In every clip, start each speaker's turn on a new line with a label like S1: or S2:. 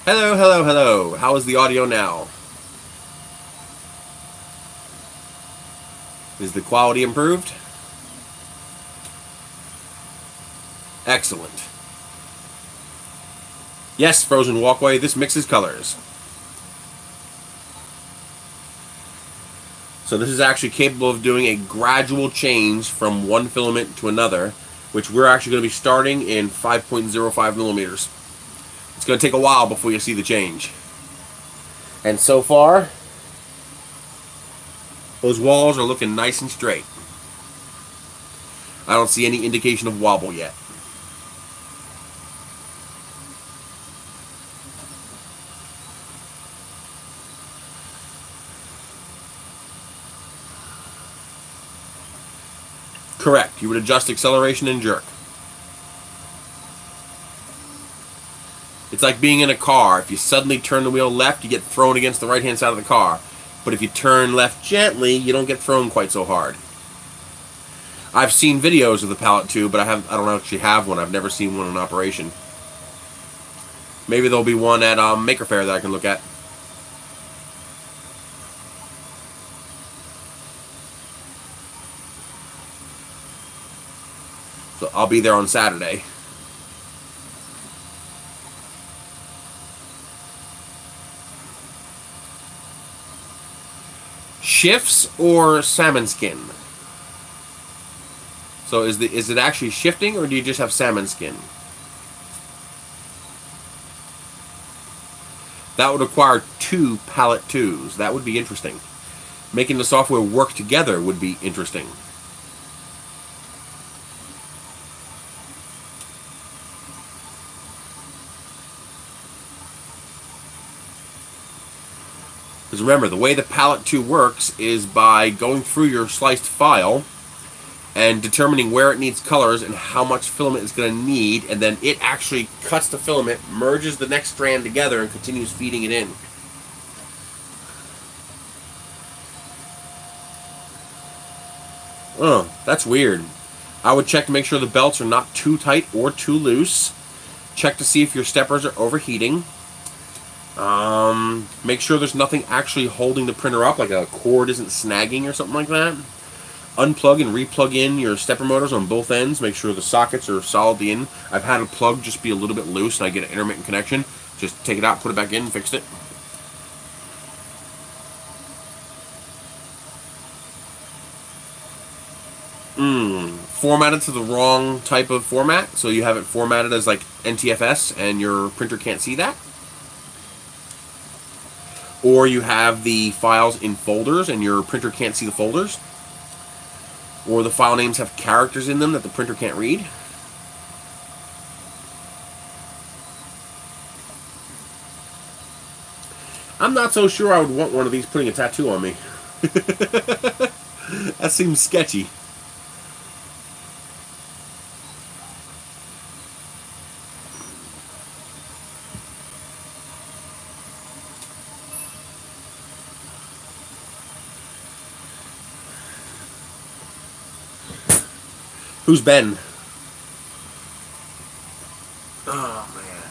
S1: Hello, hello, hello. How is the audio now? Is the quality improved? Excellent. Yes, Frozen Walkway, this mixes colors. So this is actually capable of doing a gradual change from one filament to another, which we're actually going to be starting in 5.05 millimeters. It's going to take a while before you see the change. And so far, those walls are looking nice and straight. I don't see any indication of wobble yet. Correct. You would adjust acceleration and jerk. It's like being in a car. If you suddenly turn the wheel left, you get thrown against the right-hand side of the car. But if you turn left gently, you don't get thrown quite so hard. I've seen videos of the pallet tube, but I don't actually have one. I've never seen one in operation. Maybe there'll be one at Maker Faire that I can look at. So I'll be there on Saturday. Shifts or salmon skin? So is it actually shifting, or do you just have salmon skin? That would require 2 pallet 2s. That would be interesting. Making the software work together would be interesting. Because remember, the way the pallet 2 works is by going through your sliced file and determining where it needs colors and how much filament it's going to need, and then it actually cuts the filament, merges the next strand together, and continues feeding it in. Oh, that's weird. I would check to make sure the belts are not too tight or too loose. Check to see if your steppers are overheating. Make sure there's nothing actually holding the printer up, like a cord isn't snagging or something like that. Unplug and replug in your stepper motors on both ends. Make sure the sockets are solidly in. I've had a plug just be a little bit loose and I get an intermittent connection. Just take it out, put it back in, and fixed it. Formatted to the wrong type of format, so you have it formatted as like NTFS and your printer can't see that. Or you have the files in folders and your printer can't see the folders. Or the file names have characters in them that the printer can't read. I'm not so sure I would want one of these putting a tattoo on me. That seems sketchy. Who's Ben? Oh, man.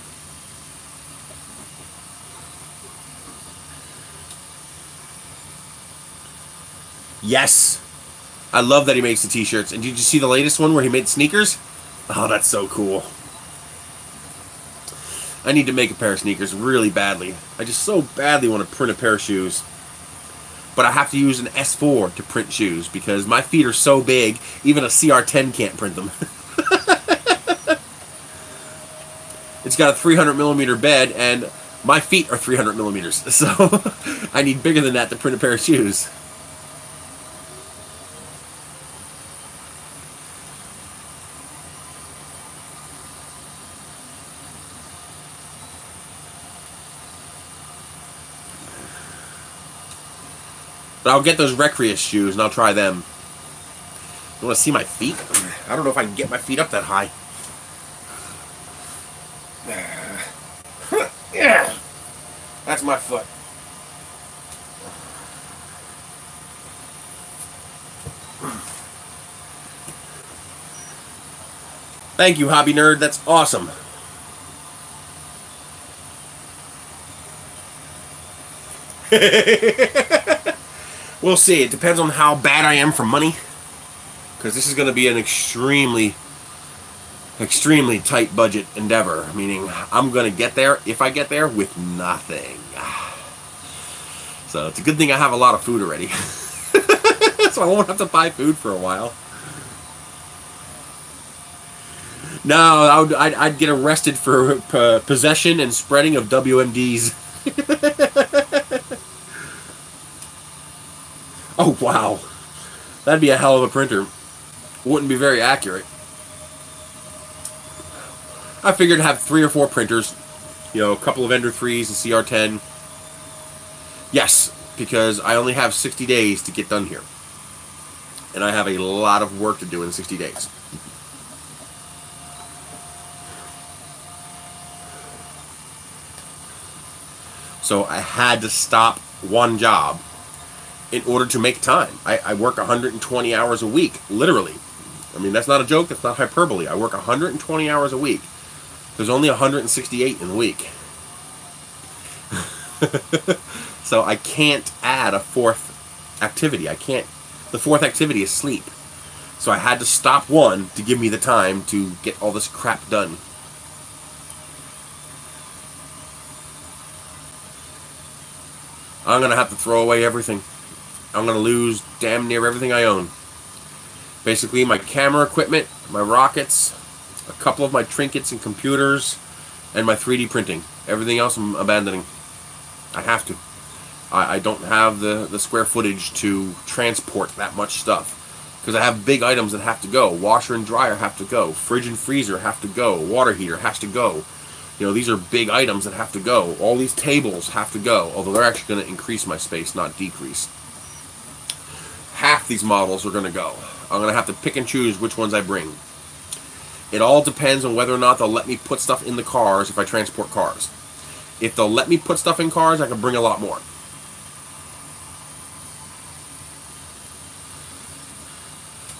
S1: Yes! I love that he makes the t-shirts. And did you see the latest one where he made sneakers? Oh, that's so cool. I need to make a pair of sneakers really badly. I just so badly want to print a pair of shoes. But I have to use an S4 to print shoes because my feet are so big, even a CR-10 can't print them. It's got a 300mm bed, and my feet are 300mm, so I need bigger than that to print a pair of shoes. But I'll get those Recreus shoes and I'll try them. You want to see my feet? I don't know if I can get my feet up that high. That's my foot. Thank you, Hobby Nerd. That's awesome. We'll see. It depends on how bad I am for money. Because this is going to be an extremely tight budget endeavor. Meaning, I'm going to get there, if I get there, with nothing. So it's a good thing I have a lot of food already. So I won't have to buy food for a while. No, I'd get arrested for possession and spreading of WMDs. Oh, wow. That'd be a hell of a printer. Wouldn't be very accurate. I figured to have 3 or 4 printers. You know, a couple of Ender 3s and CR10. Yes, because I only have 60 days to get done here. And I have a lot of work to do in 60 days. So I had to stop one job in order to make time. I work 120 hours a week, literally. I mean, that's not a joke, that's not hyperbole. I work 120 hours a week. There's only 168 in the week. So I can't add a 4th activity. I can't. The 4th activity is sleep. So I had to stop one to give me the time to get all this crap done. I'm going to have to throw away everything. I'm going to lose damn near everything I own. Basically, my camera equipment, my rockets, a couple of my trinkets and computers, and my 3D printing. Everything else I'm abandoning. I have to. I don't have the square footage to transport that much stuff. Because I have big items that have to go. Washer and dryer have to go. Fridge and freezer have to go. Water heater has to go. You know, these are big items that have to go. All these tables have to go. Although they're actually going to increase my space, not decrease. Half these models are going to go. I'm going to have to pick and choose which ones I bring. It all depends on whether or not they'll let me put stuff in the cars if I transport cars. If they'll let me put stuff in cars, I can bring a lot more.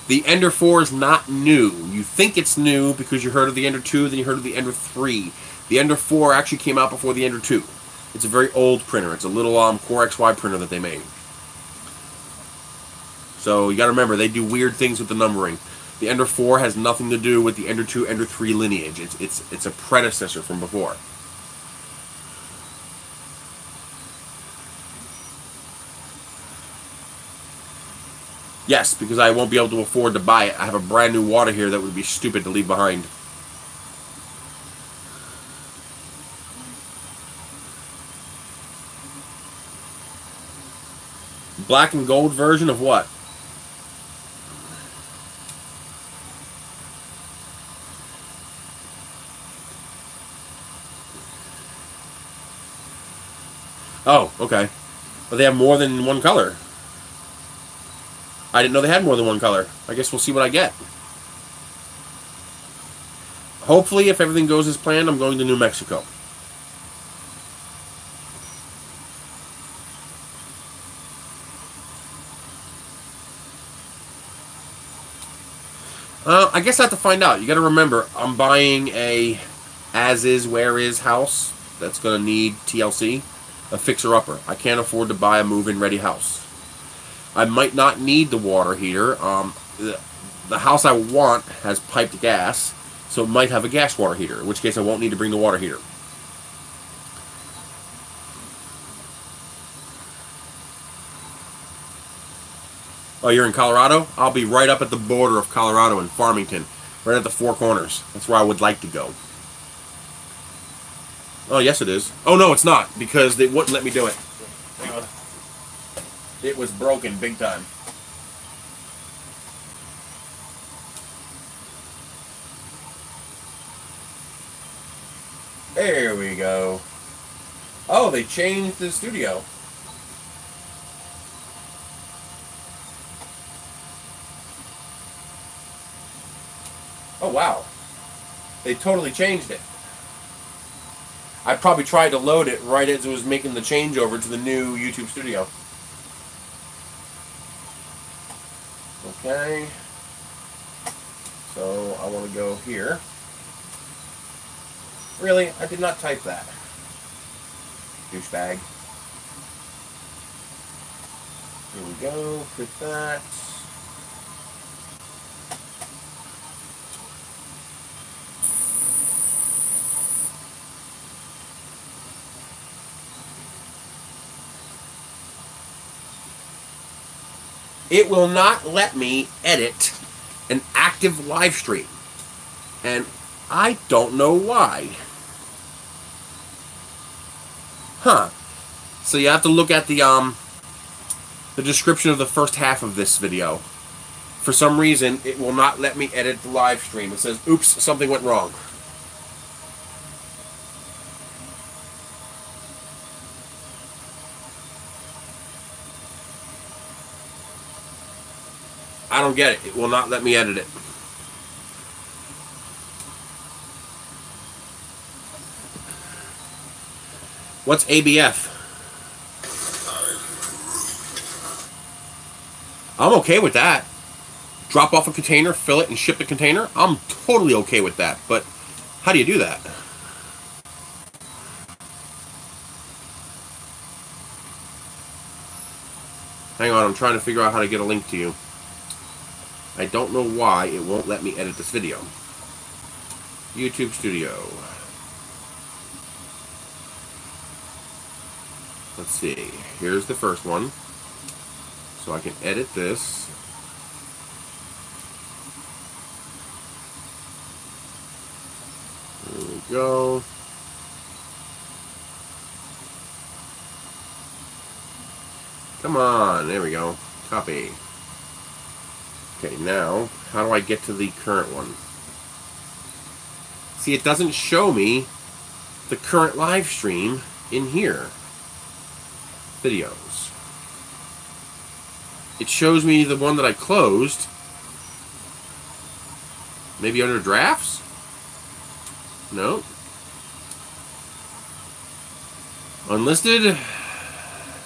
S1: The Ender 4 is not new. You think it's new because you heard of the Ender 2, then you heard of the Ender 3. The Ender 4 actually came out before the Ender 2. It's a very old printer. It's a little Core XY printer that they made. So you got to remember, they do weird things with the numbering. The Ender 4 has nothing to do with the Ender 2, Ender 3 lineage. It's a predecessor from before. Yes, because I won't be able to afford to buy it. I have a brand new water here that would be stupid to leave behind. Black and gold version of what? Oh, okay. But they have more than one color. I didn't know they had more than one color. I guess we'll see what I get. Hopefully, if everything goes as planned, I'm going to New Mexico. I guess I have to find out. You got to remember, I'm buying a as-is, where-is house that's going to need TLC, a fixer-upper. I can't afford to buy a move-in ready house. I might not need the water heater. The house I want has piped gas, so it might have a gas water heater, in which case I won't need to bring the water heater. Oh, you're in Colorado? I'll be right up at the border of Colorado in Farmington, right at the Four Corners. That's where I would like to go. Oh, yes it is. Oh, no, it's not, because they wouldn't let me do it. Hang on. It was broken big time. There we go. Oh, they changed the studio. Oh, wow. They totally changed it. I probably tried to load it right as it was making the changeover to the new YouTube studio. Okay. So, I want to go here. Really? I did not type that. Douchebag. Here we go. Click that. It will not let me edit an active live stream. And I don't know why. Huh. So you have to look at the description of the first half of this video. For some reason, it will not let me edit the live stream. It says, oops, something went wrong. I don't get it. It will not let me edit it. What's ABF? I'm okay with that. Drop off a container, fill it, and ship the container. I'm totally okay with that. But how do you do that? Hang on, I'm trying to figure out how to get a link to you. I don't know why it won't let me edit this video. YouTube Studio. Let's see. Here's the first one. So I can edit this. There we go. Come on. There we go. Copy. Okay, now, how do I get to the current one? See, it doesn't show me the current live stream in here. Videos. It shows me the one that I closed. Maybe under drafts? No. Unlisted?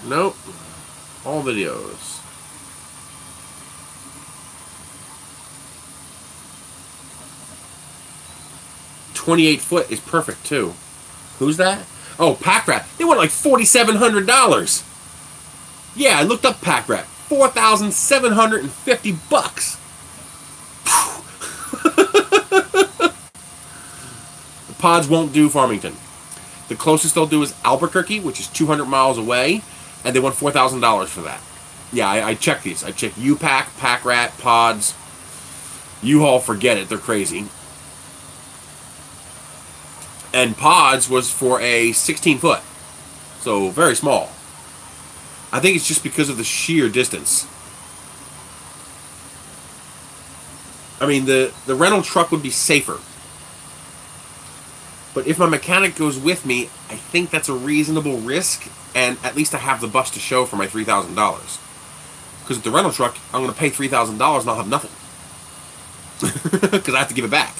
S1: Nope. All videos. $28 is perfect too. Who's that? Oh, Pack Rat. They want like $4,700. Yeah, I looked up Pack Rat. $4,750. The pods won't do Farmington. The closest they'll do is Albuquerque, which is 200 miles away, and they want $4,000 for that. Yeah, I checked these. I checked U-Pack, Pack Rat, Pods. U-Haul, forget it. They're crazy. And Pods was for a 16-foot. So, very small. I think it's just because of the sheer distance. I mean, the rental truck would be safer. But if my mechanic goes with me, I think that's a reasonable risk, and at least I have the bus to show for my $3,000. Because with the rental truck, I'm going to pay $3,000 and I'll have nothing. Because I have to give it back.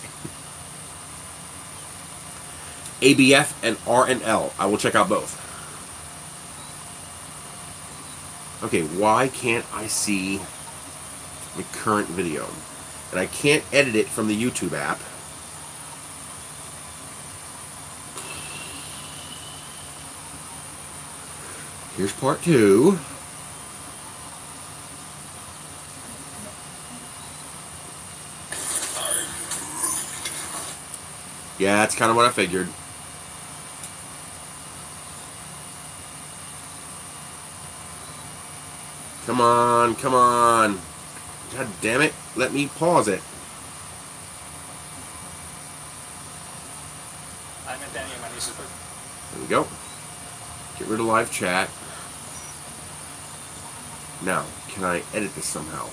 S1: ABF and R&L. I will check out both. Okay, why can't I see the current video? And I can't edit it from the YouTube app. Here's part 2. Yeah, that's kind of what I figured. Come on, come on. God damn it. Let me pause it. There we go. Get rid of live chat. Now, can I edit this somehow?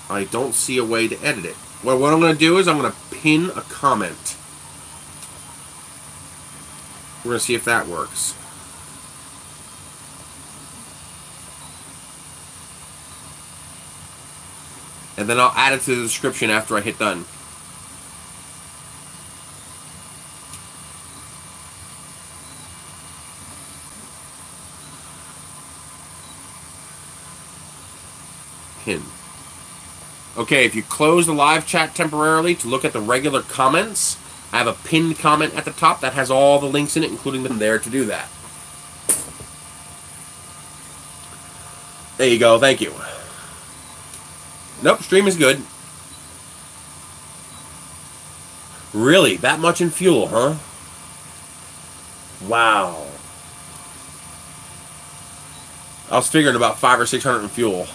S1: I don't see a way to edit it. Well, what I'm going to do is I'm going to pin a comment. We're going to see if that works. And then I'll add it to the description after I hit done. Pin. Okay, if you close the live chat temporarily to look at the regular comments, I have a pinned comment at the top that has all the links in it, including them there to do that. There you go, thank you. Nope, stream is good. Really? That much in fuel, huh? Wow. I was figuring about 500 or 600 in fuel.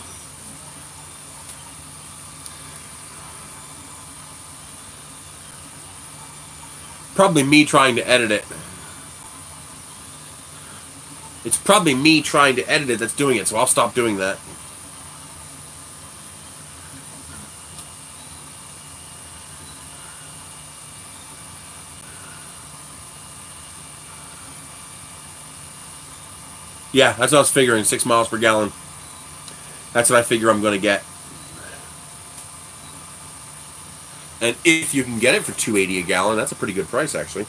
S1: Probably me trying to edit it. It's probably me trying to edit it that's doing it, so I'll stop doing that. Yeah, that's what I was figuring, 6 miles per gallon. That's what I figure I'm going to get. And if you can get it for $2.80 a gallon, that's a pretty good price, actually.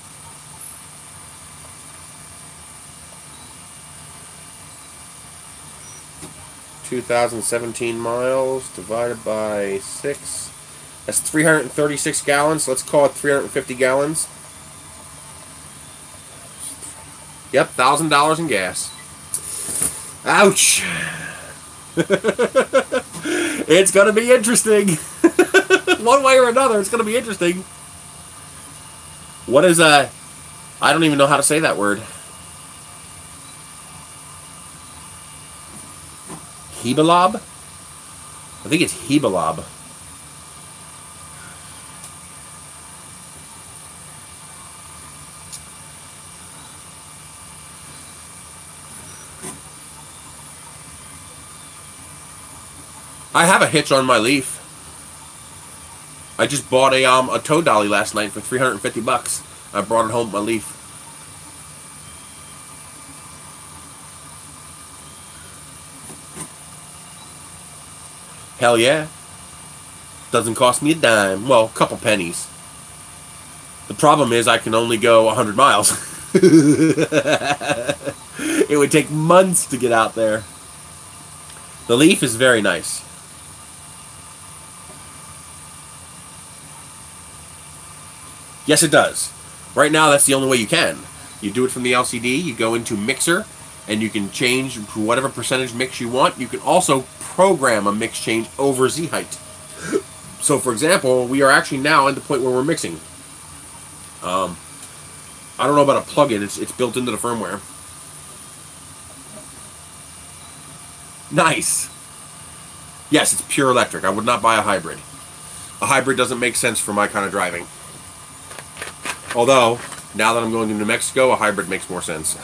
S1: $2,017 miles divided by 6. That's 336 gallons. Let's call it 350 gallons. Yep, $1,000 in gas. Ouch! It's gonna be interesting. One way or another, it's gonna be interesting. What is I don't even know how to say that word. Hebelob? I think it's Hebelob. I have a hitch on my Leaf. I just bought a tow dolly last night for $350. I brought it home with my Leaf. Hell yeah. Doesn't cost me a dime. Well, a couple pennies. The problem is I can only go 100 miles. It would take months to get out there. The Leaf is very nice. Yes, it does. Right now, that's the only way you can. You do it from the LCD, you go into Mixer, and you can change to whatever percentage mix you want. You can also program a mix change over Z-height. So, for example, we are actually now at the point where we're mixing. I don't know about a plug-in. It's built into the firmware. Nice. Yes, it's pure electric. I would not buy a hybrid. A hybrid doesn't make sense for my kind of driving. Although, now that I'm going to New Mexico, a hybrid makes more sense.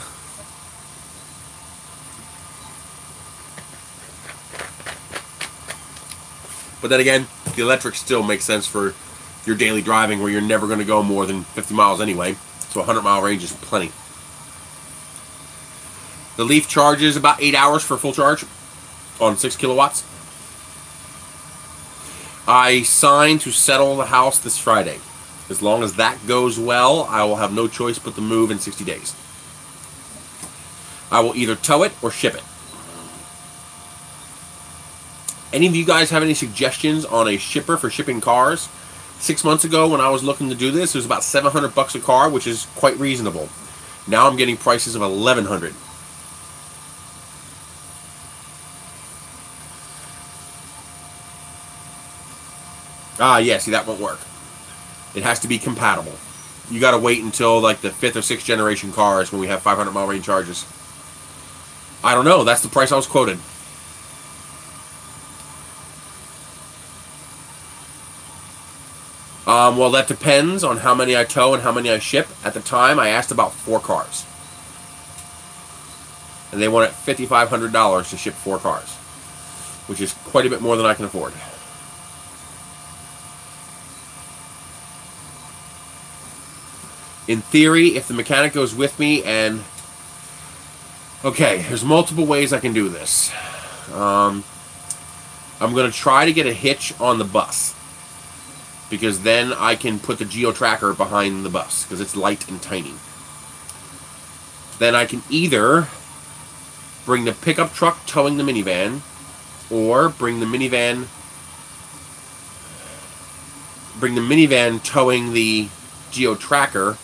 S1: But then again, the electric still makes sense for your daily driving where you're never going to go more than 50 miles anyway. So a 100-mile range is plenty. The Leaf charges about 8 hours for full charge on 6 kilowatts. I signed to settle the house this Friday. As long as that goes well, I will have no choice but to move in 60 days. I will either tow it or ship it. Any of you guys have any suggestions on a shipper for shipping cars? 6 months ago when I was looking to do this, it was about $700 a car, which is quite reasonable. Now I'm getting prices of $1,100. Ah, yeah, see, that won't work. It has to be compatible. You gotta wait until like the 5th or 6th generation cars when we have 500-mile range charges. I don't know, that's the price I was quoted. Well, that depends on how many I tow and how many I ship. At the time, I asked about 4 cars. And they wanted $5,500 to ship 4 cars, which is quite a bit more than I can afford. In theory, if the mechanic goes with me and... Okay, there's multiple ways I can do this. I'm going to try to get a hitch on the bus, because then I can put the Geo tracker behind the bus, because it's light and tiny. Then I can either bring the pickup truck towing the minivan, or bring the minivan towing the Geo tracker,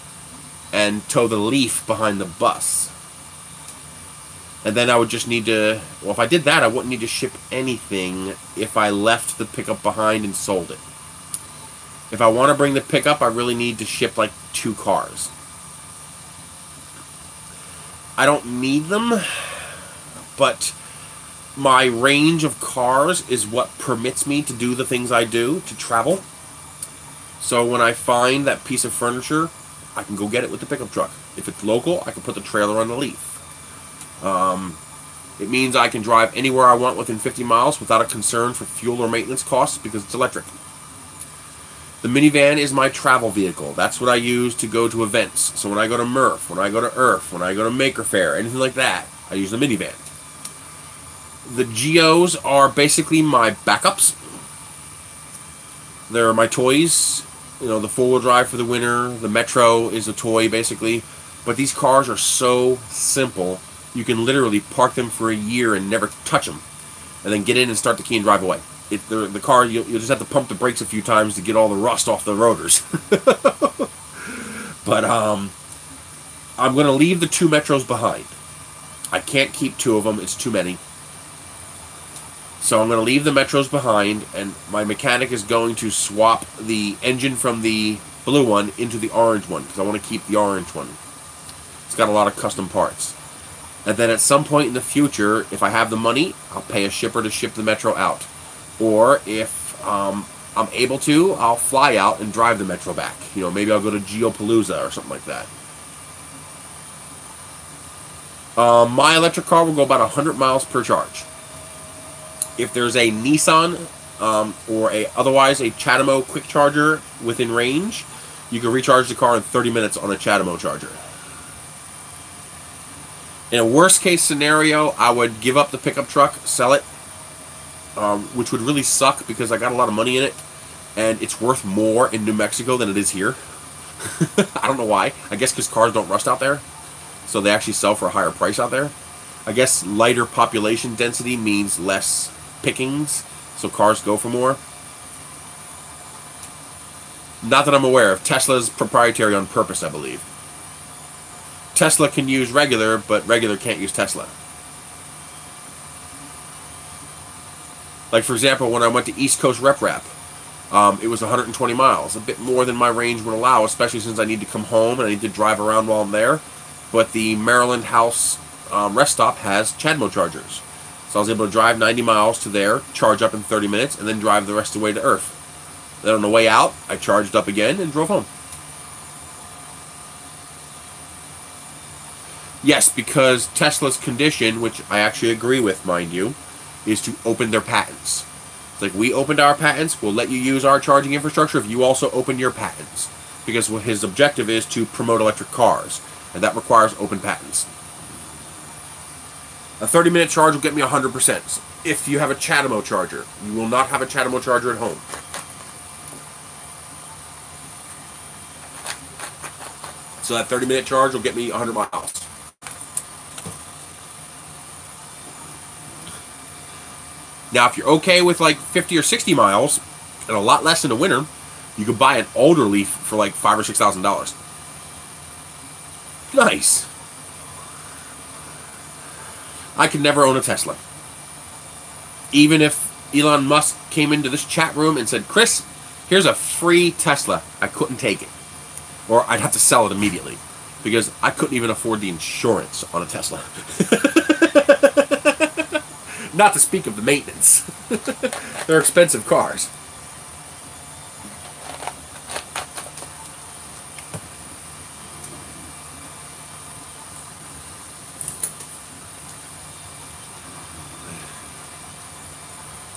S1: and tow the Leaf behind the bus. And then I would just need to, well, if I did that, I wouldn't need to ship anything if I left the pickup behind and sold it. If I want to bring the pickup, I really need to ship like 2 cars. I don't need them, but my range of cars is what permits me to do the things I do, to travel. So when I find that piece of furniture, I can go get it with the pickup truck. If it's local, I can put the trailer on the leaf. It means I can drive anywhere I want within 50 miles without a concern for fuel or maintenance costs because it's electric. The minivan is my travel vehicle. That's what I use to go to events. So when I go to Murph, when I go to IRF, when I go to Maker Faire, anything like that, I use the minivan. The Geos are basically my backups. They're my toys. You know, the 4-wheel drive for the winter, the Metro is a toy basically. But these cars are so simple, you can literally park them for a year and never touch them. And then get in and start the key and drive away. The car, you'll just have to pump the brakes a few times to get all the rust off the rotors. But I'm going to leave the 2 Metros behind. I can't keep 2 of them, it's too many. So I'm going to leave the Metros behind, and my mechanic is going to swap the engine from the blue one into the orange one, because I want to keep the orange one. It's got a lot of custom parts. And then at some point in the future, if I have the money, I'll pay a shipper to ship the Metro out. Or if I'm able to, I'll fly out and drive the Metro back. You know, maybe I'll go to Geopalooza or something like that. My electric car will go about 100 miles per charge. If there's a Nissan or otherwise a CHAdeMO quick charger within range, you can recharge the car in 30 minutes on a CHAdeMO charger. In a worst case scenario, I would give up the pickup truck, sell it, which would really suck because I got a lot of money in it, and it's worth more in New Mexico than it is here. I don't know why. I guess because cars don't rust out there, so they actually sell for a higher price out there. I guess lighter population density means less pickings, so cars go for more. Not that I'm aware of. Tesla's proprietary on purpose, I believe. Tesla can use regular, but regular can't use Tesla. Like, for example, when I went to East Coast Rep Rap, it was 120 miles, a bit more than my range would allow, especially since I need to come home and I need to drive around while I'm there. But the Maryland House rest stop has CHAdeMO chargers. So I was able to drive 90 miles to there, charge up in 30 minutes, and then drive the rest of the way to Earth. Then on the way out, I charged up again and drove home. Yes, because Tesla's condition, which I actually agree with, mind you, is to open their patents. It's like, we opened our patents, we'll let you use our charging infrastructure if you also open your patents. Because his objective is to promote electric cars, and that requires open patents. A 30-minute charge will get me 100%. If you have a CHAdeMO charger, you will not have a CHAdeMO charger at home. So that 30-minute charge will get me 100 miles. Now, if you're okay with like 50 or 60 miles, and a lot less in the winter, you could buy an older Leaf for like $5,000 or $6,000. Nice. I could never own a Tesla. Even if Elon Musk came into this chat room and said, Chris, here's a free Tesla, I couldn't take it. Or I'd have to sell it immediately. Because I couldn't even afford the insurance on a Tesla. Not to speak of the maintenance. They're expensive cars.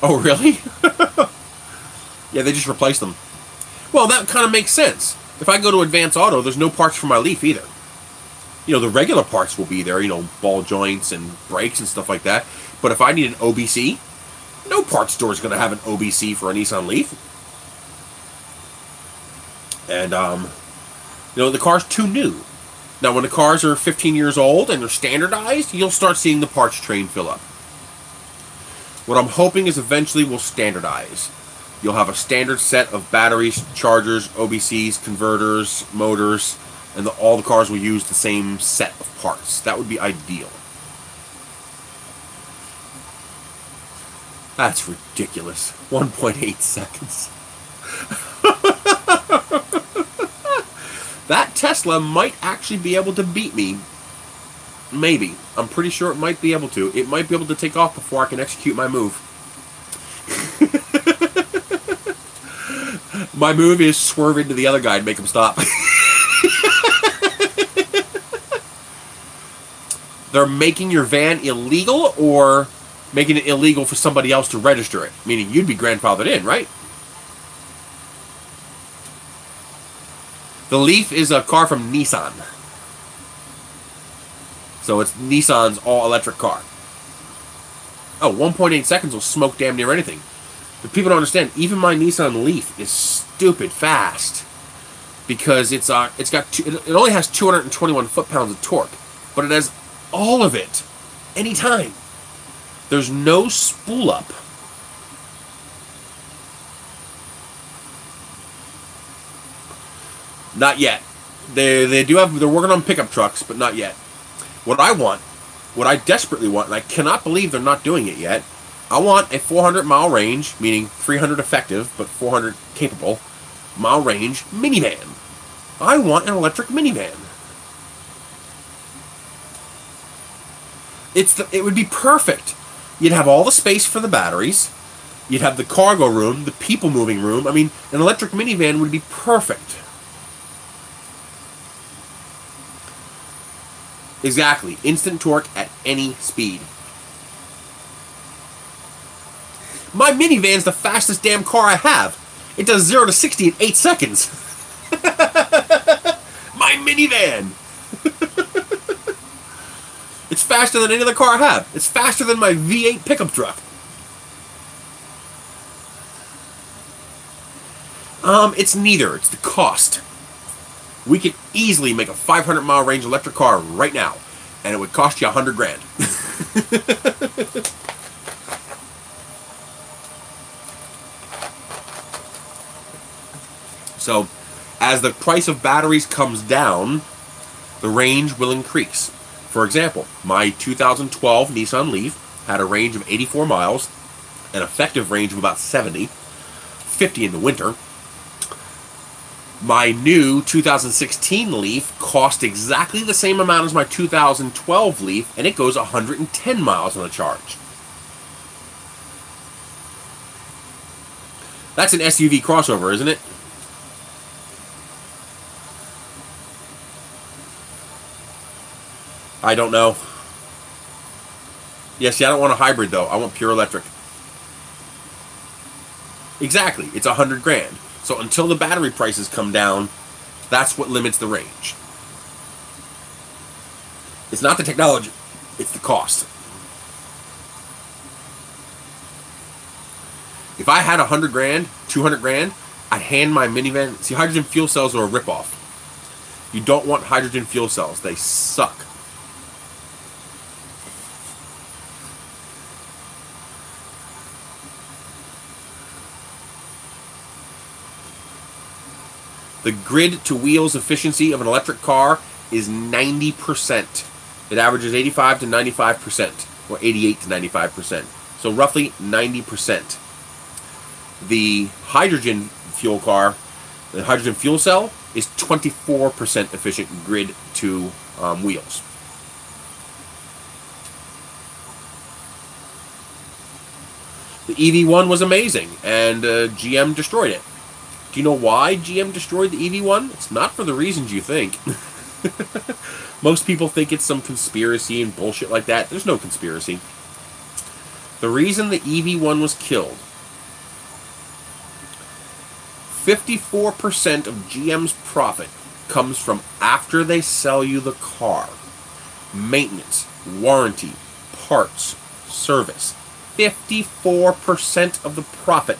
S1: Oh, really? Yeah, they just replaced them. Well, that kind of makes sense. If I go to Advance Auto, there's no parts for my Leaf either. You know, the regular parts will be there, you know, ball joints and brakes and stuff like that. But if I need an OBC, no parts store is going to have an OBC for a Nissan Leaf. And, you know, the car's too new. Now, when the cars are 15 years old and they're standardized, you'll start seeing the parts train fill up. What I'm hoping is eventually we'll standardize. You'll have a standard set of batteries, chargers, OBCs, converters, motors, and all the cars will use the same set of parts. That would be ideal. That's ridiculous. 1.8 seconds. That Tesla might actually be able to beat me. Maybe. I'm pretty sure it might be able to. It might be able to take off before I can execute my move. My move is swerve into the other guy and make him stop. They're making your van illegal, or making it illegal for somebody else to register it? Meaning you'd be grandfathered in, right? The Leaf is a car from Nissan. So it's Nissan's all-electric car. Oh, 1.8 seconds will smoke damn near anything. But people don't understand, even my Nissan Leaf is stupid fast. Because it only has 221 foot-pounds of torque. But it has all of it. Anytime. There's no spool up. Not yet. They're working on pickup trucks, but not yet. What I desperately want, and I cannot believe they're not doing it yet, I want a 400-mile range, meaning 300 effective, but 400 capable, mile range minivan. I want an electric minivan. It would be perfect. You'd have all the space for the batteries. You'd have the cargo room, the people moving room. I mean, an electric minivan would be perfect. Exactly. Instant torque at any speed. My minivan's the fastest damn car I have. It does 0 to 60 in 8 seconds. My minivan! It's faster than any other car I have. It's faster than my V8 pickup truck. It's neither. It's the cost. We could easily make a 500-mile range electric car right now, and it would cost you $100 grand. So, as the price of batteries comes down, the range will increase. For example, my 2012 Nissan Leaf had a range of 84 miles, an effective range of about 70, 50 in the winter. My new 2016 Leaf cost exactly the same amount as my 2012 Leaf, and it goes 110 miles on the charge. That's an SUV crossover, isn't it? I don't know. Yeah, see, I don't want a hybrid, though. I want pure electric. Exactly. It's 100 grand. So until the battery prices come down, that's what limits the range. It's not the technology. It's the cost. If I had 100 grand, 200 grand, I'd hand my minivan... See, hydrogen fuel cells are a ripoff. You don't want hydrogen fuel cells. They suck. The grid-to-wheels efficiency of an electric car is 90%. It averages 85 to 95%, or 88 to 95%. So roughly 90%. The hydrogen fuel car, the hydrogen fuel cell, is 24% efficient grid-to-wheels. The EV1 was amazing, and GM destroyed it. Do you know why GM destroyed the EV1? It's not for the reasons you think. Most people think it's some conspiracy and bullshit like that. There's no conspiracy. The reason the EV1 was killed, 54% of GM's profit comes from after they sell you the car. Maintenance, warranty, parts, service. 54% of the profit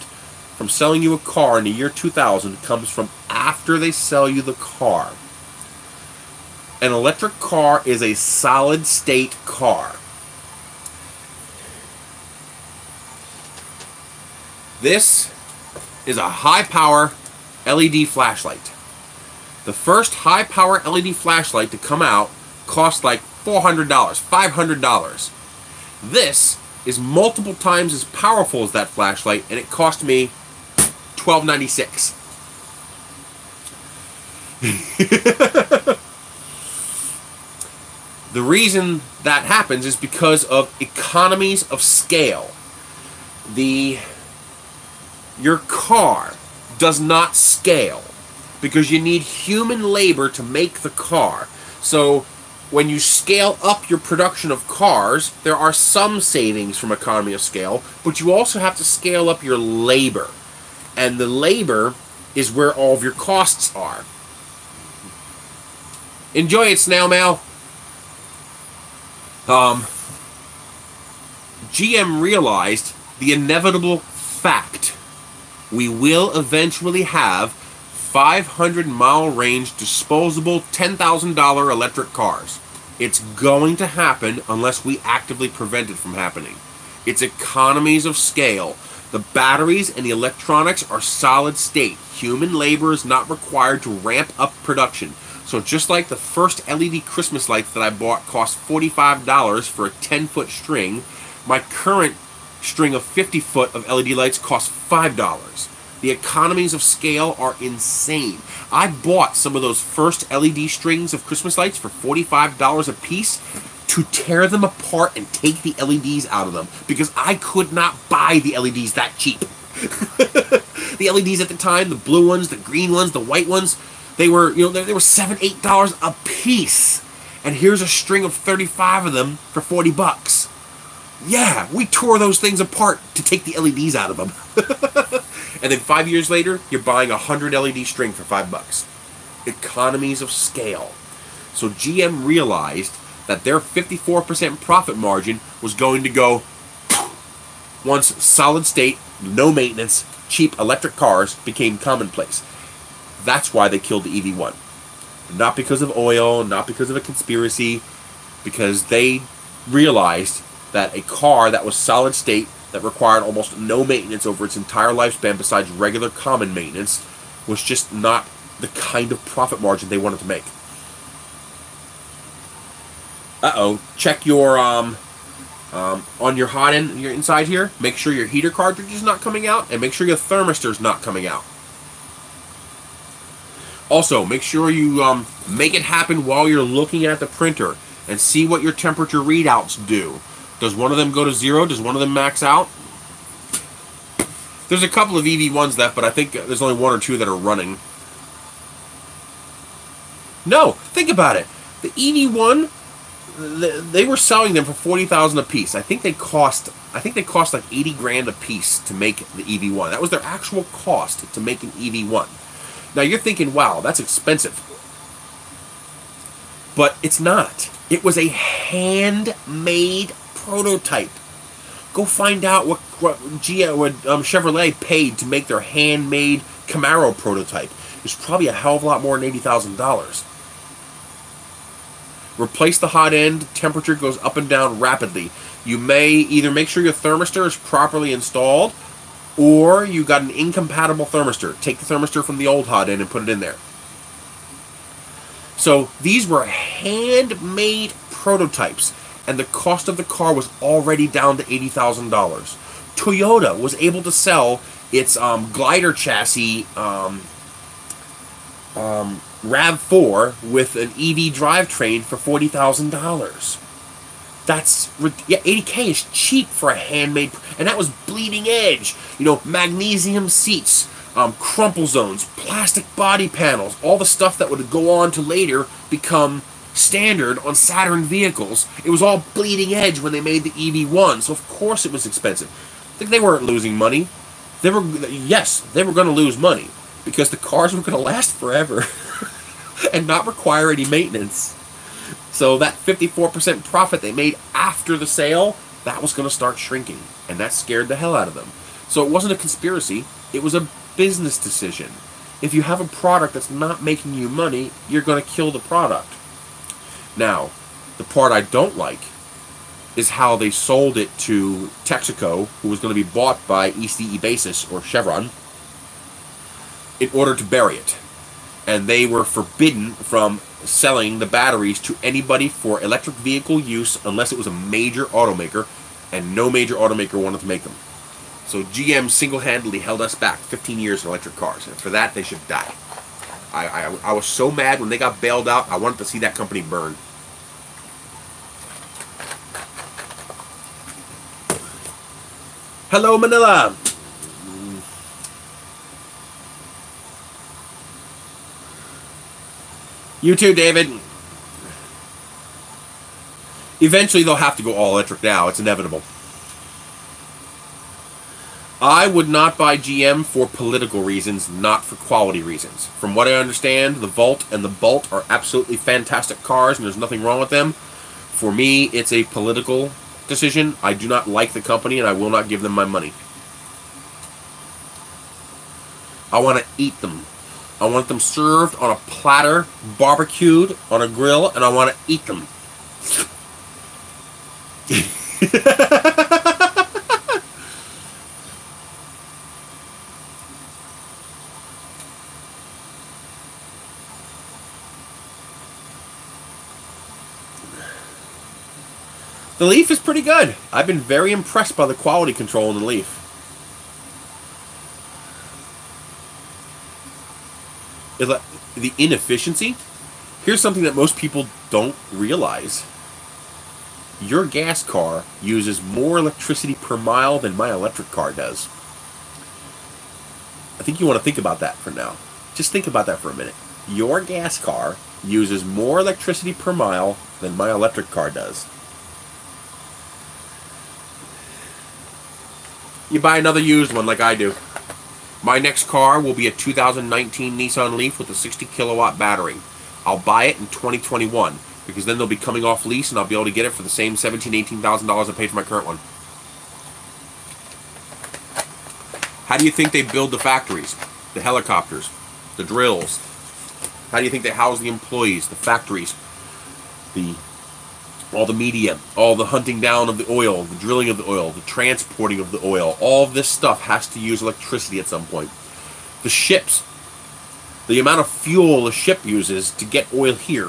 S1: from selling you a car in the year 2000 comes from after they sell you the car. An electric car is a solid-state car. This is a high-power LED flashlight. The first high-power LED flashlight to come out cost like $400, $500. This is multiple times as powerful as that flashlight, and it cost me $12.96. The reason that happens is because of economies of scale. Your car does not scale because you need human labor to make the car. So when you scale up your production of cars, there are some savings from economy of scale, but you also have to scale up your labor. And the labor is where all of your costs are. Enjoy it, Snail Mail. GM realized the inevitable fact. We will eventually have 500-mile range disposable $10,000 electric cars. It's going to happen unless we actively prevent it from happening. It's economies of scale. The batteries and the electronics are solid state. Human labor is not required to ramp up production. So just like the first LED Christmas lights that I bought cost $45 for a 10-foot string, my current string of 50-foot of LED lights costs $5. The economies of scale are insane. I bought some of those first LED strings of Christmas lights for $45 a piece to tear them apart and take the LEDs out of them because I could not buy the LEDs that cheap. The LEDs at the time, the blue ones, the green ones, the white ones, they were, you know, they were $7, $8 a piece. And here's a string of 35 of them for 40 bucks. Yeah, we tore those things apart to take the LEDs out of them. And then 5 years later, you're buying a 100 LED string for $5. Economies of scale. So GM realized that their 54% profit margin was going to go once solid state, no maintenance, cheap electric cars became commonplace. That's why they killed the EV1. Not because of oil, not because of a conspiracy, because they realized that a car that was solid state, that required almost no maintenance over its entire lifespan besides regular common maintenance, was just not the kind of profit margin they wanted to make. Uh-oh. Check your, on your hot end, your inside here, make sure your heater cartridge is not coming out, and make sure your thermistor is not coming out. Also, make sure you make it happen while you're looking at the printer and see what your temperature readouts do. Does one of them go to 0? Does one of them max out? There's a couple of EV1s left, but I think there's only 1 or 2 that are running. No, think about it. The EV1, they were selling them for $40,000 a piece. I think they cost like 80 grand a piece to make the EV1. That was their actual cost to make an EV1. Now you're thinking, wow, that's expensive. But it's not. It was a handmade prototype. Go find out what Chevrolet paid to make their handmade Camaro prototype. It's probably a hell of a lot more than $80,000. Replace the hot end. Temperature goes up and down rapidly. You may either make sure your thermistor is properly installed, or you got an incompatible thermistor. Take the thermistor from the old hot end and put it in there. So these were handmade prototypes, and the cost of the car was already down to $80,000. Toyota was able to sell its glider chassis RAV4 with an EV drivetrain for $40,000. That's, yeah, $80K is cheap for a handmade, and that was bleeding edge. You know, magnesium seats, crumple zones, plastic body panels, all the stuff that would go on to later become standard on Saturn vehicles. It was all bleeding edge when they made the EV1, so of course it was expensive. I think they weren't losing money. Yes, they were going to lose money because the cars were going to last forever and not require any maintenance. So that 54% profit they made after the sale, that was going to start shrinking, and that scared the hell out of them. So it wasn't a conspiracy, it was a business decision. If you have a product that's not making you money, you're going to kill the product. Now, the part I don't like is how they sold it to Texaco, who was going to be bought by ECE Basis or Chevron, in order to bury it. And they were forbidden from selling the batteries to anybody for electric vehicle use unless it was a major automaker. and no major automaker wanted to make them. So GM single-handedly held us back 15 years in electric cars, and for that they should die. I was so mad when they got bailed out. I wanted to see that company burn. Hello, Manila. You too, David. Eventually, they'll have to go all electric now. It's inevitable. I would not buy GM for political reasons, not for quality reasons. From what I understand, the Volt and the Bolt are absolutely fantastic cars, and there's nothing wrong with them. For me, it's a political decision. I do not like the company, and I will not give them my money. I want to eat them. I want them served on a platter, barbecued on a grill, and I want to eat them. The Leaf is pretty good. I've been very impressed by the quality control in the Leaf. The inefficiency? Here's something that most people don't realize. Your gas car uses more electricity per mile than my electric car does. I think you want to think about that for now. Just think about that for a minute. Your gas car uses more electricity per mile than my electric car does. You buy another used one like I do. My next car will be a 2019 Nissan Leaf with a 60 kilowatt battery. I'll buy it in 2021 because then they'll be coming off lease and I'll be able to get it for the same $17,000, $18,000 I paid for my current one. How do you think they build the factories, the helicopters, the drills? How do you think they house the employees, the factories, all the media, all the hunting down of the oil, the drilling of the oil, the transporting of the oil? All of this stuff has to use electricity at some point. The ships, the amount of fuel a ship uses to get oil here,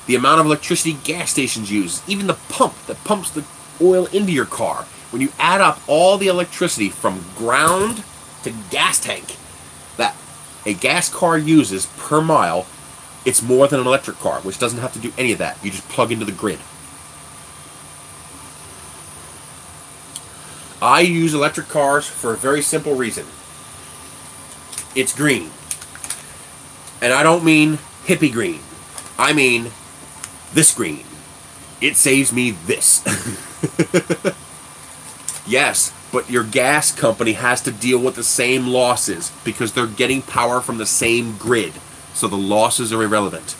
S1: the amount of electricity gas stations use, even the pump that pumps the oil into your car. When you add up all the electricity from ground to gas tank that a gas car uses per mile, it's more than an electric car, which doesn't have to do any of that. You just plug into the grid. I use electric cars for a very simple reason. It's green. And I don't mean hippie green. I mean this green. It saves me this. Yes, but your gas company has to deal with the same losses because they're getting power from the same grid. So the losses are irrelevant.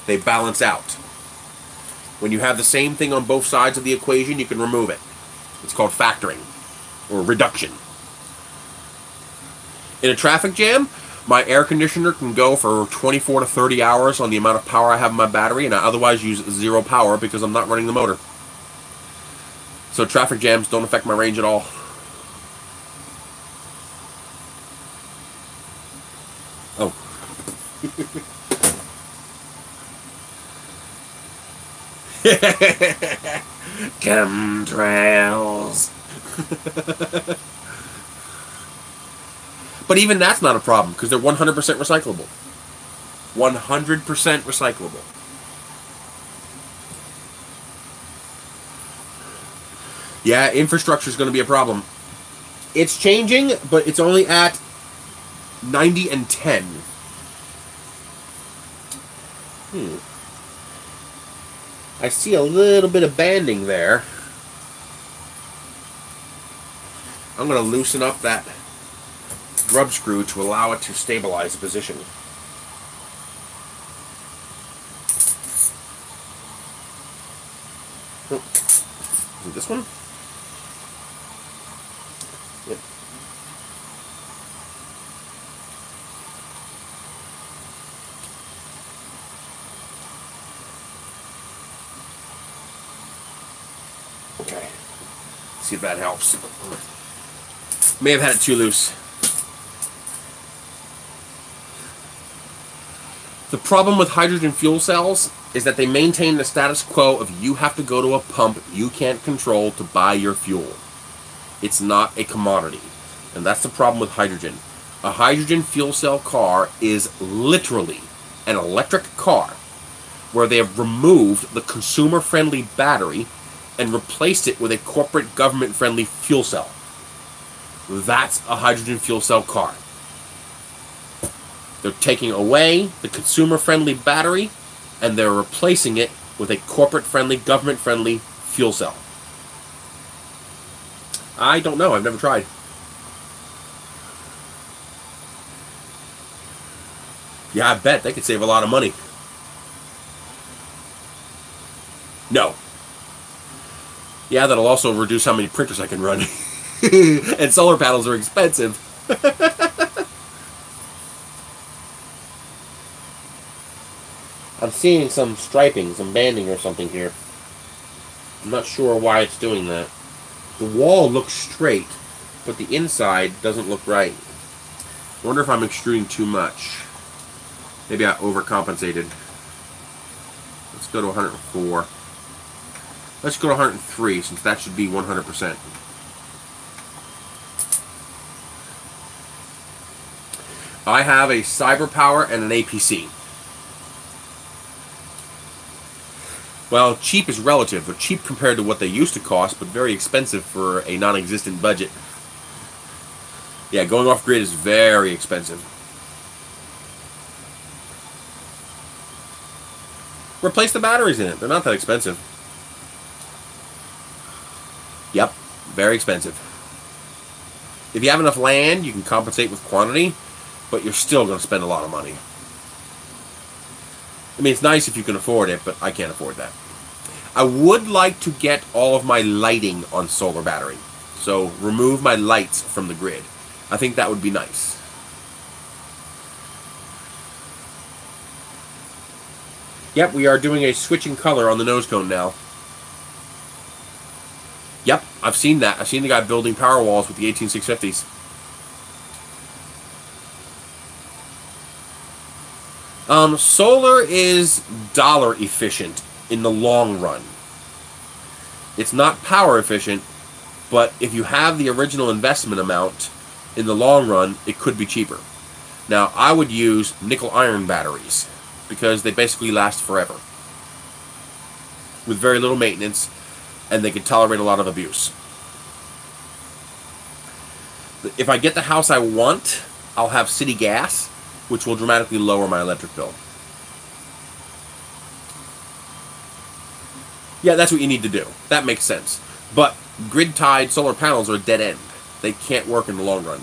S1: They balance out. When you have the same thing on both sides of the equation, you can remove it. It's called factoring or reduction. In a traffic jam, my air conditioner can go for 24 to 30 hours on the amount of power I have in my battery, and I otherwise use zero power because I'm not running the motor. So traffic jams don't affect my range at all. Oh. Chemtrails. But even that's not a problem because they're 100% recyclable. 100% recyclable. Yeah, infrastructure is going to be a problem. It's changing, but it's only at 90 and 10. I see a little bit of banding there. I'm going to loosen up that grub screw to allow it to stabilize the position. Oh, is it this one? Yep. Okay. See if that helps. May have had it too loose. The problem with hydrogen fuel cells is that they maintain the status quo of you have to go to a pump you can't control to buy your fuel. It's not a commodity. And that's the problem with hydrogen. A hydrogen fuel cell car is literally an electric car where they have removed the consumer-friendly battery and replaced it with a corporate government-friendly fuel cell. That's a hydrogen fuel cell car. They're taking away the consumer-friendly battery and they're replacing it with a corporate-friendly, government-friendly fuel cell. I don't know. I've never tried. Yeah, I bet they could save a lot of money. No. Yeah, that'll also reduce how many printers I can run. And solar panels are expensive. I'm seeing some striping, some banding or something here. I'm not sure why it's doing that. The wall looks straight, but the inside doesn't look right. I wonder if I'm extruding too much. Maybe I overcompensated. Let's go to 104. Let's go to 103, since that should be 100%. I have a CyberPower and an APC. Well, cheap is relative. They're cheap compared to what they used to cost, but very expensive for a non-existent budget. Yeah, going off-grid is very expensive. Replace the batteries in it. They're not that expensive. Yep, very expensive. If you have enough land, you can compensate with quantity, but you're still going to spend a lot of money. I mean, it's nice if you can afford it, but I can't afford that. I would like to get all of my lighting on solar battery. So remove my lights from the grid. I think that would be nice. Yep, we are doing a switching color on the nose cone now. Yep, I've seen that. I've seen the guy building power walls with the 18650s. Solar is dollar efficient in the long run. It's not power efficient, but if you have the original investment amount, in the long run, it could be cheaper. Now, I would use nickel iron batteries because they basically last forever with very little maintenance, and they can tolerate a lot of abuse. If I get the house I want, I'll have city gas, which will dramatically lower my electric bill. Yeah, that's what you need to do. That makes sense. But grid-tied solar panels are a dead end. They can't work in the long run.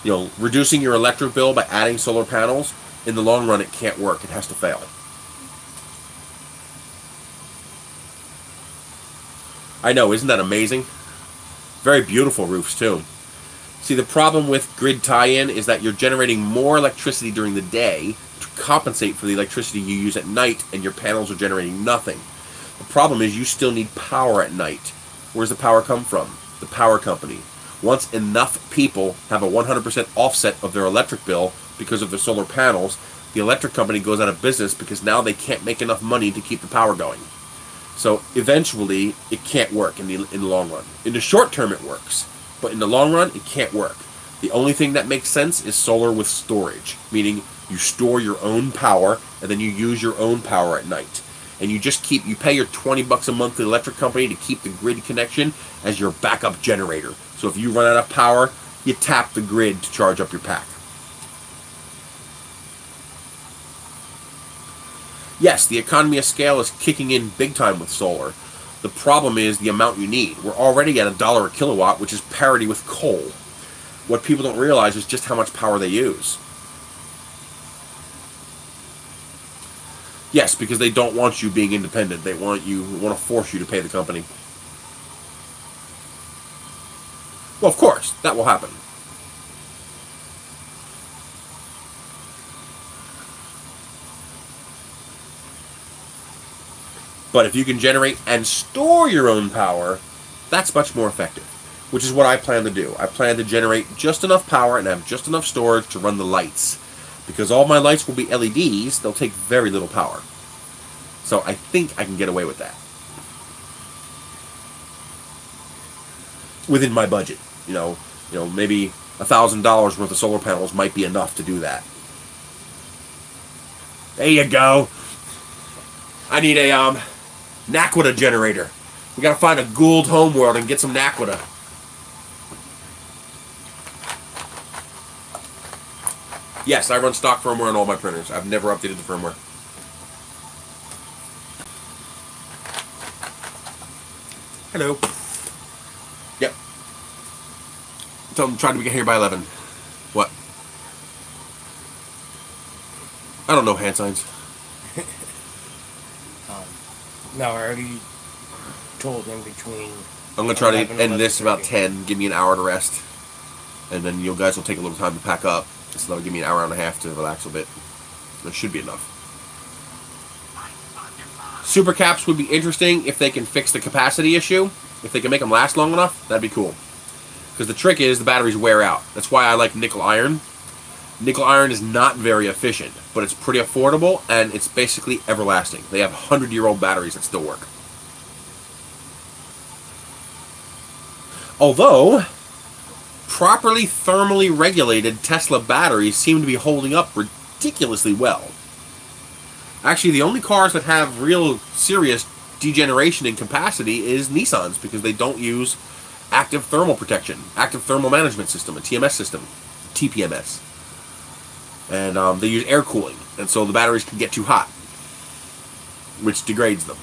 S1: You know, reducing your electric bill by adding solar panels, in the long run it can't work. It has to fail. I know, isn't that amazing? Very beautiful roofs, too. See, the problem with grid tie-in is that you're generating more electricity during the day to compensate for the electricity you use at night, and your panels are generating nothing. The problem is you still need power at night. Where does the power come from? The power company. Once enough people have a 100% offset of their electric bill because of their solar panels, the electric company goes out of business because now they can't make enough money to keep the power going. So eventually, it can't work in the long run. In the short term, it works. But in the long run, it can't work. The only thing that makes sense is solar with storage, meaning you store your own power and then you use your own power at night. And you just you pay your $20 a month to the electric company to keep the grid connection as your backup generator. So if you run out of power, you tap the grid to charge up your pack. Yes, the economy of scale is kicking in big time with solar. The problem is the amount you need. We're already at $1 a kilowatt, which is parity with coal. What people don't realize is just how much power they use. Yes, because they don't want you being independent. They want to force you to pay the company. Well, of course, that will happen. But if you can generate and store your own power, that's much more effective, which is what I plan to do. I plan to generate just enough power and have just enough storage to run the lights. Because all my lights will be LEDs, they'll take very little power. So I think I can get away with that. Within my budget. You know, maybe $1,000 worth of solar panels might be enough to do that. There you go. I need a Naquita generator. We gotta find a Gould Homeworld and get some Naquita. Yes, I run stock firmware on all my printers. I've never updated the firmware. Hello. Yep. Tell them trying to get here by 11. What? I don't know hand signs.
S2: No, I already told him between...
S1: I'm going to try to end this about 10. Give me an hour to rest. And then you guys will take a little time to pack up. So that'll give me an hour and a half to relax a bit. That should be enough. Super caps would be interesting if they can fix the capacity issue. If they can make them last long enough, that'd be cool. Because the trick is the batteries wear out. That's why I like nickel iron. Nickel iron is not very efficient, but it's pretty affordable, and it's basically everlasting. They have 100-year-old batteries that still work. Although, properly thermally regulated Tesla batteries seem to be holding up ridiculously well. Actually, the only cars that have real serious degeneration in capacity is Nissan's, because they don't use active thermal protection, active thermal management system, a TMS system, TPMS. And they use air cooling, and so the batteries can get too hot, which degrades them.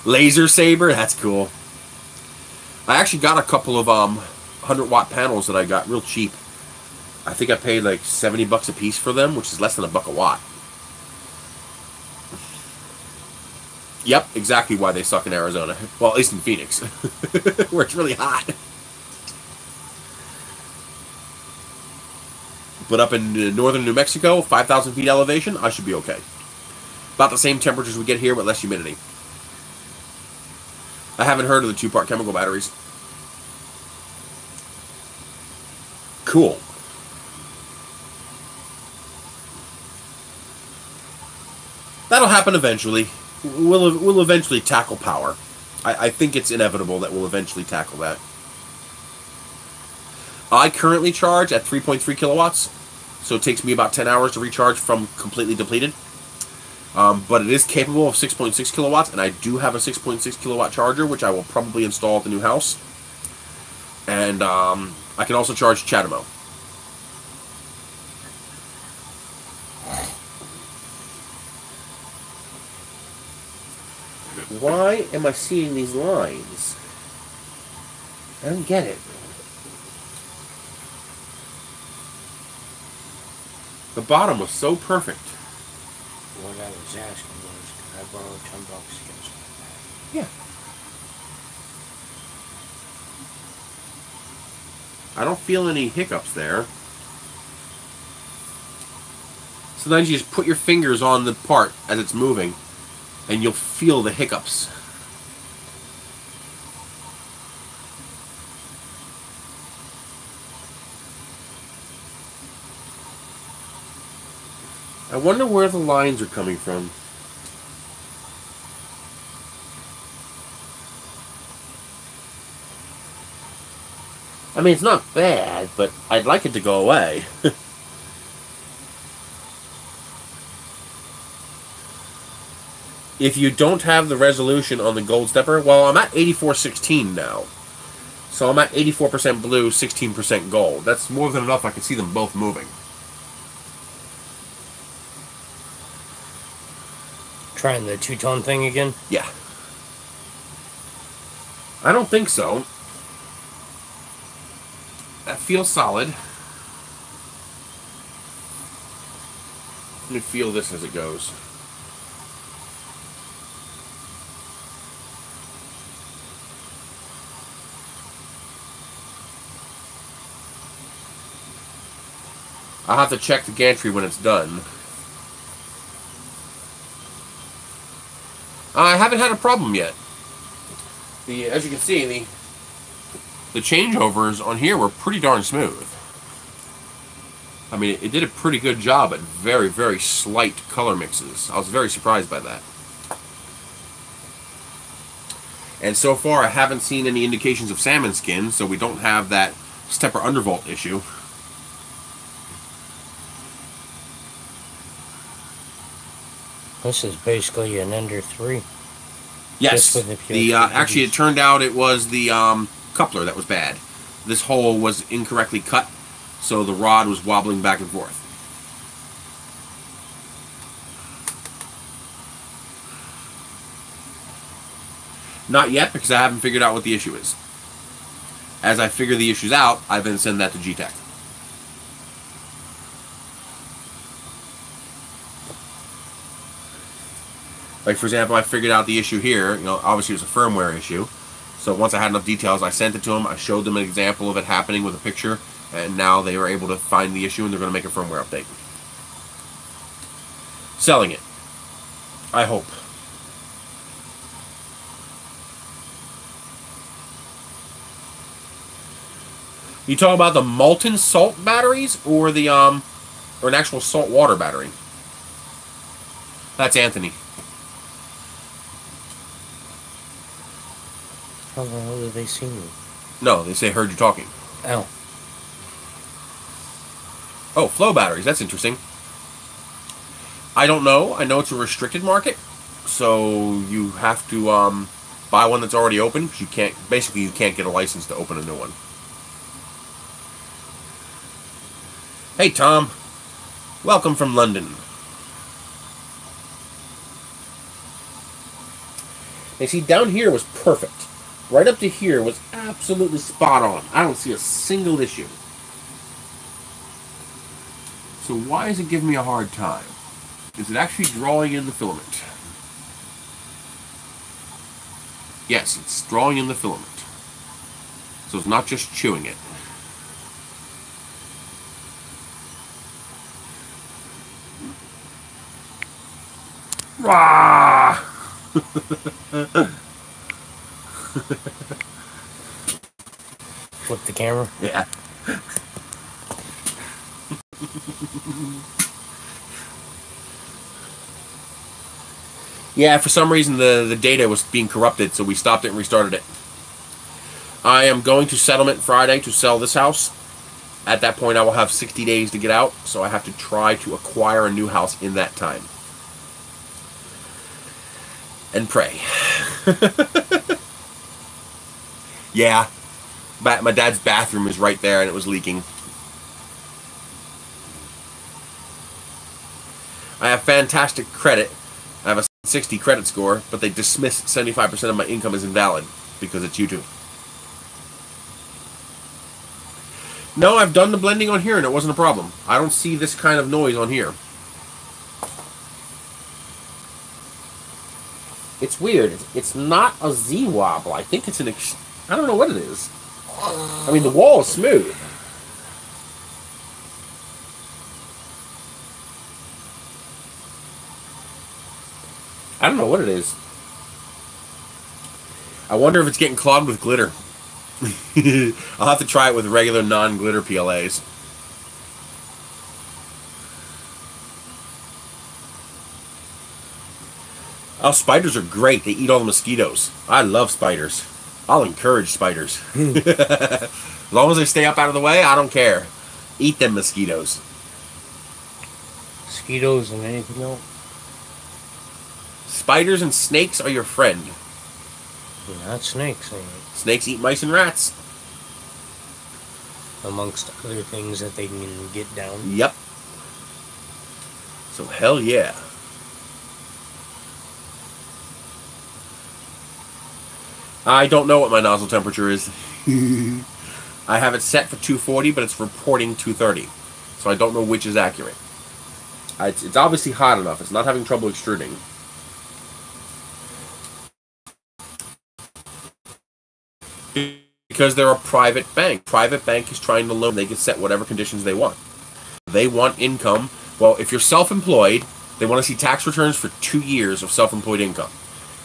S1: Laser saber, that's cool. I actually got a couple of 100-watt panels that I got real cheap. I think I paid like 70 bucks a piece for them, which is less than $1 a watt. Yep, exactly why they suck in Arizona. Well, at least in Phoenix, where it's really hot. But up in northern New Mexico, 5,000 feet elevation, I should be okay. About the same temperatures we get here, but less humidity. I haven't heard of the 2-part chemical batteries. Cool. That'll happen eventually. We'll eventually tackle power. I think it's inevitable that we'll eventually tackle that. I currently charge at 3.3 kilowatts, so it takes me about 10 hours to recharge from completely depleted. But it is capable of 6.6 kilowatts, and I do have a 6.6 kilowatt charger, which I will probably install at the new house. And I can also charge Chatamo. Why am I seeing these lines? I don't get it. The bottom was so perfect.
S2: What I was asking was, can I borrow $10 to get something back?
S1: Yeah. I don't feel any hiccups there. Sometimes you just put your fingers on the part as it's moving, and you'll feel the hiccups. I wonder where the lines are coming from. I mean, it's not bad, but I'd like it to go away. If you don't have the resolution on the gold stepper, well, I'm at 8416 now. So I'm at 84% blue, 16% gold. That's more than enough. I can see them both moving.
S2: Trying the two-tone thing again?
S1: Yeah. I don't think so. That feels solid. Let me feel this as it goes. I'll have to check the gantry when it's done. I haven't had a problem yet. As you can see, the changeovers on here were pretty darn smooth. I mean, it did a pretty good job at very, very slight color mixes. I was very surprised by that. And so far, I haven't seen any indications of salmon skin, so we don't have that stepper undervolt issue.
S2: This is basically an Ender 3.
S1: Yes. Actually, it turned out it was the coupler that was bad. This hole was incorrectly cut, so the rod was wobbling back and forth. Not yet, because I haven't figured out what the issue is. As I figure the issues out, I then send that to Geeetech. Like, for example, I figured out the issue here. You know, obviously it was a firmware issue. So once I had enough details, I sent it to them. I showed them an example of it happening with a picture. And now they were able to find the issue, and they're going to make a firmware update. Selling it. I hope. You talking about the molten salt batteries or the or an actual salt water battery? That's Anthony.
S2: How the hell did they see me?
S1: No, they say heard you talking.
S2: Oh.
S1: Oh, flow batteries. That's interesting. I don't know. I know it's a restricted market, so you have to buy one that's already open, because you can't. Basically, you can't get a license to open a new one. Hey, Tom. Welcome from London. You see, down here was perfect. Right up to here was absolutely spot on. I don't see a single issue. So why is it giving me a hard time? Is it actually drawing in the filament? Yes, it's drawing in the filament. So it's not just chewing it. Rah!
S2: Flip the camera?
S1: Yeah. Yeah, for some reason the data was being corrupted, so we stopped it and restarted it. I am going to settlement Friday to sell this house. At that point, I will have 60 days to get out, so I have to try to acquire a new house in that time. And pray. Yeah, my dad's bathroom is right there, and it was leaking. I have fantastic credit. I have a 60 credit score, but they dismiss 75% of my income as invalid because it's YouTube. No, I've done the blending on here, and it wasn't a problem. I don't see this kind of noise on here. It's weird. It's not a Z-wobble. I think it's an... I don't know what it is. I mean, the wall is smooth. I don't know what it is. I wonder if it's getting clogged with glitter. I'll have to try it with regular non-glitter PLAs. Oh, spiders are great. They eat all the mosquitoes. I love spiders. I'll encourage spiders. As long as they stay up out of the way, I don't care. Eat them mosquitoes.
S2: Mosquitoes and anything else?
S1: Spiders and snakes are your friend.
S2: Not snakes, ain't it?
S1: Snakes eat mice and rats.
S2: Amongst other things that they can get down.
S1: Yep. So hell yeah. I don't know what my nozzle temperature is. I have it set for 240, but it's reporting 230. So I don't know which is accurate. It's obviously hot enough. It's not having trouble extruding. Because they're a private bank. Private bank is trying to loan. They can set whatever conditions they want. They want income. Well, if you're self-employed, they want to see tax returns for 2 years of self-employed income.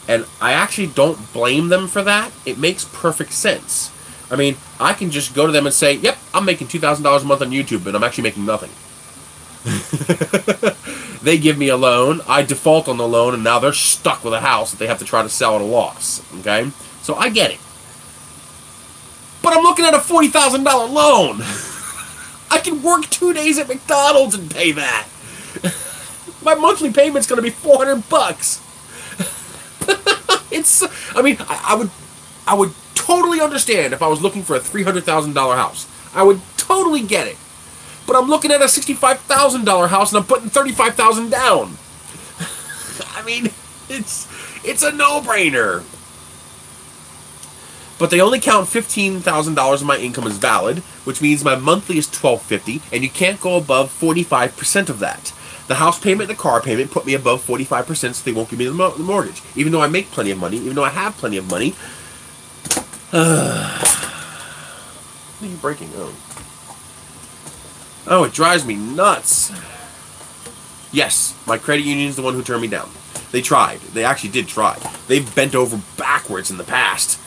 S1: And I actually don't blame them for that. It makes perfect sense. I mean, I can just go to them and say, yep, I'm making $2,000 a month on YouTube, but I'm actually making nothing. They give me a loan, I default on the loan, and now they're stuck with a house that they have to try to sell at a loss. Okay? So I get it. But I'm looking at a $40,000 loan. I can work 2 days at McDonald's and pay that. My monthly payment's going to be $400. I mean, I would totally understand if I was looking for a $300,000 house. I would totally get it. But I'm looking at a $65,000 house and I'm putting $35,000 down. I mean, it's a no-brainer. But they only count $15,000 of my income as valid, which means my monthly is $1,250, and you can't go above 45% of that. The house payment and the car payment put me above 45%, so they won't give me the mortgage. Even though I make plenty of money, even though I have plenty of money. What are you breaking? Oh, it drives me nuts. Yes, my credit union's the one who turned me down. They tried. They actually did try. They've bent over backwards in the past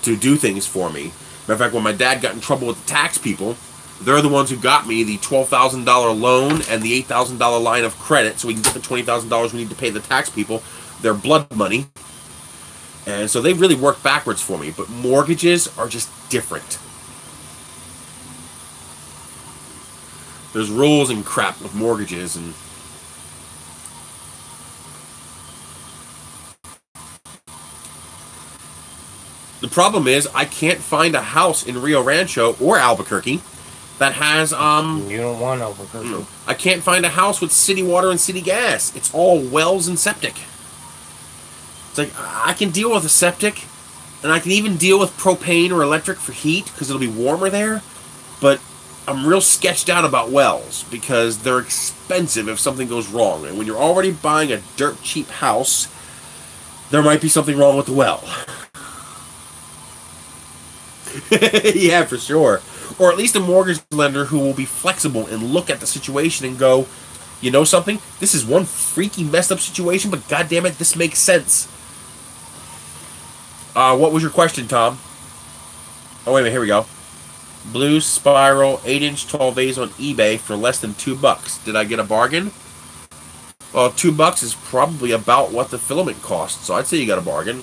S1: to do things for me. Matter of fact, when my dad got in trouble with the tax people, they're the ones who got me the $12,000 loan and the $8,000 line of credit so we can get the $20,000 we need to pay the tax people their blood money. And so they really worked backwards for me. But mortgages are just different. There's rules and crap with mortgages, and the problem is I can't find a house in Rio Rancho or Albuquerque that has
S2: You don't want Albuquerque.
S1: I can't find a house with city water and city gas. It's all wells and septic. It's like I can deal with a septic, and I can even deal with propane or electric for heat because it'll be warmer there, but I'm real sketched out about wells because they're expensive if something goes wrong. And when you're already buying a dirt cheap house, there might be something wrong with the well. Yeah, for sure. Or at least a mortgage lender who will be flexible and look at the situation and go, you know something? This is one freaky messed up situation, but goddammit, this makes sense. What was your question, Tom? Oh, wait a minute, here we go. Blue spiral 8-inch tall vase on eBay for less than $2. Did I get a bargain? Well, $2 is probably about what the filament costs, so I'd say you got a bargain.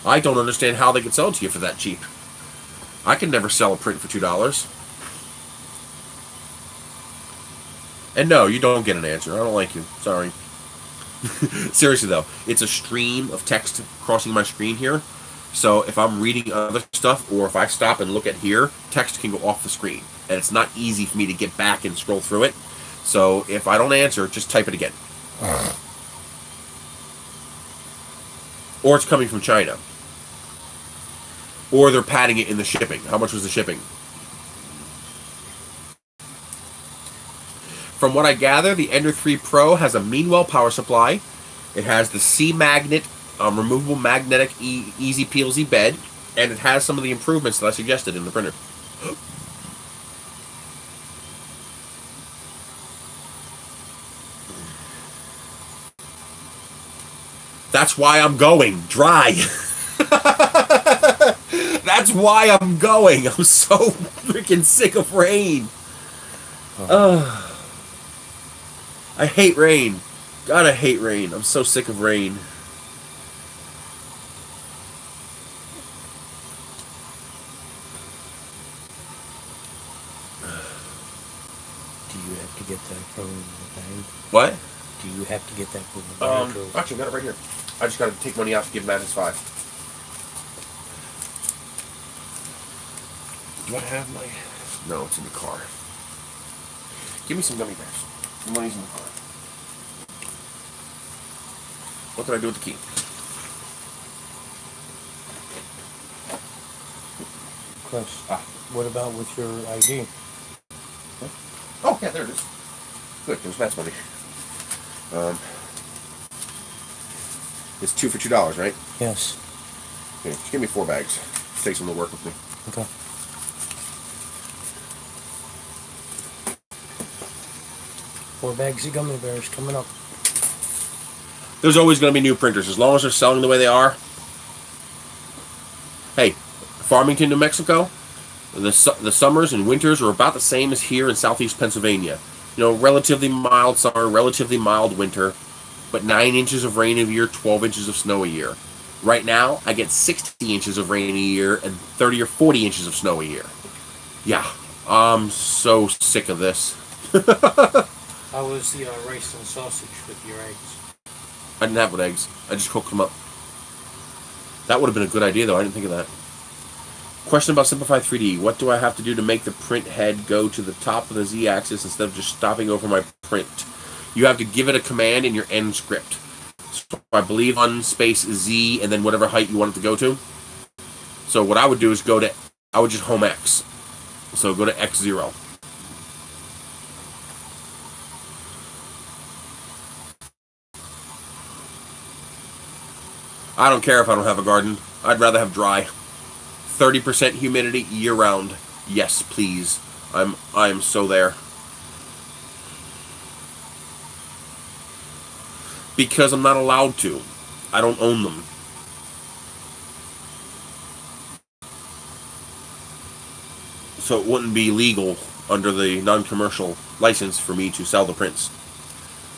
S1: I don't understand how they could sell it to you for that cheap. I could never sell a print for $2. And no, you don't get an answer. I don't like you. Sorry. Seriously, though, it's a stream of text crossing my screen here. So if I'm reading other stuff, or if I stop and look at here, text can go off the screen. And it's not easy for me to get back and scroll through it. So if I don't answer, just type it again. Or it's coming from China. Or they're padding it in the shipping. How much was the shipping? From what I gather, the Ender 3 Pro has a Meanwell power supply. It has the C-Magnet removable magnetic easy PLZ bed, and it has some of the improvements that I suggested in the printer. That's why I'm going dry. That's why I'm going. I'm so freaking sick of rain. I hate rain. God, I hate rain. I'm so sick of rain.
S2: Get that from the bank?
S1: What?
S2: Do you have to get that from the bank?
S1: Actually, I got it right here. I just got to take money out to give Matt his 5. Do I have my... No, it's in the car. Give me some gummy bears. The money's in the car. What did I do with the key?
S2: Chris, what about with your ID?
S1: Huh? Oh, yeah, there it is. Good, there's Matt's money. It's 2 for $2, right?
S2: Yes.
S1: Okay, just give me 4 bags. Take some to work with me.
S2: Okay. Four bags of gummy bears coming up.
S1: There's always going to be new printers. As long as they're selling the way they are, Hey, Farmington, New Mexico, the summers and winters are about the same as here in southeast Pennsylvania. You know, relatively mild summer, relatively mild winter, but 9 inches of rain a year, 12 inches of snow a year. Right now, I get 60 inches of rain a year and 30 or 40 inches of snow a year. Yeah, I'm so sick of this.
S2: How was the rice and sausage with your eggs?
S1: I didn't have with eggs. I just cooked them up. That would have been a good idea, though. I didn't think of that. Question about Simplify 3D. What do I have to do to make the print head go to the top of the Z-axis instead of just stopping over my print? You have to give it a command in your end script. So I believe on space Z and then whatever height you want it to go to. So what I would do is I would just home X. So go to X0. I don't care if I don't have a garden. I'd rather have dry. 30% humidity year-round. Yes, please. I am so there. Because I'm not allowed to. I don't own them. So it wouldn't be legal under the non-commercial license for me to sell the prints.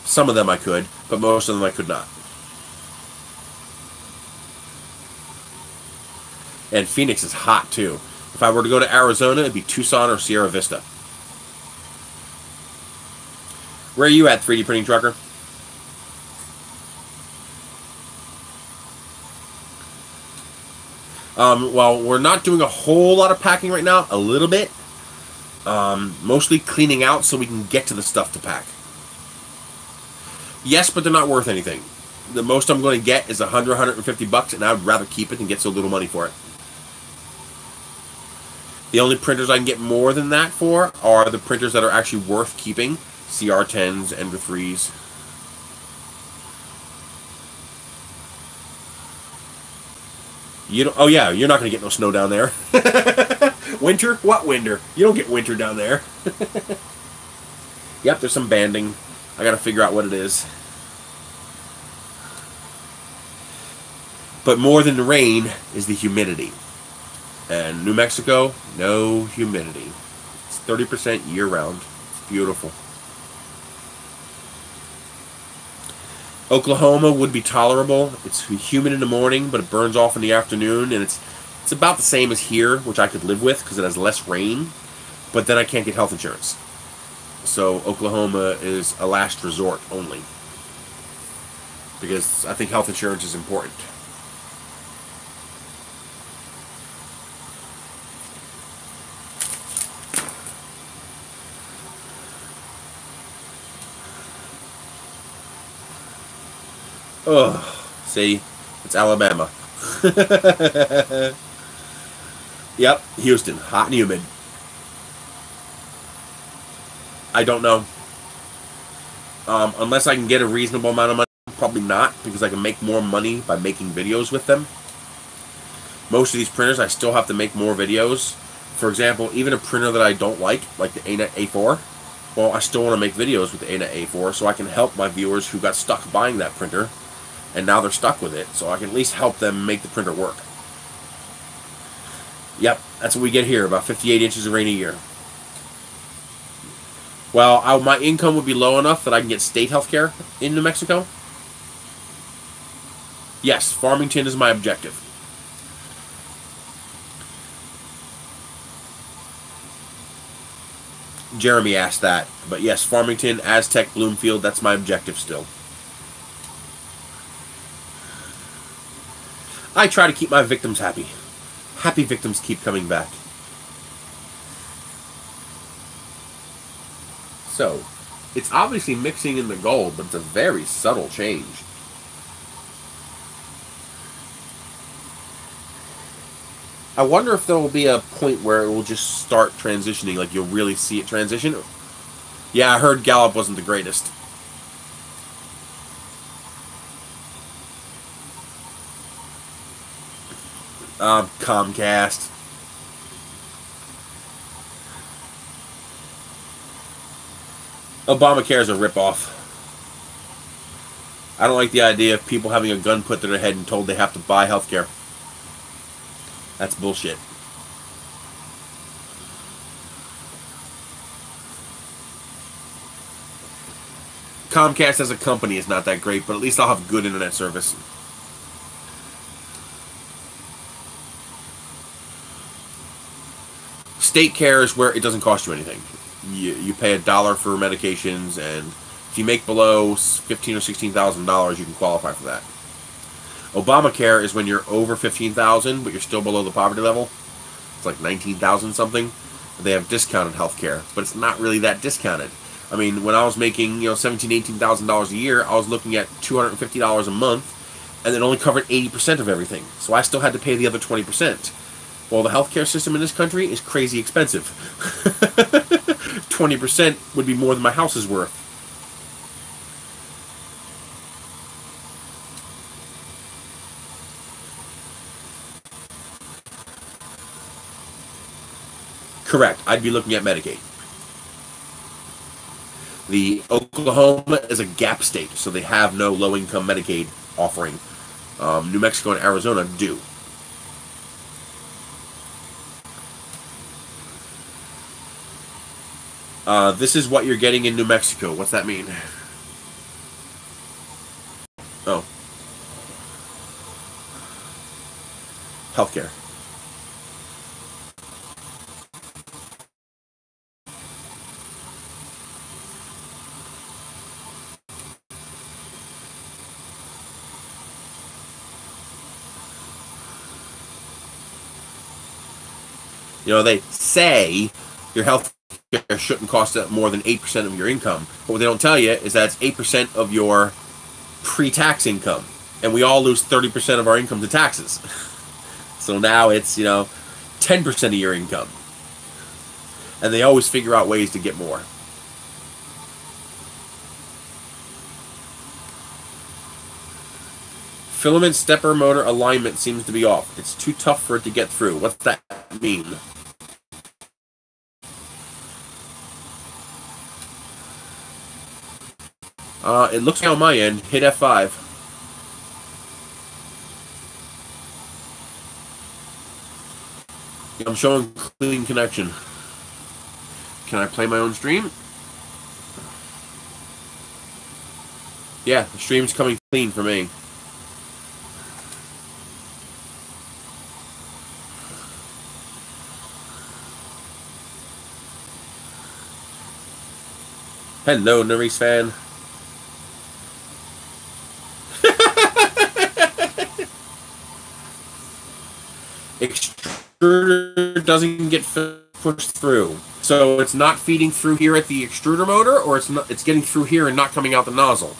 S1: Some of them I could, but most of them I could not. And Phoenix is hot, too. If I were to go to Arizona, it'd be Tucson or Sierra Vista. Where are you at, 3D Printing Trucker? Well, we're not doing a whole lot of packing right now. A little bit. Mostly cleaning out so we can get to the stuff to pack. Yes, but they're not worth anything. The most I'm going to get is $100, $150, and I would rather keep it than get so little money for it. The only printers I can get more than that for are the printers that are actually worth keeping. CR-10s, Ender 3s. Oh yeah, you're not going to get no snow down there. Winter? What winter? You don't get winter down there. Yep, there's some banding. I got to figure out what it is. But more than the rain is the humidity. And New Mexico, no humidity. It's 30% year-round. It's beautiful. Oklahoma would be tolerable. It's humid in the morning, but it burns off in the afternoon, and it's about the same as here, which I could live with because it has less rain, but then I can't get health insurance. So Oklahoma is a last resort only, because I think health insurance is important. Ugh, see, it's Alabama. Yep, Houston, hot and humid. I don't know. Unless I can get a reasonable amount of money, probably not, because I can make more money by making videos with them. Most of these printers, I still have to make more videos. For example, even a printer that I don't like the A10M A4, well, I still want to make videos with the A10M A4 so I can help my viewers who got stuck buying that printer, and now they're stuck with it, so I can at least help them make the printer work. Yep, that's what we get here, about 58 inches of rain a year. Well, my income would be low enough that I can get state health care in New Mexico. Yes, Farmington is my objective. Jeremy asked that, but yes, Farmington, Aztec, Bloomfield, that's my objective still. I try to keep my victims happy. Happy victims keep coming back. So, it's obviously mixing in the gold, but it's a very subtle change. I wonder if there will be a point where it will just start transitioning, like you'll really see it transition. Yeah, I heard Gallup wasn't the greatest. Comcast. Obamacare is a ripoff. I don't like the idea of people having a gun put to their head and told they have to buy health care. That's bullshit. Comcast as a company is not that great, but at least I'll have good internet service. State care is where it doesn't cost you anything. You pay $1 for medications, and if you make below $15,000 or $16,000, you can qualify for that. Obamacare is when you're over $15,000, but you're still below the poverty level. It's like $19,000 something. They have discounted health care, but it's not really that discounted. I mean, when I was making, $17,000, $18,000 a year, I was looking at $250 a month, and it only covered 80% of everything. So I still had to pay the other 20%. Well, the healthcare system in this country is crazy expensive. 20% would be more than my house is worth. Correct. I'd be looking at Medicaid. The Oklahoma is a gap state, so they have no low-income Medicaid offering. New Mexico and Arizona do. This is what you're getting in New Mexico. What's that mean? Oh. Healthcare. They say your health care shouldn't cost more than 8% of your income. But what they don't tell you is that it's 8% of your pre-tax income. And we all lose 30% of our income to taxes. So now it's, 10% of your income. And they always figure out ways to get more. Filament stepper motor alignment seems to be off. It's too tough for it to get through. What's that mean? It looks like on my end. Hit F5. I'm showing clean connection. Can I play my own stream? Yeah, the stream's coming clean for me. Hello, Nerys fan. Extruder doesn't get pushed through, so it's not feeding through here at the extruder motor, or it's getting through here and not coming out the nozzle.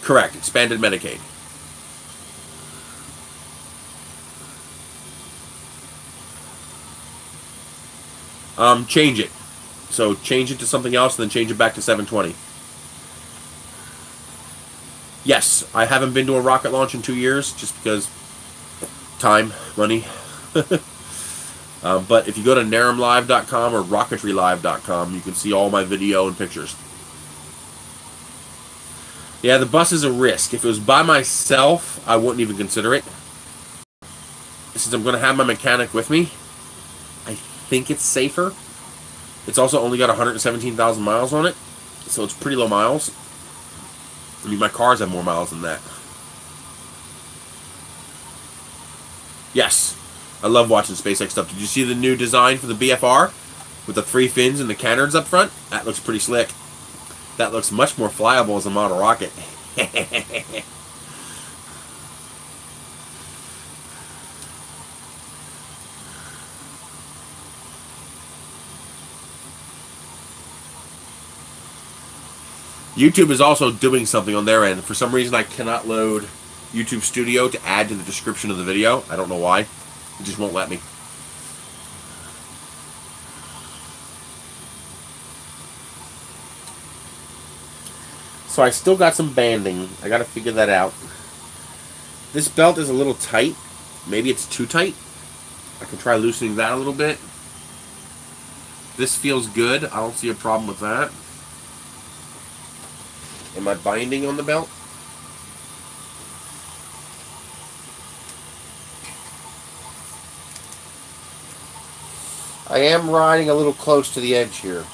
S1: Correct. Expanded Medicaid. Change it. So change it to something else, and then change it back to 720. Yes, I haven't been to a rocket launch in 2 years, just because time, money. But if you go to naramlive.com or rocketrylive.com, you can see all my video and pictures. Yeah, the bus is a risk. If it was by myself, I wouldn't even consider it. Since I'm going to have my mechanic with me, I think it's safer. It's also only got 117,000 miles on it, so it's pretty low miles. I mean, my cars have more miles than that. Yes, I love watching SpaceX stuff. Did you see the new design for the BFR with the 3 fins and the canards up front? That looks pretty slick. That looks much more flyable as a model rocket. YouTube is also doing something on their end. For some reason, I cannot load YouTube Studio to add to the description of the video. I don't know why. It just won't let me. So I still got some banding. I got to figure that out. This belt is a little tight, Maybe it's too tight. I can try loosening that a little bit. This feels good. I don't see a problem with that. Am I binding on the belt? I am riding a little close to the edge here.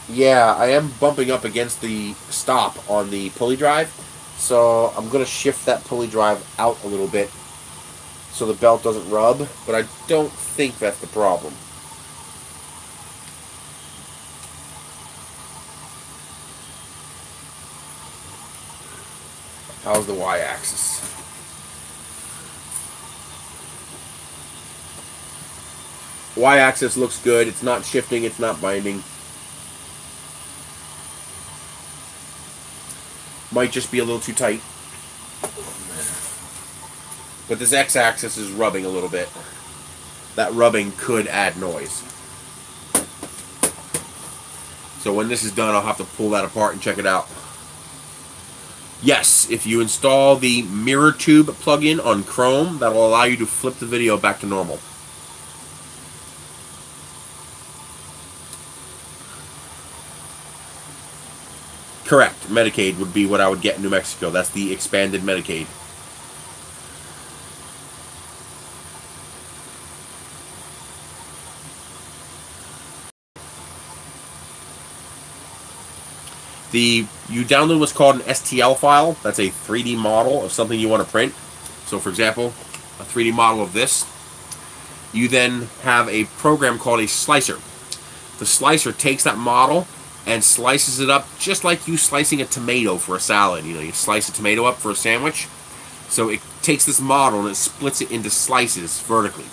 S1: Yeah, I am bumping up against the stop on the pulley drive, so I'm going to shift that pulley drive out a little bit so the belt doesn't rub, but I don't think that's the problem. How's the y-axis? Y-axis looks good. It's not shifting, it's not binding. Might just be a little too tight. But this x-axis is rubbing a little bit. That rubbing could add noise. So when this is done, I'll have to pull that apart and check it out. Yes, if you install the mirror tube plugin on Chrome, that will allow you to flip the video back to normal. Correct. Medicaid would be what I would get in New Mexico. That's the expanded Medicaid. You download what's called an STL file. That's a 3D model of something you want to print. So for example, a 3D model of this. You then have a program called a slicer. The slicer takes that model and slices it up just like you slicing a tomato for a salad. You know, you slice a tomato up for a sandwich. So it takes this model and it splits it into slices vertically.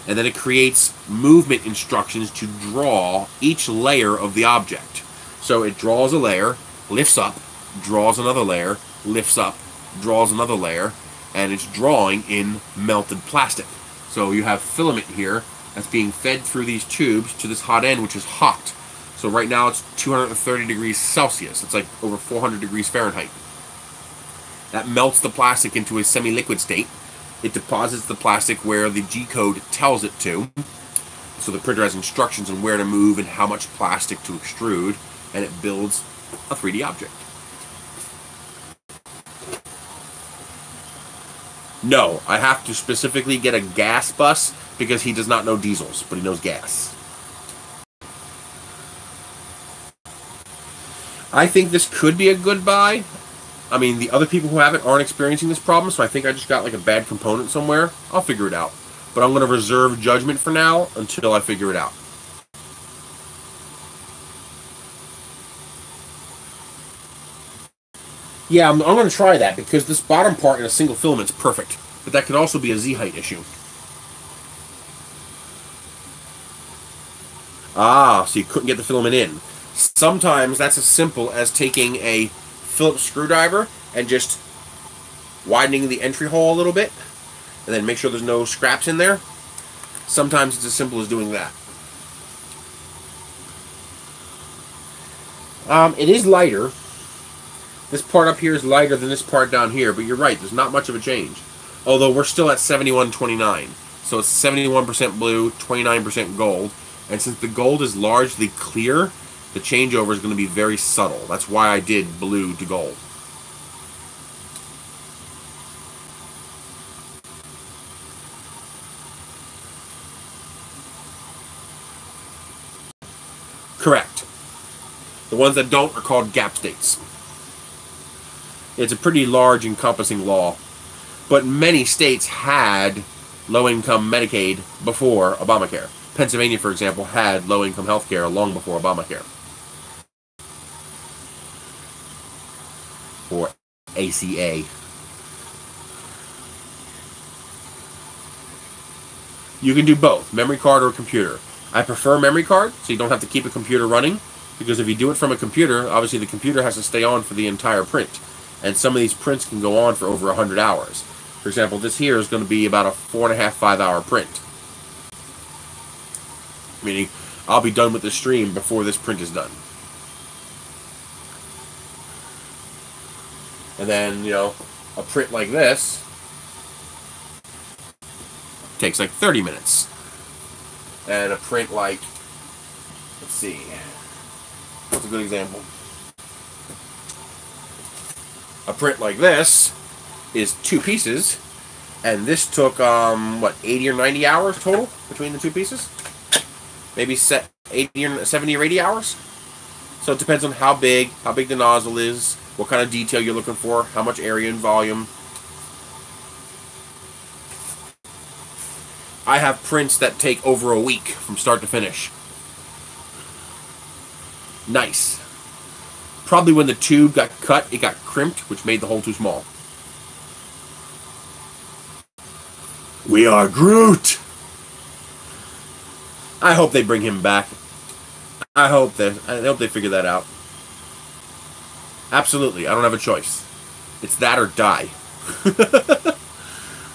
S1: And then it creates movement instructions to draw each layer of the object. So it draws a layer, lifts up, draws another layer, lifts up, draws another layer, and it's drawing in melted plastic. So you have filament here that's being fed through these tubes to this hot end, which is hot. So right now it's 230 degrees Celsius. It's like over 400 degrees Fahrenheit. That melts the plastic into a semi-liquid state. It deposits the plastic where the G-code tells it to. So the printer has instructions on where to move and how much plastic to extrude, and it builds a 3D object. No, I have to specifically get a gas bus because he does not know diesels, but he knows gas. I think this could be a good buy. I mean, the other people who have it aren't experiencing this problem, so I think I just got like a bad component somewhere. I'll figure it out. But I'm going to reserve judgment for now until I figure it out. Yeah, I'm going to try that because this bottom part in a single filament is perfect. But that could also be a Z-height issue. Ah, so you couldn't get the filament in. Sometimes that's as simple as taking a Phillips screwdriver and just widening the entry hole a little bit. And then make sure there's no scraps in there. Sometimes it's as simple as doing that. It is lighter. This part up here is lighter than this part down here, but you're right, there's not much of a change. Although we're still at 71-29. So it's 71% blue, 29% gold. And since the gold is largely clear, the changeover is going to be very subtle. That's why I did blue to gold. Correct. The ones that don't are called gap states. It's a pretty large encompassing law. But many states had low-income Medicaid before Obamacare. Pennsylvania, for example, had low-income health care long before Obamacare. Or ACA. You can do both, memory card or computer. I prefer memory card, so you don't have to keep a computer running, because if you do it from a computer, obviously the computer has to stay on for the entire print. And some of these prints can go on for over 100 hours. For example, this here is going to be about a 4.5, 5 hour print. Meaning, I'll be done with the stream before this print is done. And then, you know, a print like this takes like 30 minutes. And a print like, let's see, what's a good example? A print like this is 2 pieces, and this took, what, 80 or 90 hours total between the 2 pieces? Maybe 80 or 70 or 80 hours? So it depends on how big the nozzle is, what kind of detail you're looking for, how much area and volume. I have prints that take over a week from start to finish. Nice. Probably when the tube got cut, it got crimped, which made the hole too small. We are Groot! I hope they bring him back. I hope they figure that out. Absolutely, I don't have a choice. It's that or die.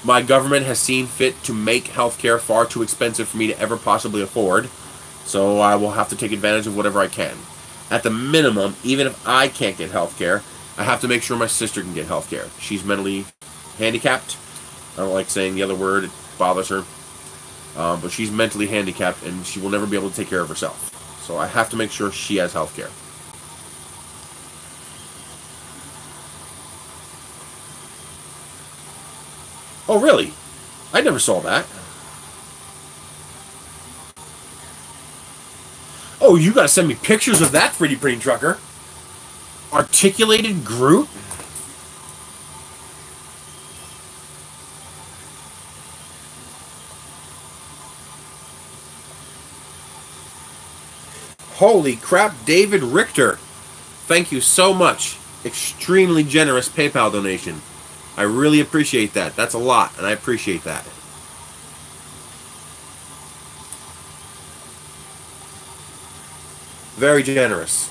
S1: My government has seen fit to make healthcare far too expensive for me to ever possibly afford, so I will have to take advantage of whatever I can. At the minimum, even if I can't get healthcare, I have to make sure my sister can get healthcare. She's mentally handicapped. I don't like saying the other word, it bothers her. But she's mentally handicapped, and she will never be able to take care of herself. So I have to make sure she has healthcare. Oh, really? I never saw that. Oh, you gotta send me pictures of that 3D printing trucker. Articulated Groot? Holy crap, David Richter. Thank you so much. Extremely generous PayPal donation. I really appreciate that. That's a lot, and I appreciate that. Very generous.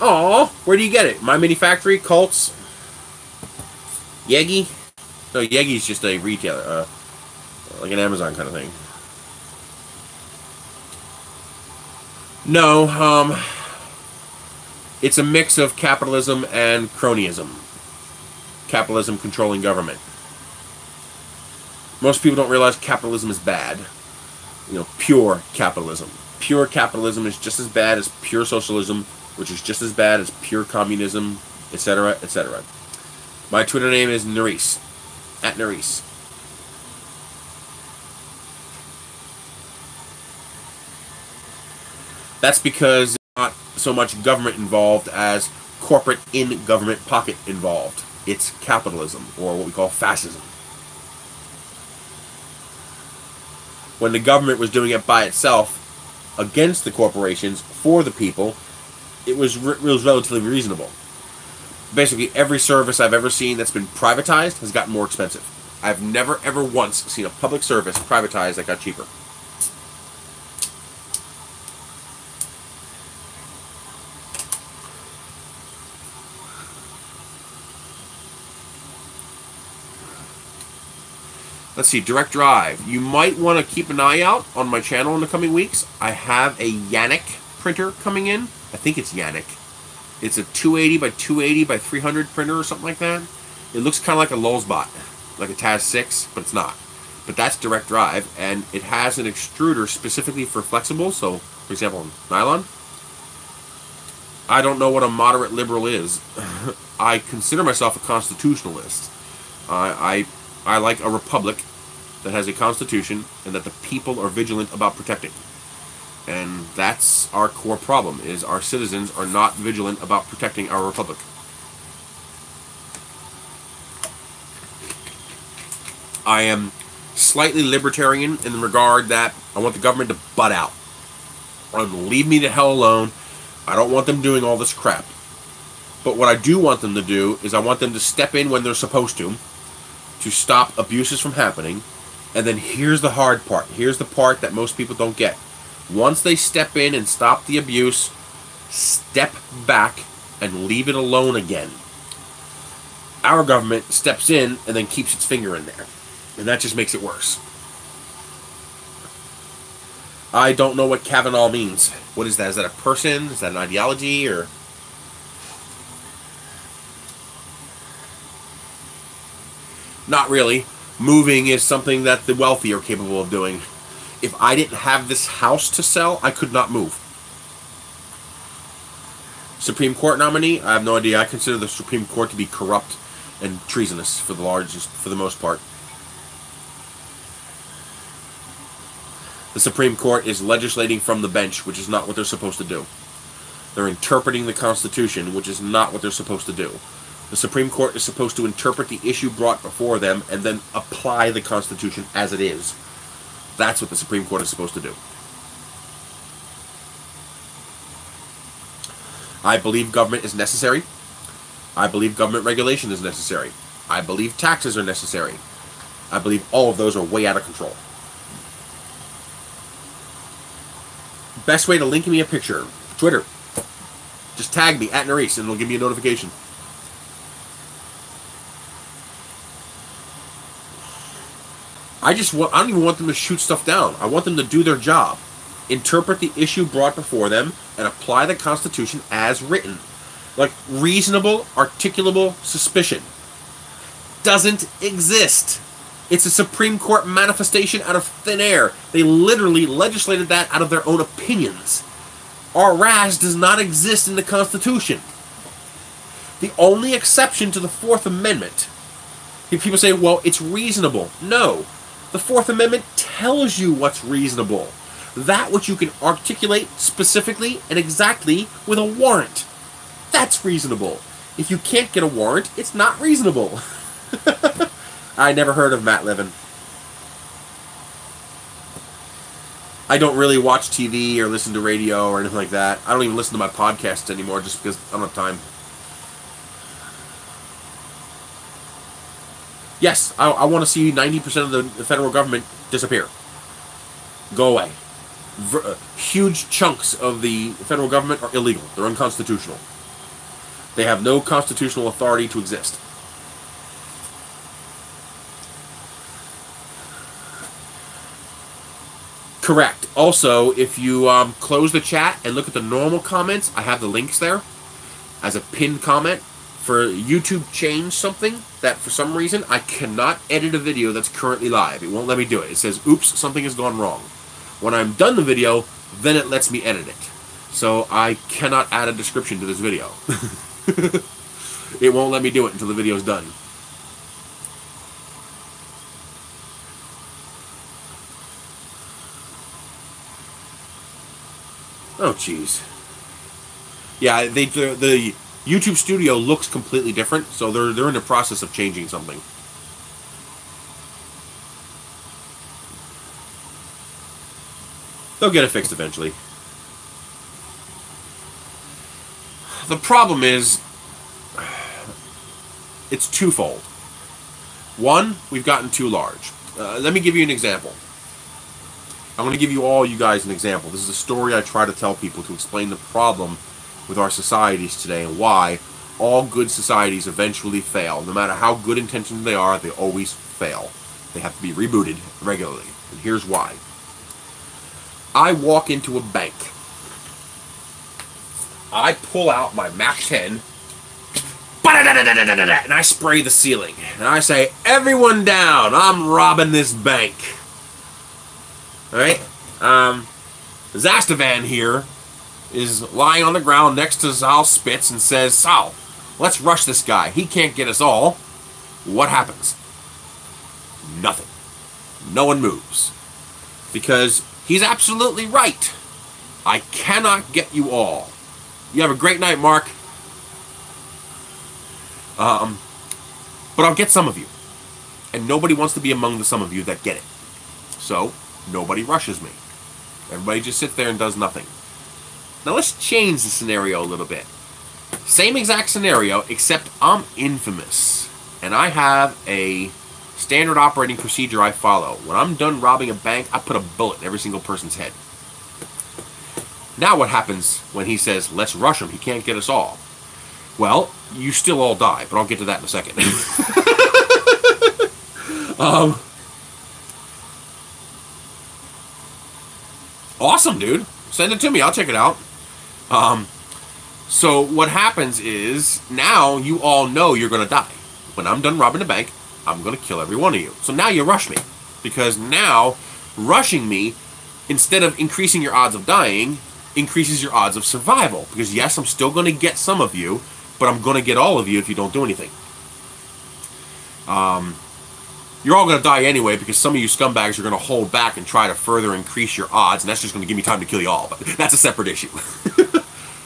S1: Aw, where do you get it? My Mini Factory, Cults, Yegi? No, Yegi's just a retailer, like an Amazon kind of thing. No, it's a mix of capitalism and cronyism. Capitalism controlling government. Most people don't realize capitalism is bad. You know, pure capitalism. Pure capitalism is just as bad as pure socialism, which is just as bad as pure communism, etc., etc. My Twitter name is Nerys, @Nerys. That's because there's not so much government involved as corporate in-government pocket involved. It's capitalism, or what we call fascism. When the government was doing it by itself, against the corporations, for the people, it was relatively reasonable. Basically, every service I've ever seen that's been privatized has gotten more expensive. I've never, ever once seen a public service privatized that got cheaper. Let's see, direct drive. You might want to keep an eye out on my channel in the coming weeks. I have a Yannick printer coming in. I think it's Yannick. It's a 280 by 280 by 300 printer or something like that. It looks kind of like a Lulzbot, like a Taz 6, but it's not. But that's direct drive, and it has an extruder specifically for flexible, so, for example, nylon. I don't know what a moderate liberal is. I consider myself a constitutionalist. I like a republic that has a constitution and that the people are vigilant about protecting. And that's our core problem, is our citizens are not vigilant about protecting our republic. I am slightly libertarian in the regard that I want the government to butt out. Leave me the hell alone. I don't want them doing all this crap. But what I do want them to do is I want them to step in when they're supposed to stop abuses from happening. And then here's the hard part. Here's the part that most people don't get. Once they step in and stop the abuse, step back and leave it alone again. Our government steps in and then keeps its finger in there. And that just makes it worse. I don't know what Kavanaugh means. What is that? Is that a person? Is that an ideology? Or Not really. Moving is something that the wealthy are capable of doing. If I didn't have this house to sell, I could not move. Supreme Court nominee? I have no idea. I consider the Supreme Court to be corrupt and treasonous for the most part. The Supreme Court is legislating from the bench, which is not what they're supposed to do. They're interpreting the Constitution, which is not what they're supposed to do. The Supreme Court is supposed to interpret the issue brought before them and then apply the Constitution as it is. That's what the Supreme Court is supposed to do. I believe government is necessary. I believe government regulation is necessary. I believe taxes are necessary. I believe all of those are way out of control. Best way to link me a picture, Twitter. Just tag me, @Nerese, and it'll give me a notification. I don't even want them to shoot stuff down. I want them to do their job. Interpret the issue brought before them and apply the Constitution as written. Like, reasonable, articulable suspicion doesn't exist. It's a Supreme Court manifestation out of thin air. They literally legislated that out of their own opinions. Our RAS does not exist in the Constitution. The only exception to the Fourth Amendment, people say, well, it's reasonable. No. The Fourth Amendment tells you what's reasonable. That which you can articulate specifically and exactly with a warrant. That's reasonable. If you can't get a warrant, it's not reasonable. I never heard of Matt Levin. I don't really watch TV or listen to radio or anything like that. I don't even listen to my podcasts anymore just because I don't have time. Yes, I want to see 90% of the federal government disappear. Go away. Huge chunks of the federal government are illegal. They're unconstitutional. They have no constitutional authority to exist. Correct. Also, if you close the chat and look at the normal comments, I have the links there as a pinned comment. For YouTube changed something that for some reason I cannot edit a video that's currently live. It won't let me do it. It says, oops, something has gone wrong. When I'm done the video, then it lets me edit it. So I cannot add a description to this video. It won't let me do it until the video is done. Oh, jeez. Yeah, the YouTube Studio looks completely different, so they're in the process of changing something. They'll get it fixed eventually. The problem is, it's twofold. One, we've gotten too large. Let me give you an example. I'm going to give you guys an example. This is a story I try to tell people to explain the problem with our societies today and why all good societies eventually fail. No matter how good intentioned they are, they always fail. They have to be rebooted regularly. And here's why. I walk into a bank. I pull out my Mac 10 and I spray the ceiling. And I say, everyone down, I'm robbing this bank. Alright? Zastavan here is lying on the ground next to Sal Spitz and says, Sal, let's rush this guy. He can't get us all. What happens? Nothing. No one moves. Because he's absolutely right. I cannot get you all. You have a great night, Mark. But I'll get some of you. And nobody wants to be among the some of you that get it. So, nobody rushes me. Everybody just sits there and does nothing. Now let's change the scenario a little bit. Same exact scenario, except I'm infamous. And I have a standard operating procedure I follow. When I'm done robbing a bank, I put a bullet in every single person's head. Now what happens when he says, let's rush him, he can't get us all? Well, you still all die, but I'll get to that in a second. Awesome, dude. Send it to me. I'll check it out. So what happens is, now you all know you're going to die. When I'm done robbing the bank, I'm going to kill every one of you. So now you rush me. Because now, rushing me, instead of increasing your odds of dying, increases your odds of survival. Because yes, I'm still going to get some of you, but I'm going to get all of you if you don't do anything. You're all going to die anyway, because some of you scumbags are going to hold back and try to further increase your odds, and that's just going to give me time to kill you all. But that's a separate issue.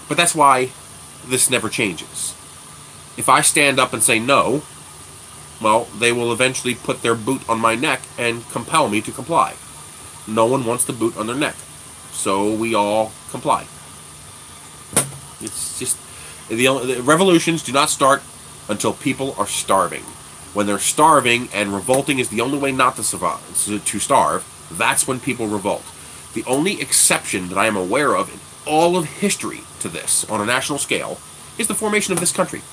S1: But that's why this never changes. If I stand up and say no, well, they will eventually put their boot on my neck and compel me to comply. No one wants the boot on their neck, so we all comply. It's just... the revolutions do not start until people are starving. When they're starving and revolting is the only way not to survive, to starve, that's when people revolt. The only exception that I am aware of in all of history to this, on a national scale, is the formation of this country.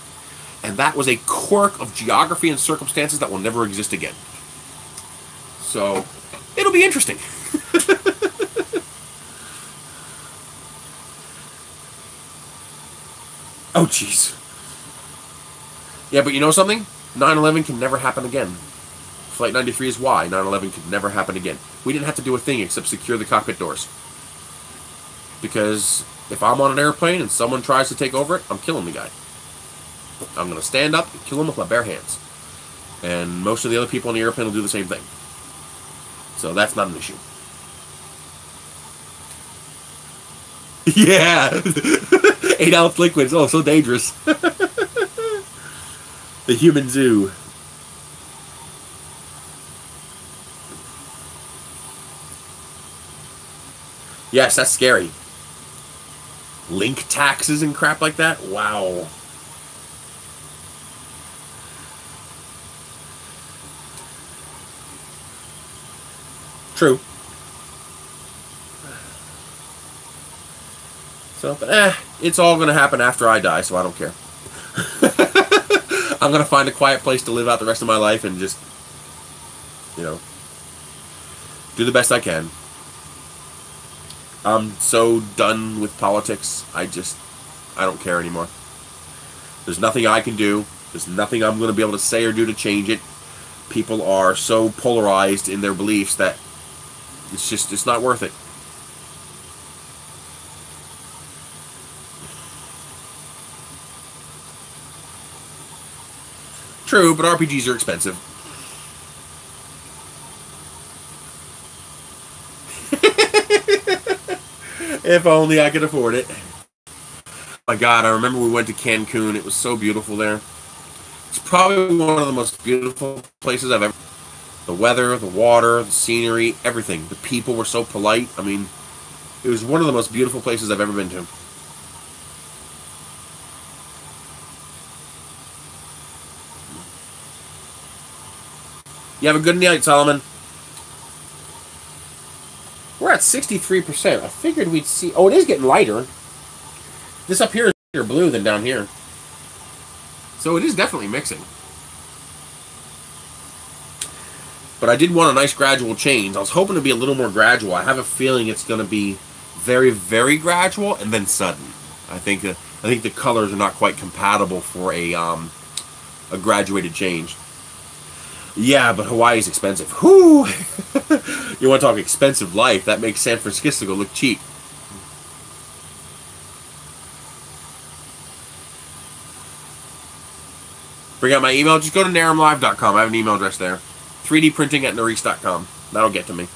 S1: And that was a quirk of geography and circumstances that will never exist again. So, it'll be interesting. Oh, jeez. Yeah, but you know something? 9/11 can never happen again. Flight 93 is why 9/11 could never happen again. We didn't have to do a thing except secure the cockpit doors. Because if I'm on an airplane and someone tries to take over it, I'm killing the guy. I'm going to stand up and kill him with my bare hands. And most of the other people on the airplane will do the same thing. So that's not an issue. Yeah! 8-ounce liquids. Oh, so dangerous. The human zoo. Yes, that's scary. Link taxes and crap like that? Wow. True. So, but it's all going to happen after I die, so I don't care. I'm going to find a quiet place to live out the rest of my life and just, you know, do the best I can. I'm so done with politics, I don't care anymore. There's nothing I can do. There's nothing I'm going to be able to say or do to change it. People are so polarized in their beliefs that it's not worth it. True, but RPGs are expensive. If only I could afford it. My God, I remember we went to Cancun. It was so beautiful there. It's probably one of the most beautiful places I've ever... The weather, the water, the scenery, everything. The people were so polite. I mean, it was one of the most beautiful places I've ever been to. You have a good night, Solomon. We're at 63%. I figured we'd see... Oh, it is getting lighter. This up here is lighter blue than down here. So it is definitely mixing. But I did want a nice gradual change. I was hoping to be a little more gradual. I have a feeling it's going to be very, very gradual and then sudden. I think the colors are not quite compatible for a graduated change. Yeah, but Hawaii's expensive. Whoo! You want to talk expensive life? That makes San Francisco look cheap. Bring out my email. Just go to naramlive.com. I have an email address there. 3dprinting@Norris.com. That'll get to me.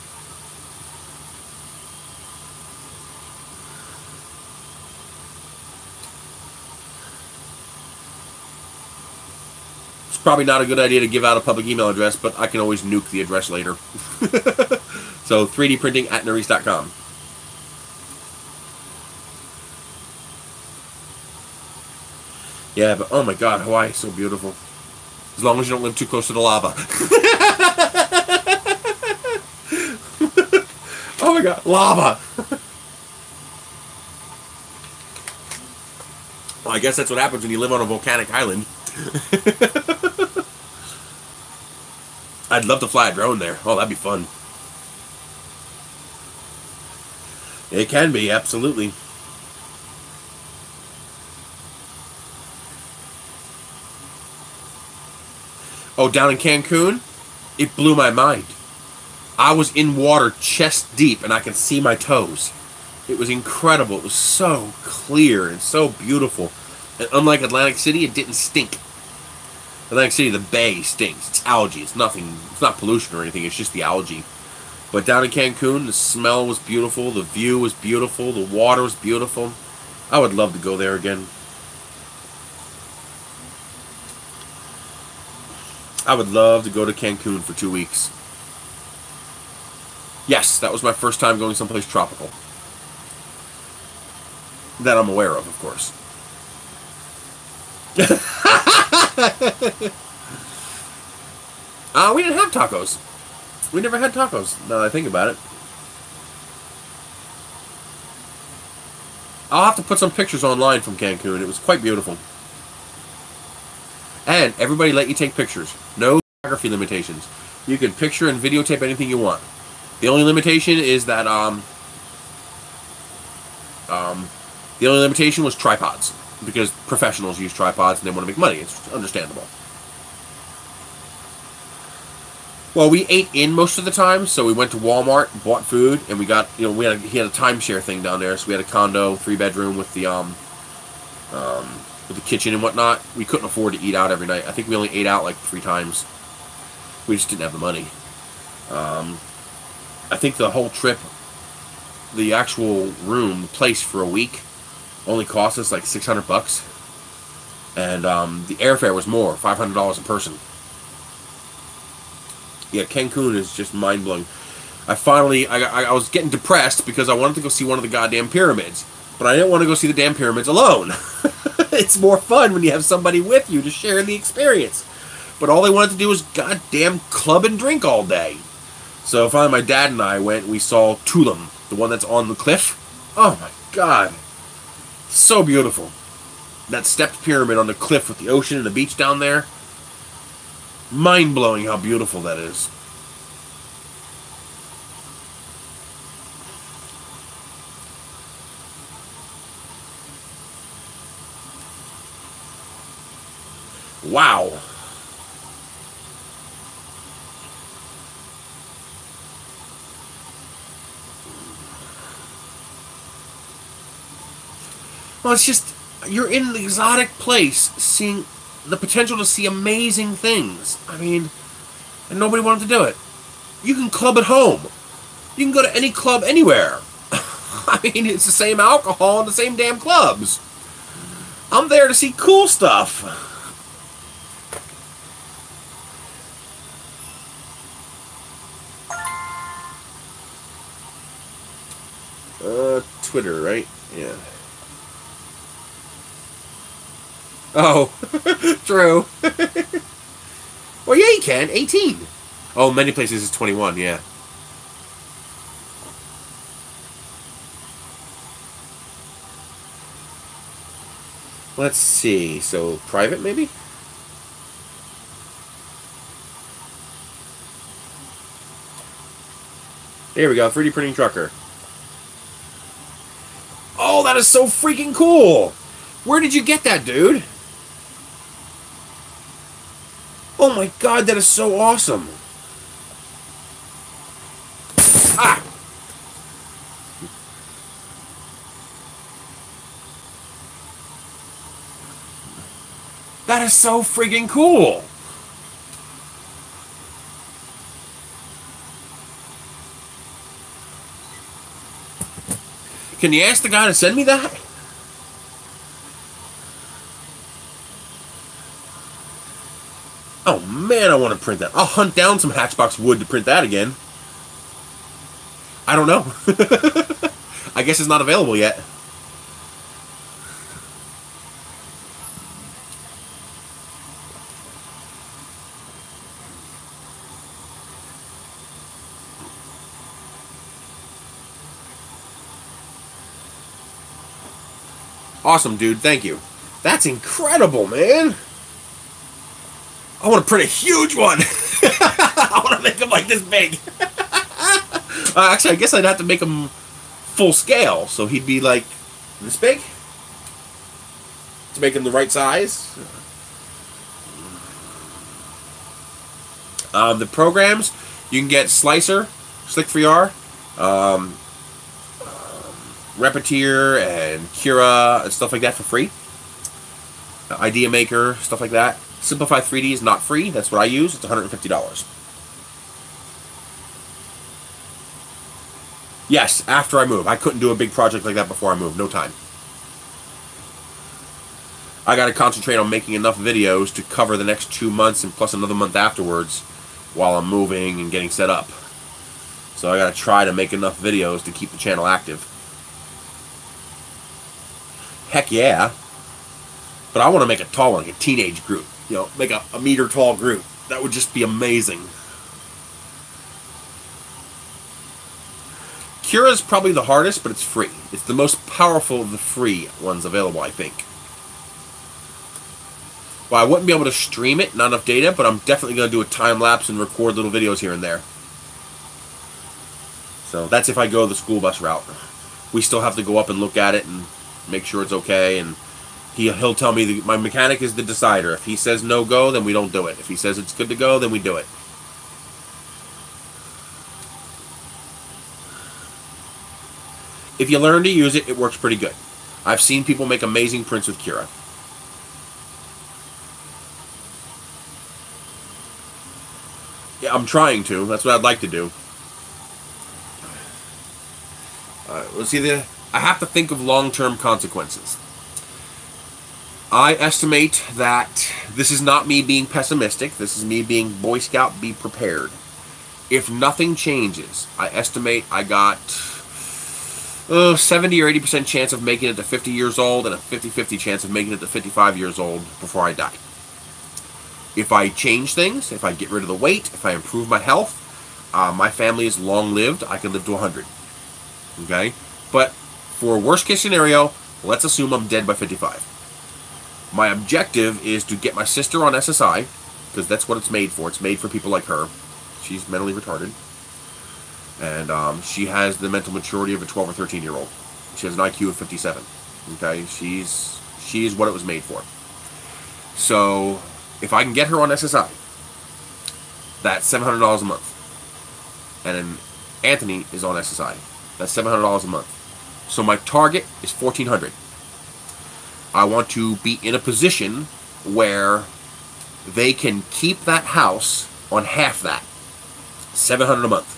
S1: Probably not a good idea to give out a public email address, but I can always nuke the address later. So 3dprinting@Norris.com. Yeah, but oh my God, Hawaii is so beautiful. As long as you don't live too close to the lava. Oh my God, lava! Well, I guess that's what happens when you live on a volcanic island. I'd love to fly a drone there. Oh, that'd be fun. It can be, absolutely. Oh, down in Cancun, it blew my mind. I was in water chest deep and I could see my toes. It was incredible. It was so clear and so beautiful. And unlike Atlantic City, it didn't stink. Atlantic City, the bay stinks. It's algae. It's nothing. It's not pollution or anything. It's just the algae. But down in Cancun, the smell was beautiful. The view was beautiful. The water was beautiful. I would love to go there again. I would love to go to Cancun for 2 weeks. Yes, that was my first time going someplace tropical. That I'm aware of course. We didn't have tacos. We never had tacos, now that I think about it. I'll have to put some pictures online from Cancun. It was quite beautiful. And everybody let you take pictures. No photography limitations. You can picture and videotape anything you want. The only limitation is that the only limitation was tripods, because professionals use tripods and they want to make money. It's understandable. Well, we ate in most of the time, so we went to Walmart, bought food, and we got, you know, he had a timeshare thing down there, so we had a condo, 3-bedroom with the kitchen and whatnot. We couldn't afford to eat out every night. I think we only ate out like 3 times. We just didn't have the money. I think the whole trip, the actual room, the place for a week, only cost us like $600, and the airfare was more, $500 a person. Yeah, Cancun is just mind-blowing. I was getting depressed because I wanted to go see one of the goddamn pyramids, but I didn't want to go see the damn pyramids alone. It's more fun when you have somebody with you to share the experience. But all they wanted to do was goddamn club and drink all day. So finally my dad and I went, we saw Tulum, the one that's on the cliff. Oh my god. So beautiful. That stepped pyramid on the cliff with the ocean and the beach down there. Mind-blowing how beautiful that is. Wow. Well, it's just, you're in an exotic place, seeing the potential to see amazing things. I mean, and nobody wanted to do it. You can club at home. You can go to any club anywhere. I mean, it's the same alcohol and the same damn clubs. I'm there to see cool stuff. Twitter, right? Yeah. Oh, true. Well, yeah, you can. 18. Oh, many places is 21, yeah. Let's see. So, private, maybe? There we go. 3D printing trucker. Oh, that is so freaking cool! Where did you get that, dude? Oh my god, that is so awesome! Ah! That is so freaking cool! Can you ask the guy to send me that? Oh man, I want to print that. I'll hunt down some Hatchbox wood to print that again. I don't know. I guess it's not available yet. Awesome, dude. Thank you. That's incredible, man. I want to print a huge one. I want to make them like this big. Actually, I guess I'd have to make them full scale, so he'd be like this big to make him the right size. The programs, you can get Slicer, Slick 3R, Repetier, and Cura, and stuff like that for free. Idea Maker, stuff like that. Simplify 3D is not free. That's what I use. It's $150. Yes, after I move. I couldn't do a big project like that before I moved. No time. I got to concentrate on making enough videos to cover the next 2 months and plus another month afterwards while I'm moving and getting set up. So I got to try to make enough videos to keep the channel active. Heck yeah. But I want to make a tall one, like a teenage Groot. You know, make a meter tall Groot. That would just be amazing. Cura is probably the hardest, but it's free. It's the most powerful of the free ones available, I think. Well, I wouldn't be able to stream it, not enough data, but I'm definitely going to do a time-lapse and record little videos here and there. So that's if I go the school bus route. We still have to go up and look at it and make sure it's okay, and he'll tell me, my mechanic is the decider. If he says no go, then we don't do it. If he says it's good to go, then we do it. If you learn to use it, it works pretty good. I've seen people make amazing prints with Cura. Yeah, I'm trying to. That's what I'd like to do. Let's see, I have to think of long-term consequences. I estimate that this is not me being pessimistic. This is me being Boy Scout, be prepared. If nothing changes, I estimate I got 70 or 80% chance of making it to 50 years old and a 50-50 chance of making it to 55 years old before I die. If I change things, if I get rid of the weight, if I improve my health, my family is long-lived. I can live to 100. Okay? But for worst case scenario, let's assume I'm dead by 55. My objective is to get my sister on SSI, because that's what it's made for. It's made for people like her. She's mentally retarded. And she has the mental maturity of a 12 or 13-year-old. She has an IQ of 57. Okay? She's what it was made for. So if I can get her on SSI, that's $700 a month. And then Anthony is on SSI. That's $700 a month. So my target is $1,400. I want to be in a position where they can keep that house on half that. $700 a month.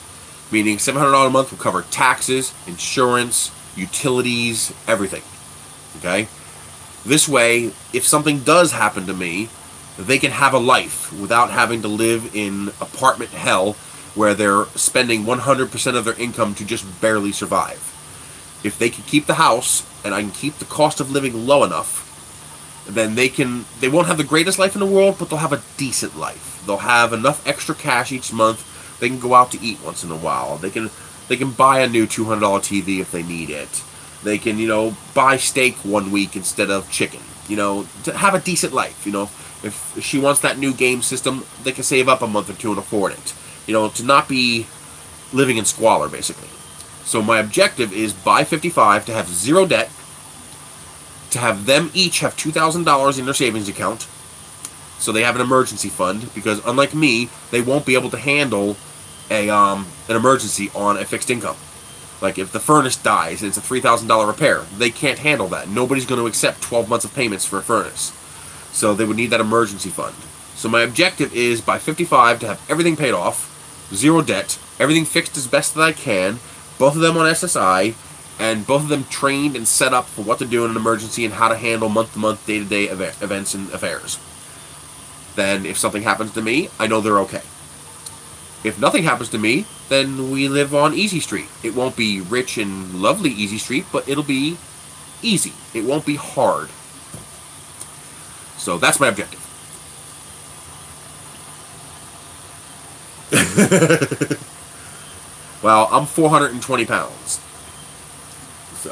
S1: Meaning $700 a month will cover taxes, insurance, utilities, everything. Okay? This way, if something does happen to me, they can have a life without having to live in apartment hell where they're spending 100% of their income to just barely survive. If they can keep the house, and I can keep the cost of living low enough, then they won't have the greatest life in the world, but they'll have a decent life. They'll have enough extra cash each month. They can go out to eat once in a while. They can buy a new $200 TV if they need it. They can, you know, buy steak one week instead of chicken. You know, to have a decent life. You know, if she wants that new game system, they can save up a month or two and afford it. You know, to not be living in squalor, basically. So my objective is by 55 to have zero debt, to have them each have $2,000 in their savings account, so they have an emergency fund, because unlike me, they won't be able to handle an emergency on a fixed income. Like if the furnace dies and it's a $3,000 repair, they can't handle that. Nobody's going to accept 12 months of payments for a furnace. So they would need that emergency fund. So my objective is by 55 to have everything paid off, zero debt, everything fixed as best that I can, both of them on SSI, and both of them trained and set up for what to do in an emergency and how to handle month-to-month, day-to-day events and affairs. Then if something happens to me, I know they're okay. If nothing happens to me, then we live on Easy Street. It won't be rich and lovely Easy Street, but it'll be easy. It won't be hard. So that's my objective. Well, I'm 420 pounds. So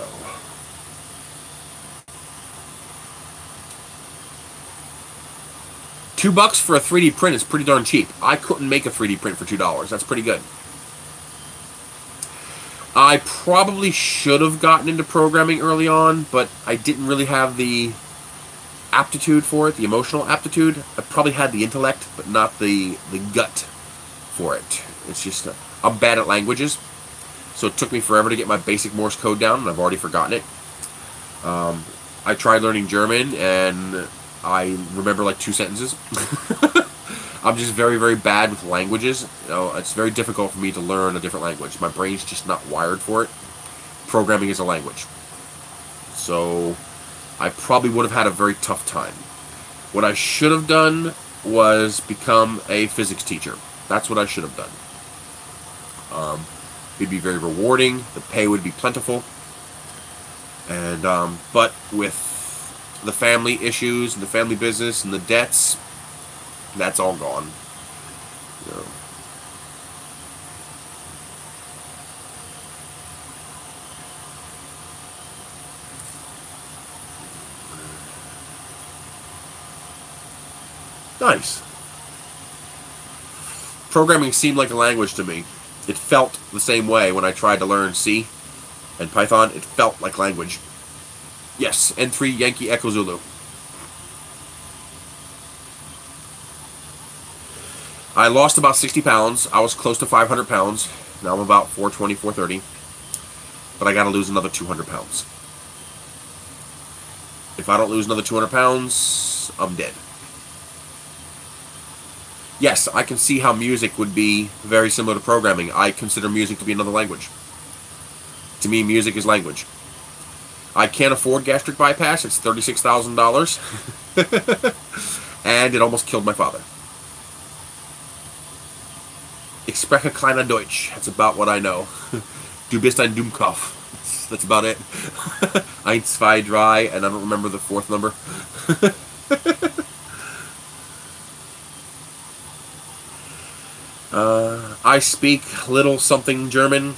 S1: $2 for a 3D print is pretty darn cheap. I couldn't make a 3D print for $2. That's pretty good. I probably should have gotten into programming early on, but I didn't really have the aptitude for it, the emotional aptitude. I probably had the intellect, but not the gut for it. It's just, I'm bad at languages, so it took me forever to get my basic Morse code down, and I've already forgotten it. I tried learning German, and I remember like 2 sentences. I'm just very, very bad with languages. You know, it's very difficult for me to learn a different language. My brain's just not wired for it. Programming is a language. So I probably would have had a very tough time. What I should have done was become a physics teacher. That's what I should have done. It'd be very rewarding. The pay would be plentiful. And but with the family issues and the family business and the debts, that's all gone. You know. Nice. Programming seemed like a language to me. It felt the same way when I tried to learn C and Python. It felt like language. Yes, N3 Yankee Echo Zulu. I lost about 60 pounds. I was close to 500 pounds. Now I'm about 420, 430. But I got to lose another 200 pounds. If I don't lose another 200 pounds, I'm dead. Yes, I can see how music would be very similar to programming. I consider music to be another language. To me, music is language. I can't afford gastric bypass. It's $36,000. And it almost killed my father. Ich spreche kleiner Deutsch. That's about what I know. Du bist ein Dummkopf. That's about it. 1, 2, 3, and I don't remember the 4th number. I speak little something German.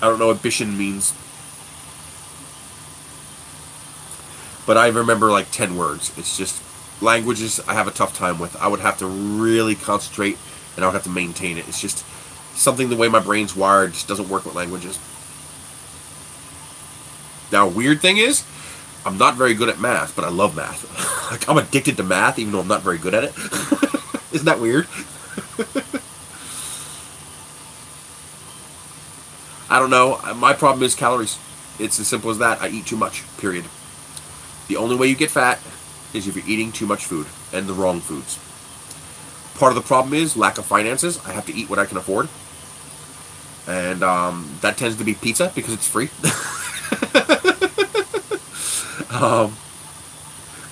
S1: I don't know what bisschen means. But I remember like 10 words. It's just languages I have a tough time with. I would have to really concentrate, and I would have to maintain it. It's just something the way my brain's wired just doesn't work with languages. Now, weird thing is, I'm not very good at math, but I love math. Like, I'm addicted to math, even though I'm not very good at it. Isn't that weird? I don't know. My problem is calories. It's as simple as that. I eat too much, period. The only way you get fat is if you're eating too much food, and the wrong foods. Part of the problem is lack of finances. I have to eat what I can afford. And that tends to be pizza, because it's free.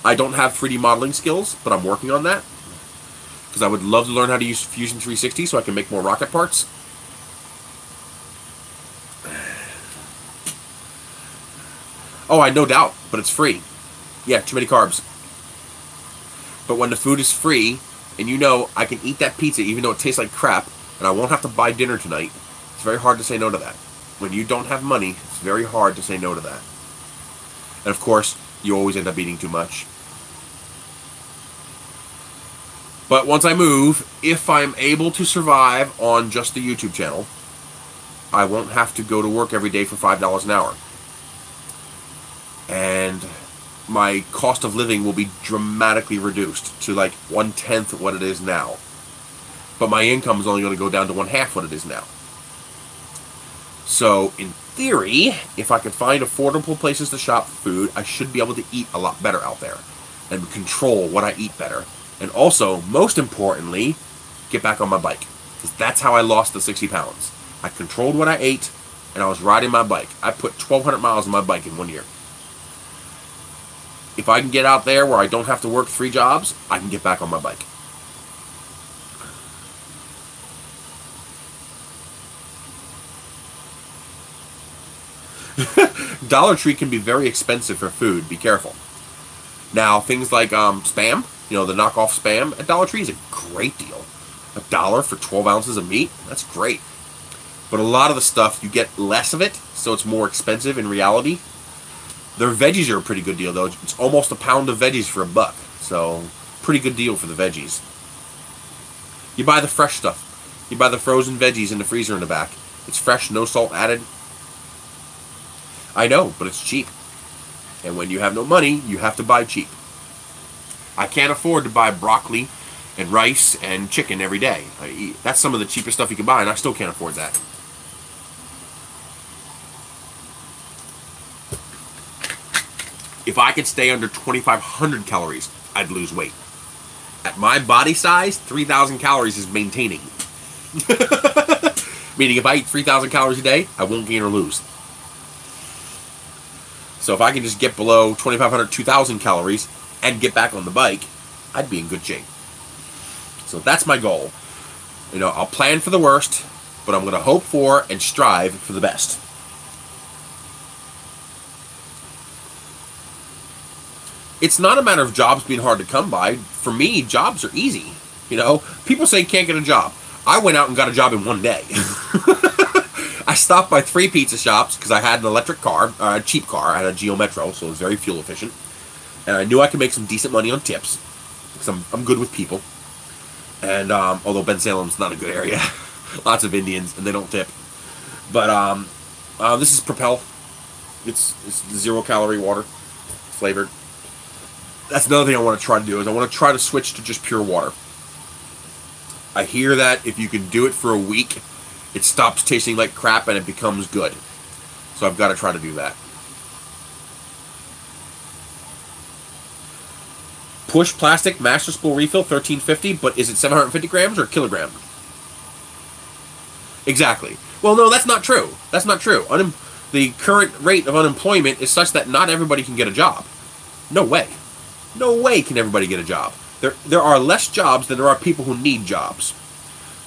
S1: I don't have 3D modeling skills, but I'm working on that. Because I would love to learn how to use Fusion 360 so I can make more rocket parts. Oh, I no doubt, but it's free. Yeah, too many carbs. But when the food is free, and you know I can eat that pizza even though it tastes like crap, and I won't have to buy dinner tonight, it's very hard to say no to that. When you don't have money, it's very hard to say no to that. And of course, you always end up eating too much. But once I move, if I'm able to survive on just the YouTube channel, I won't have to go to work every day for $5 an hour. And my cost of living will be dramatically reduced to like 1/10 what it is now. But my income is only going to go down to 1/2 what it is now. So, in theory, if I can find affordable places to shop for food, I should be able to eat a lot better out there. And control what I eat better. And also, most importantly, get back on my bike. Because that's how I lost the 60 pounds. I controlled what I ate, and I was riding my bike. I put 1,200 miles on my bike in 1 year. If I can get out there where I don't have to work 3 jobs, I can get back on my bike. Dollar Tree can be very expensive for food. Be careful. Now, things like Spam, you know, the knockoff Spam, at Dollar Tree is a great deal. $1 for 12 ounces of meat, that's great. But a lot of the stuff, you get less of it, so it's more expensive in reality. Their veggies are a pretty good deal, though. It's almost a pound of veggies for $1. So, pretty good deal for the veggies. You buy the fresh stuff. You buy the frozen veggies in the freezer in the back. It's fresh, no salt added. I know, but it's cheap. And when you have no money, you have to buy cheap. I can't afford to buy broccoli and rice and chicken every day. That's some of the cheapest stuff you can buy, and I still can't afford that. If I could stay under 2,500 calories, I'd lose weight. At my body size, 3,000 calories is maintaining. Meaning if I eat 3,000 calories a day, I won't gain or lose. So if I can just get below 2,500, 2,000 calories and get back on the bike, I'd be in good shape. So that's my goal. You know, I'll plan for the worst, but I'm going to hope for and strive for the best. It's not a matter of jobs being hard to come by. For me, jobs are easy. You know, people say can't get a job. I went out and got a job in one day. I stopped by 3 pizza shops because I had an electric car, a cheap car. I had a Geo Metro, so it was very fuel efficient. And I knew I could make some decent money on tips because I'm good with people. And although Ben Salem's not a good area, lots of Indians and they don't tip. But this is Propel. It's 0-calorie water flavored. That's another thing I want to try to do, is I want to try to switch to just pure water. I hear that if you can do it for a week, it stops tasting like crap and it becomes good. So I've got to try to do that. Push plastic master spool refill, $13.50, but is it 750 grams or kilogram? Exactly. Well, no, that's not true. That's not true. The current rate of unemployment is such that not everybody can get a job. No way. No way can everybody get a job. There are less jobs than there are people who need jobs.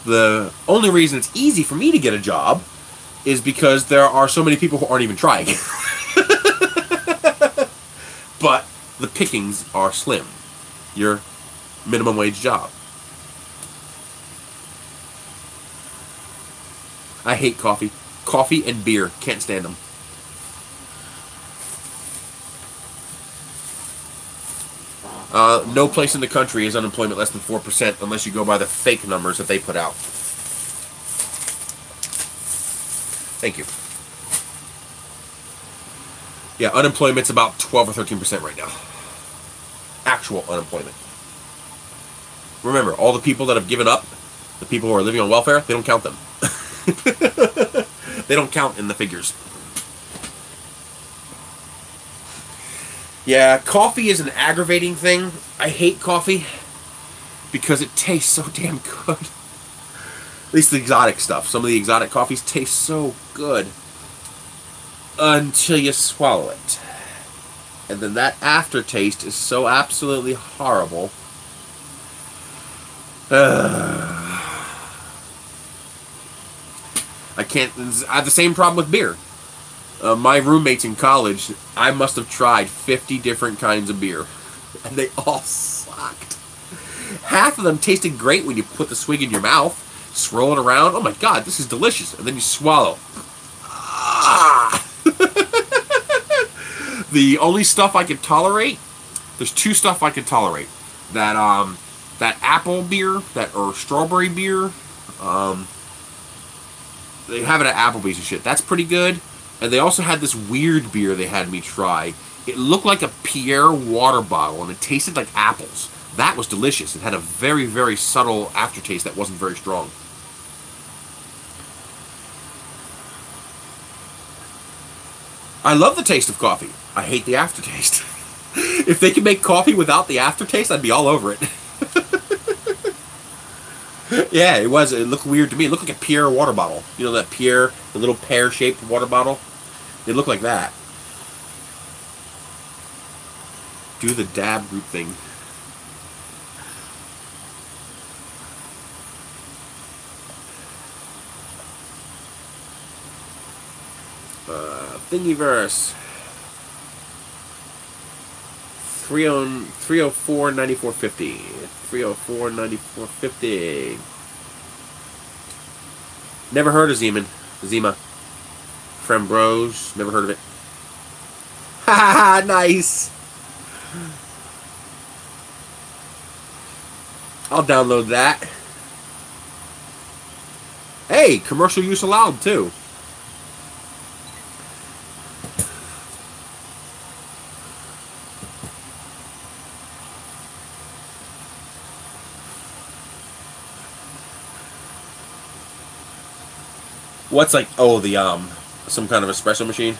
S1: The only reason it's easy for me to get a job is because there are so many people who aren't even trying. But the pickings are slim. Your minimum wage job. I hate coffee. Coffee and beer. Can't stand them. No place in the country is unemployment less than 4% unless you go by the fake numbers that they put out. Thank you. Yeah, unemployment's about 12 or 13% right now. Actual unemployment. Remember, all the people that have given up, the people who are living on welfare, they don't count them. They don't count in the figures. Yeah, coffee is an aggravating thing. I hate coffee because it tastes so damn good. At least the exotic stuff. Some of the exotic coffees taste so good until you swallow it. And then that aftertaste is so absolutely horrible. I have the same problem with beer. My roommates in college, I must have tried 50 different kinds of beer. And they all sucked. Half of them tasted great when you put the swig in your mouth, swirl it around. Oh my god, this is delicious. And then you swallow. Ah! The only stuff I can tolerate, there's 2 stuff I can tolerate. That apple beer, or strawberry beer. They have it at Applebee's and shit. That's pretty good. And they also had this weird beer they had me try. It looked like a Pierre water bottle, and it tasted like apples. That was delicious. It had a very, very subtle aftertaste that wasn't very strong. I love the taste of coffee. I hate the aftertaste. If they could make coffee without the aftertaste, I'd be all over it. Yeah, it looked weird to me. It looked like a Pierre water bottle. You know that Pierre, the little pear-shaped water bottle? It looked like that. Do the dab group thing. Thingiverse. 304 9450. 304 9450. Never heard of Zima. Friend Bros. Never heard of it. Ha ha ha! Nice. I'll download that. Hey, commercial use allowed too. What's like, oh, the, some kind of espresso machine?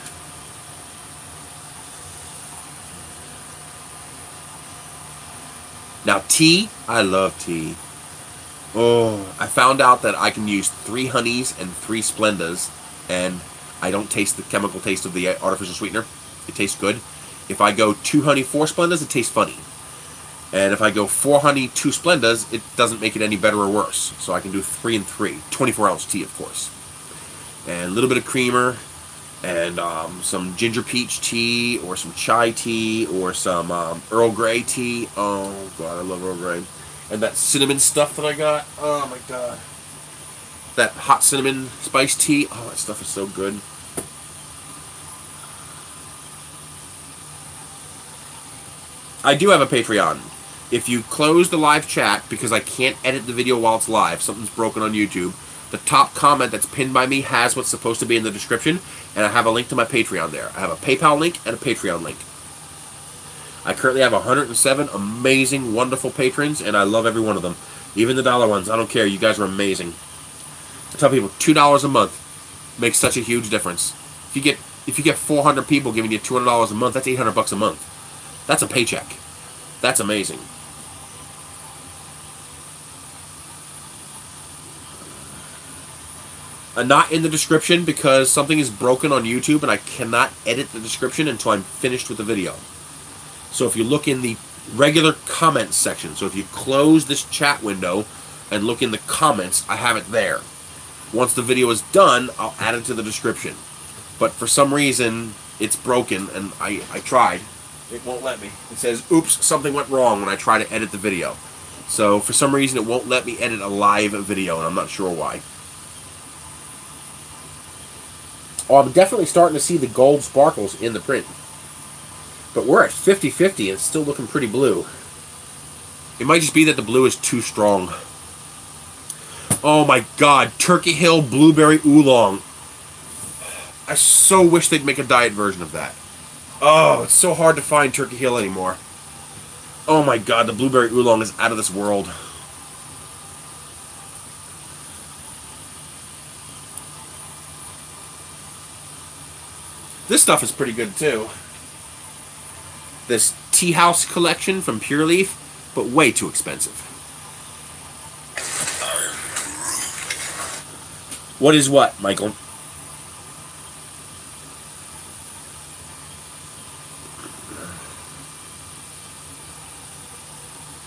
S1: Now, tea, I love tea. Oh, I found out that I can use 3 honeys and 3 Splendas, and I don't taste the chemical taste of the artificial sweetener. It tastes good. If I go 2 honey, 4 Splendas, it tastes funny. And if I go 4 honey, 2 Splendas, it doesn't make it any better or worse. So I can do 3 and 3. 24-ounce tea, of course. And a little bit of creamer, and some ginger peach tea, or some chai tea, or some Earl Grey tea. Oh, God, I love Earl Grey. And that cinnamon stuff that I got. Oh, my God. That hot cinnamon spice tea. Oh, that stuff is so good. I do have a Patreon. If you close the live chat, because I can't edit the video while it's live, something's broken on YouTube, the top comment that's pinned by me has what's supposed to be in the description, and I have a link to my Patreon there. I have a PayPal link and a Patreon link. I currently have 107 amazing, wonderful patrons, and I love every one of them. Even the dollar ones, I don't care. You guys are amazing. I tell people, $2 a month makes such a huge difference. If you get 400 people giving you $200 a month, that's $800 a month. That's a paycheck. That's amazing. Not in the description because something is broken on YouTube and I cannot edit the description until I'm finished with the video. So if you look in the regular comments section, so if you close this chat window and look in the comments, I have it there. Once the video is done, I'll add it to the description. But for some reason, it's broken, and I tried. It won't let me. It says, oops, something went wrong when I try to edit the video. So for some reason, it won't let me edit a live video, and I'm not sure why. Oh, I'm definitely starting to see the gold sparkles in the print. But we're at 50-50, and it's still looking pretty blue. It might just be that the blue is too strong. Oh my God, Turkey Hill Blueberry Oolong. I so wish they'd make a diet version of that. Oh, it's so hard to find Turkey Hill anymore. Oh my God, the Blueberry Oolong is out of this world. This stuff is pretty good too. This Tea House collection from Pure Leaf, but way too expensive. What is what, Michael?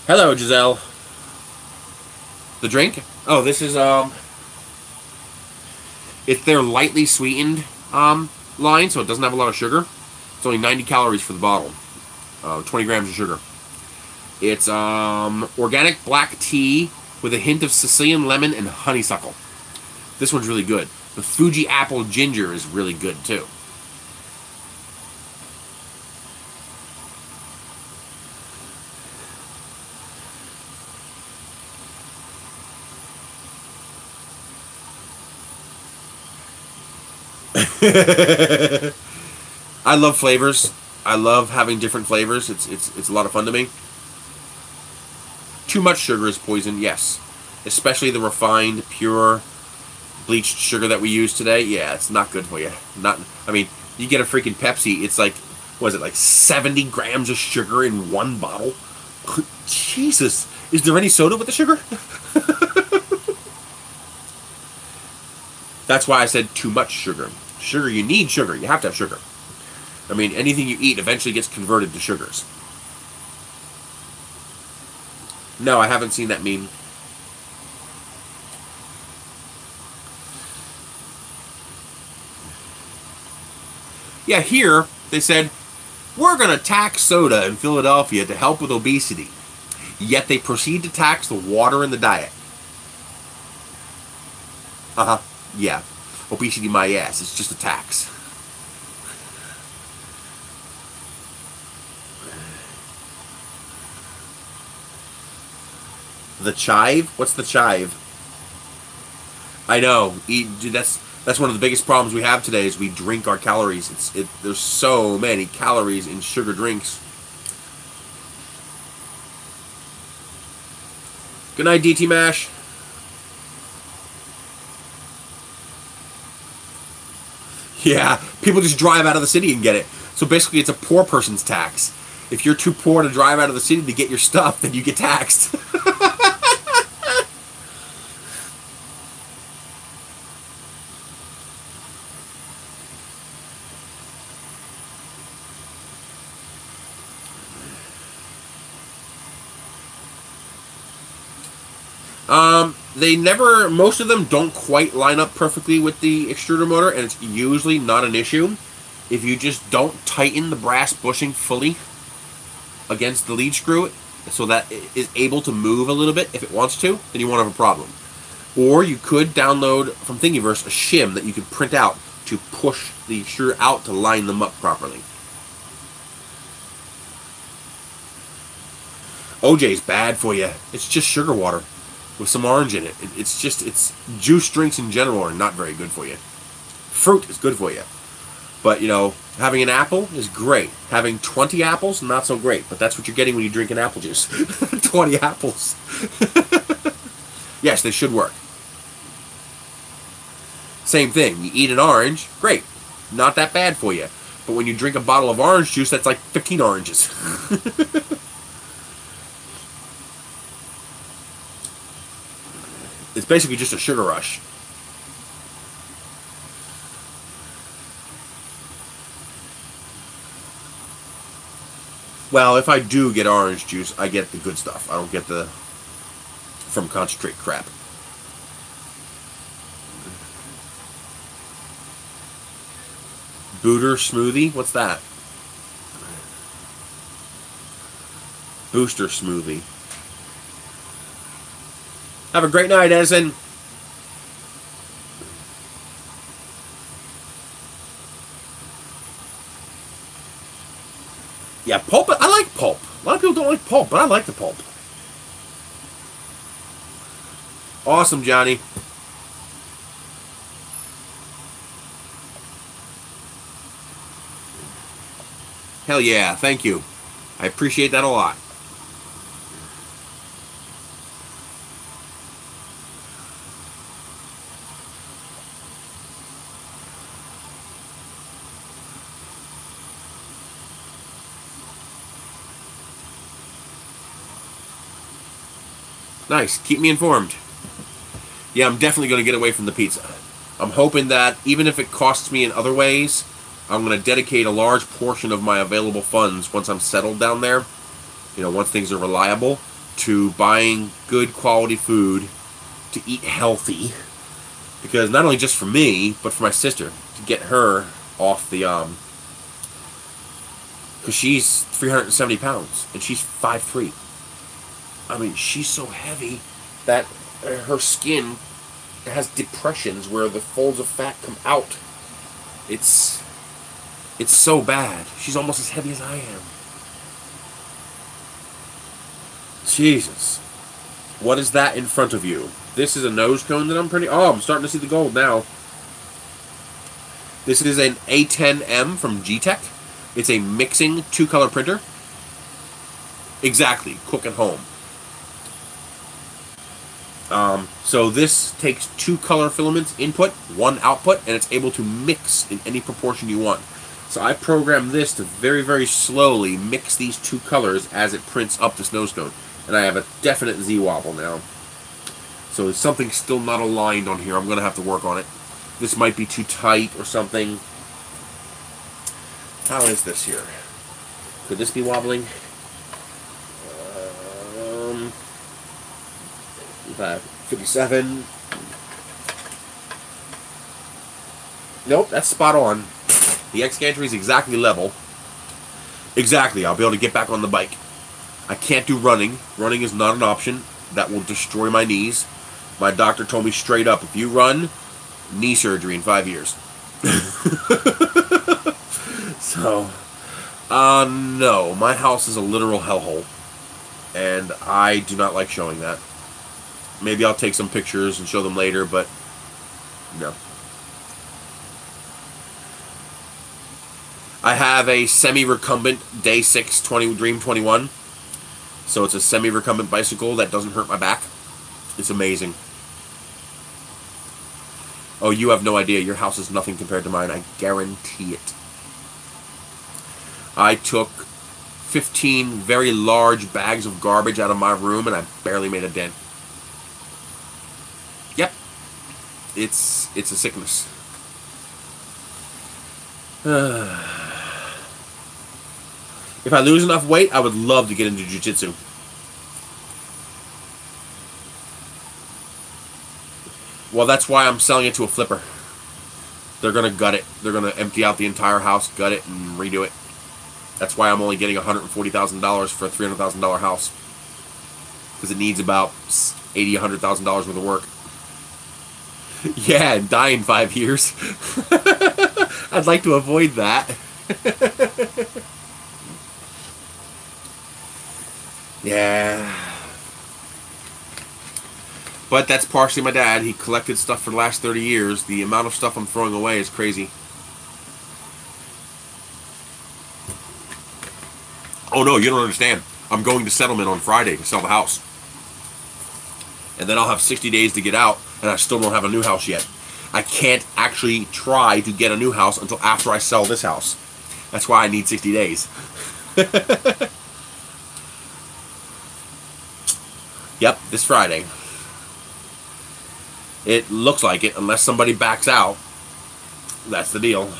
S1: Hello, Giselle. The drink? Oh, this is, it's their lightly sweetened, line, so it doesn't have a lot of sugar. It's only 90 calories for the bottle. 20 grams of sugar. It's, organic black tea with a hint of Sicilian lemon and honeysuckle. This one's really good. The Fuji Apple Ginger is really good, too. I love flavors. I love having different flavors. It's a lot of fun to me. Too much sugar is poison, yes. Especially the refined, pure, bleached sugar that we use today. Yeah, it's not good for you. I mean, you get a freaking Pepsi, it's like, what is it, like 70 grams of sugar in one bottle? Jesus. Is there any soda with the sugar? That's why I said too much sugar. Sugar, you need sugar. You have to have sugar. I mean, anything you eat eventually gets converted to sugars. No, I haven't seen that meme. Yeah, here, they said, we're going to tax soda in Philadelphia to help with obesity. Yet they proceed to tax the water in the diet. Uh-huh. Yeah. Obesity my ass. It's just a tax. The chive? What's the chive? I know. That's one of the biggest problems we have today is we drink our calories. There's so many calories in sugar drinks. Good night, DT Mash. Yeah, people just drive out of the city and get it. So basically it's a poor person's tax. If you're too poor to drive out of the city to get your stuff, then you get taxed. Most of them don't quite line up perfectly with the extruder motor, and it's usually not an issue. If you just don't tighten the brass bushing fully against the lead screw so that it is able to move a little bit if it wants to, then you won't have a problem. Or you could download from Thingiverse a shim that you could print out to push the extruder out to line them up properly. OJ's bad for you. It's just sugar water with some orange in it. It's juice drinks in general are not very good for you. Fruit is good for you. But, you know, having an apple is great. Having 20 apples, not so great. But that's what you're getting when you drink an apple juice. 20 apples. Yes, they should work. Same thing. You eat an orange, great. Not that bad for you. But when you drink a bottle of orange juice, that's like 15 oranges. It's basically just a sugar rush. Well, if I do get orange juice, I get the good stuff. I don't get the from concentrate crap. Booter smoothie? What's that? Booster smoothie. Have a great night, Esun. Yeah, pulp. I like pulp. A lot of people don't like pulp, but I like the pulp. Awesome, Johnny. Hell yeah, thank you. I appreciate that a lot. Nice. Keep me informed. Yeah, I'm definitely going to get away from the pizza. I'm hoping that even if it costs me in other ways, I'm going to dedicate a large portion of my available funds once I'm settled down there, you know, once things are reliable, to buying good quality food, to eat healthy, because not only just for me, but for my sister, to get her off the, because she's 370 pounds, and she's 5'3". I mean, she's so heavy that her skin has depressions where the folds of fat come out. It's so bad. She's almost as heavy as I am. Jesus. What is that in front of you? This is a nose cone that I'm pretty... Oh, I'm starting to see the gold now. This is an A10M from Geeetech. It's a mixing two-color printer. Exactly. Cook at home. So this takes 2 color filaments input, 1 output, and it's able to mix in any proportion you want. So I programmed this to very, very slowly mix these 2 colors as it prints up this nose cone. And I have a definite Z-wobble now. So something's still not aligned on here. I'm going to have to work on it. This might be too tight or something. How is this here? Could this be wobbling? 57. Nope, that's spot on. The X gantry is exactly level. Exactly, I'll be able to get back on the bike. I can't do running. Running is not an option. That will destroy my knees. My doctor told me straight up, if you run, knee surgery in 5 years. So, no, my house is a literal hellhole. And I do not like showing that. Maybe I'll take some pictures and show them later, but no. I have a semi-recumbent Day 6 Dream 21. So it's a semi-recumbent bicycle that doesn't hurt my back. It's amazing. Oh, you have no idea. Your house is nothing compared to mine. I guarantee it. I took 15 very large bags of garbage out of my room, and I barely made a dent. Yep. It's a sickness. If I lose enough weight, I would love to get into jiu-jitsu. Well, that's why I'm selling it to a flipper. They're going to gut it. They're going to empty out the entire house, gut it, and redo it. That's why I'm only getting $140,000 for a $300,000 house. Because it needs about $80,000, $100,000 worth of work. Yeah, and die in 5 years. I'd like to avoid that. Yeah. But that's partially my dad. He collected stuff for the last 30 years. The amount of stuff I'm throwing away is crazy. Oh no, you don't understand. I'm going to settlement on Friday to sell the house. And then I'll have 60 days to get out, and I still don't have a new house yet. I can't actually try to get a new house until after I sell this house. That's why I need 60 days. Yep, this Friday. It looks like it, unless somebody backs out. That's the deal.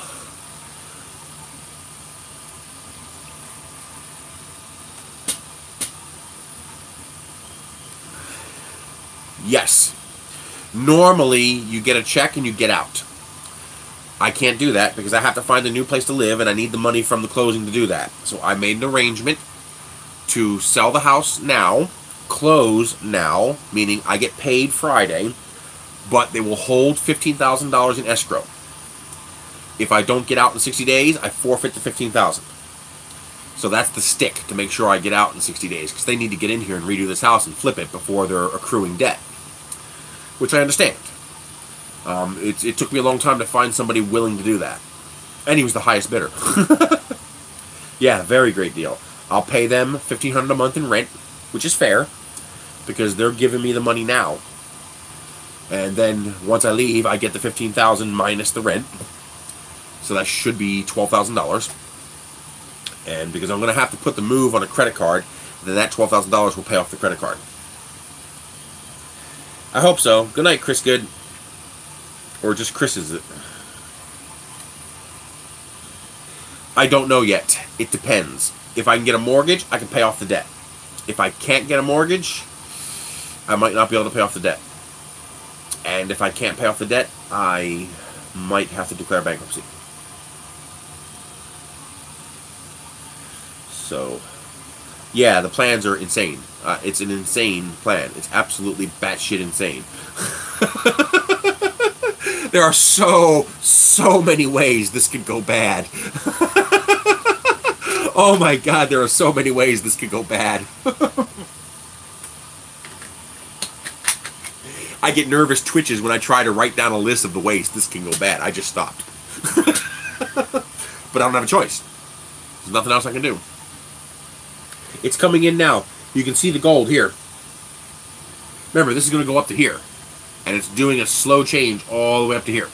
S1: Yes. Normally, you get a check and you get out. I can't do that because I have to find a new place to live and I need the money from the closing to do that. So I made an arrangement to sell the house now, close now, meaning I get paid Friday, but they will hold $15,000 in escrow. If I don't get out in 60 days, I forfeit the $15,000. So that's the stick to make sure I get out in 60 days, because they need to get in here and redo this house and flip it before they're accruing debt, which I understand. It took me a long time to find somebody willing to do that, and he was the highest bidder. Yeah, very great deal. I'll pay them $1,500 a month in rent, which is fair, because they're giving me the money now. And then once I leave, I get the $15,000 minus the rent. So that should be $12,000. And because I'm going to have to put the move on a credit card, then that $12,000 will pay off the credit card. I hope so. Good night, Chris Good. Or just Chris, is it? I don't know yet. It depends. If I can get a mortgage, I can pay off the debt. If I can't get a mortgage, I might not be able to pay off the debt. And if I can't pay off the debt, I might have to declare bankruptcy. So, yeah, the plans are insane. It's an insane plan. It's absolutely batshit insane. There are so many ways this could go bad. Oh my God, there are so many ways this could go bad. I get nervous twitches when I try to write down a list of the ways this can go bad. I just stopped. But I don't have a choice. There's nothing else I can do. It's coming in now. You can see the gold here. Remember, this is going to go up to here. And it's doing a slow change all the way up to here.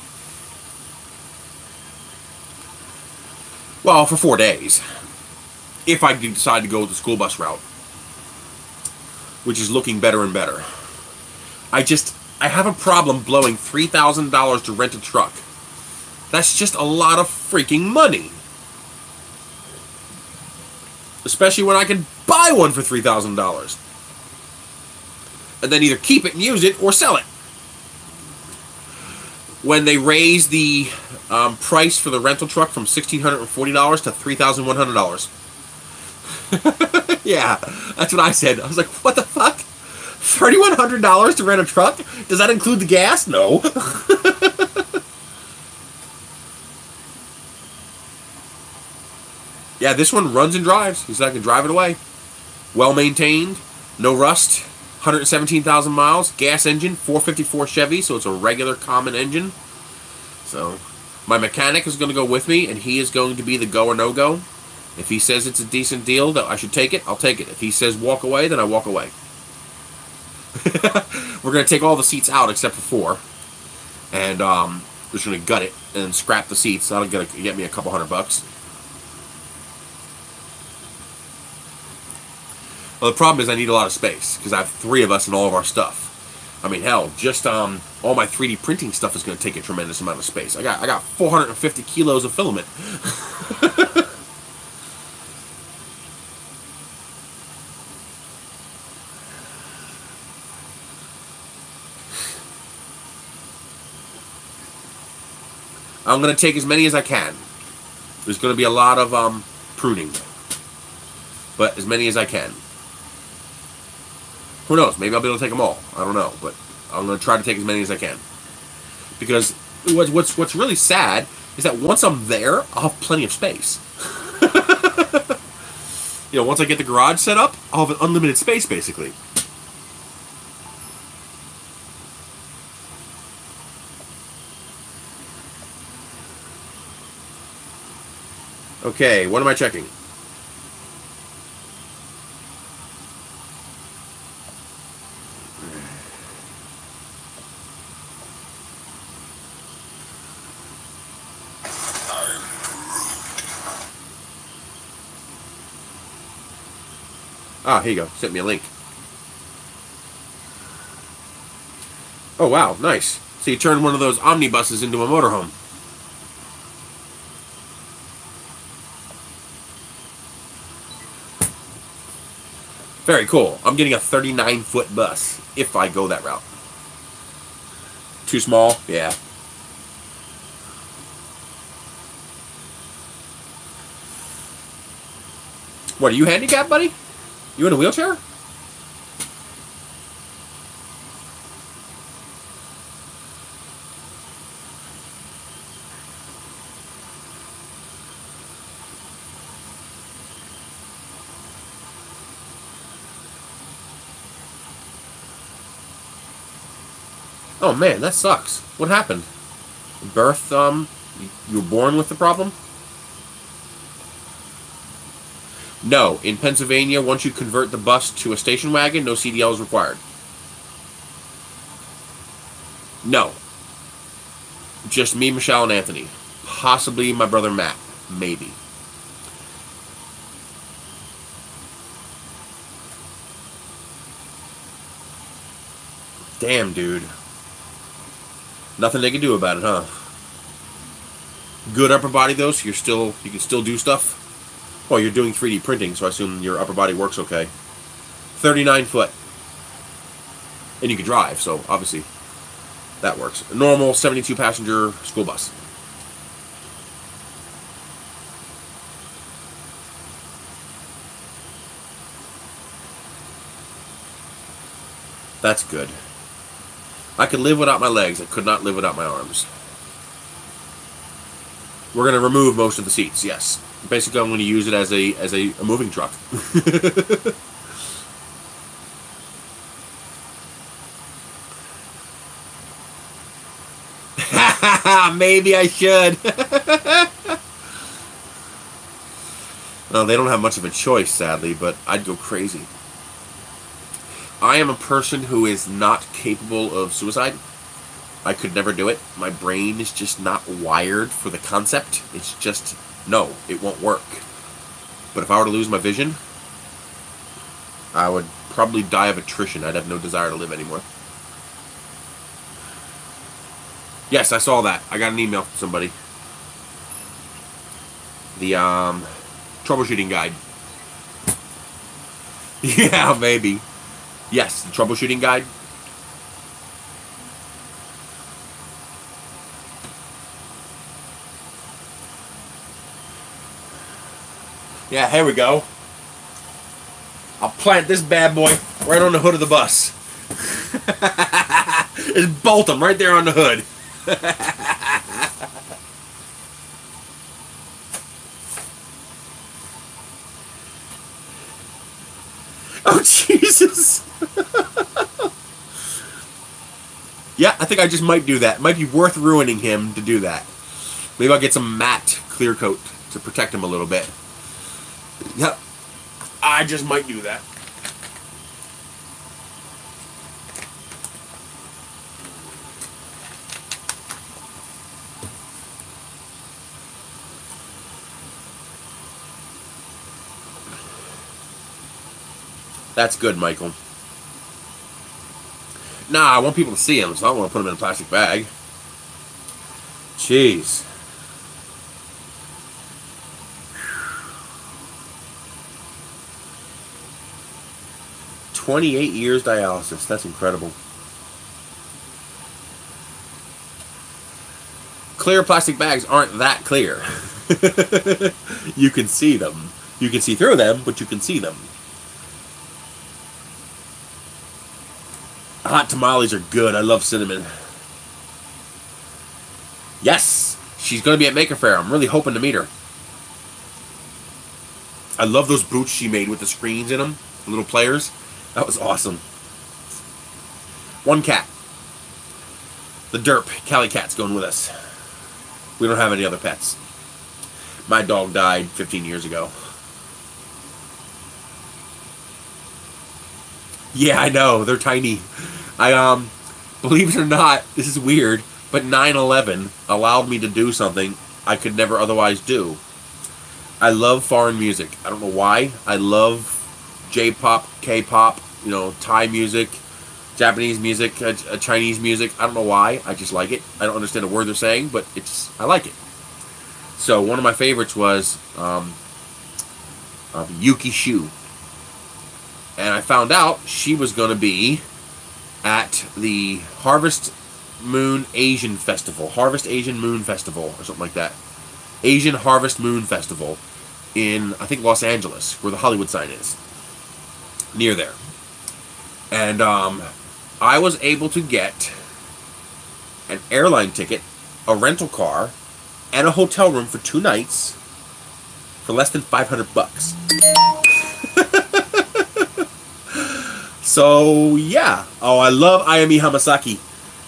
S1: Well, for 4 days. If I decide to go with the school bus route. Which is looking better and better. I have a problem blowing $3,000 to rent a truck. That's just a lot of freaking money. Especially when I can buy one for $3,000. And then either keep it and use it or sell it. When they raised the price for the rental truck from $1,640 to $3,100. Yeah, that's what I said. I was like, what the fuck? $3,100 to rent a truck? Does that include the gas? No. Yeah, this one runs and drives. He said I can drive it away. Well maintained, no rust, 117,000 miles, gas engine, 454 Chevy, so it's a regular common engine. So, my mechanic is going to go with me, and he is going to be the go or no go. If he says it's a decent deal, that I should take it, I'll take it. If he says walk away, then I walk away. We're going to take all the seats out except for 4. And just gonna gut it and scrap the seats. That'll get me a couple $100. Well, the problem is I need a lot of space because I have 3 of us and all of our stuff. I mean, hell, just all my 3D printing stuff is going to take a tremendous amount of space. I got 450 kilos of filament. I'm going to take as many as I can. There's going to be a lot of pruning, but as many as I can. Who knows? Maybe I'll be able to take them all. I don't know, but I'm going to try to take as many as I can. Because what's really sad is that once I'm there, I'll have plenty of space. You know, once I get the garage set up, I'll have an unlimited space, basically. Okay, what am I checking? Ah, here you go. Sent me a link. Oh, wow. Nice. So you turned one of those omnibuses into a motorhome. Very cool. I'm getting a 39-foot bus if I go that route. Too small? Yeah. What, are you handicapped, buddy? You in a wheelchair? Oh man, that sucks. What happened? Birth, you were born with the problem? No, in Pennsylvania, once you convert the bus to a station wagon, no CDL is required. No. Just me, Michelle, and Anthony. Possibly my brother Matt. Maybe. Damn, dude. Nothing they can do about it, huh? Good upper body, though, so you can still do stuff? Well, you're doing 3D printing, so I assume your upper body works okay. 39 foot. And you can drive, so obviously that works. A normal 72-passenger school bus. That's good. I could live without my legs. I could not live without my arms. We're going to remove most of the seats, yes. Basically, I'm going to use it as a moving truck. Maybe I should. Well, they don't have much of a choice, sadly, but I'd go crazy. I am a person who is not capable of suicide. I could never do it. My brain is just not wired for the concept. It's just, no, it won't work. But if I were to lose my vision, I would probably die of attrition. I'd have no desire to live anymore. Yes, I saw that. I got an email from somebody. The troubleshooting guide. Yeah, maybe. Yes, the troubleshooting guide. Yeah, here we go. I'll plant this bad boy right on the hood of the bus. Just bolt them right there on the hood. Oh, Jesus. Yeah, I think I just might do that. It might be worth ruining him to do that. Maybe I'll get some matte clear coat to protect him a little bit. Yep. I just might do that. That's good, Michael. Nah, I want people to see them, so I don't want to put them in a plastic bag. Jeez. "28 years dialysis." That's incredible. Clear plastic bags aren't that clear. You can see them. You can see through them, but you can see them. Hot tamales are good. I love cinnamon. Yes! She's going to be at Maker Faire. I'm really hoping to meet her. I love those boots she made with the screens in them. The little players. That was awesome. One cat. The Derp. Cali Cat's going with us. We don't have any other pets. My dog died 15 years ago. Yeah, I know. They're tiny. Believe it or not, this is weird, but 9/11 allowed me to do something I could never otherwise do. I love foreign music. I don't know why. I love J-pop, K-pop, you know, Thai music, Japanese music, Chinese music. I don't know why. I just like it. I don't understand a word they're saying, but I like it. So one of my favorites was Yuki Shu. And I found out she was going to be at the Harvest Moon Asian Festival. Harvest Asian Moon Festival, or something like that. Asian Harvest Moon Festival in, I think, Los Angeles, where the Hollywood sign is. Near there. And I was able to get an airline ticket, a rental car, and a hotel room for 2 nights for less than $500. So, yeah. Oh, I love Ayami Hamasaki.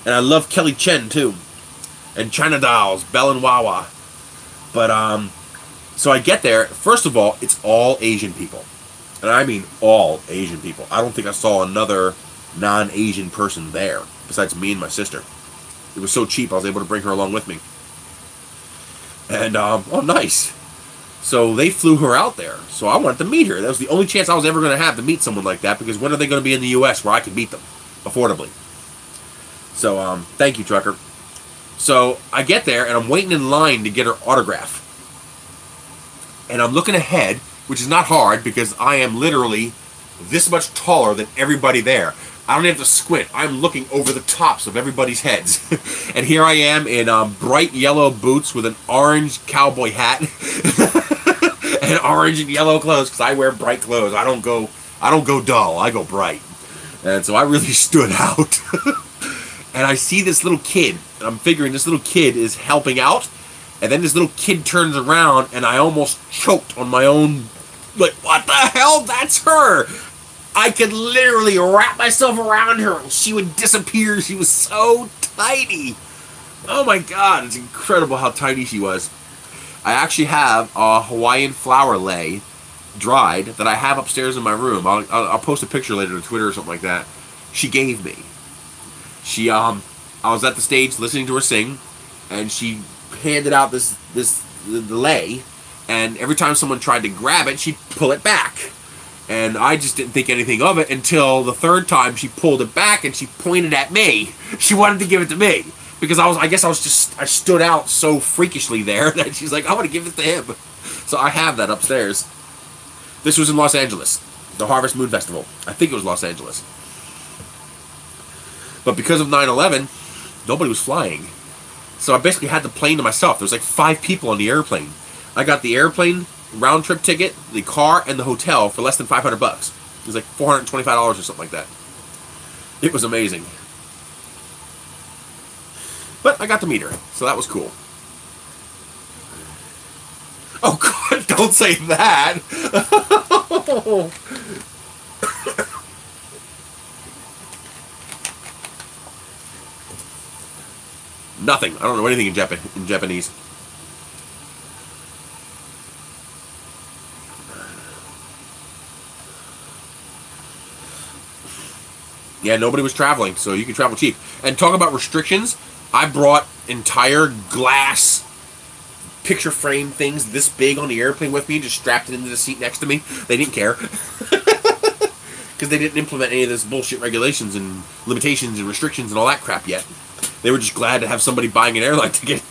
S1: And I love Kelly Chen, too. And China Dolls, Bell and Wawa. But, so I get there. First of all, it's all Asian people. And I mean all Asian people. I don't think I saw another non-Asian person there, besides me and my sister. It was so cheap, I was able to bring her along with me. And, oh, nice. So they flew her out there. So I wanted to meet her. That was the only chance I was ever going to have to meet someone like that, because when are they going to be in the U.S. where I could meet them affordably? So, thank you, trucker. So I get there, and I'm waiting in line to get her autograph. And I'm looking ahead, which is not hard, because I am literally this much taller than everybody there. I don't have to squint. I'm looking over the tops of everybody's heads. And here I am in bright yellow boots with an orange cowboy hat. And orange and yellow clothes, because I wear bright clothes. I don't go dull. I go bright. And so I really stood out. And I see this little kid. And I'm figuring this little kid is helping out. And then this little kid turns around, and I almost choked on my own. Like, what the hell? That's her! I could literally wrap myself around her and she would disappear. She was so tiny. Oh my god, it's incredible how tiny she was. I actually have a Hawaiian flower lei dried that I have upstairs in my room. I'll post a picture later to Twitter or something like that. She gave me. She I was at the stage listening to her sing, and she handed out the lei, and every time someone tried to grab it, she'd pull it back. And I just didn't think anything of it until the third time she pulled it back and she pointed at me. She wanted to give it to me. Because I stood out so freakishly there that she's like, I want to give it to him. So I have that upstairs. This was in Los Angeles. The Harvest Moon Festival. I think it was Los Angeles. But because of 9/11, nobody was flying. So I basically had the plane to myself. There was like 5 people on the airplane. I got the airplane round trip ticket, the car, and the hotel for less than $500. It was like $425 or something like that. It was amazing. But I got to meet her, so that was cool. Oh god, don't say that! Nothing. I don't know anything in Japanese. Yeah, nobody was traveling, so you can travel cheap. And talk about restrictions, I brought entire glass picture frame things this big on the airplane with me, just strapped it into the seat next to me. They didn't care. because they didn't implement any of this bullshit regulations and limitations and restrictions and all that crap yet. They were just glad to have somebody buying an airline ticket.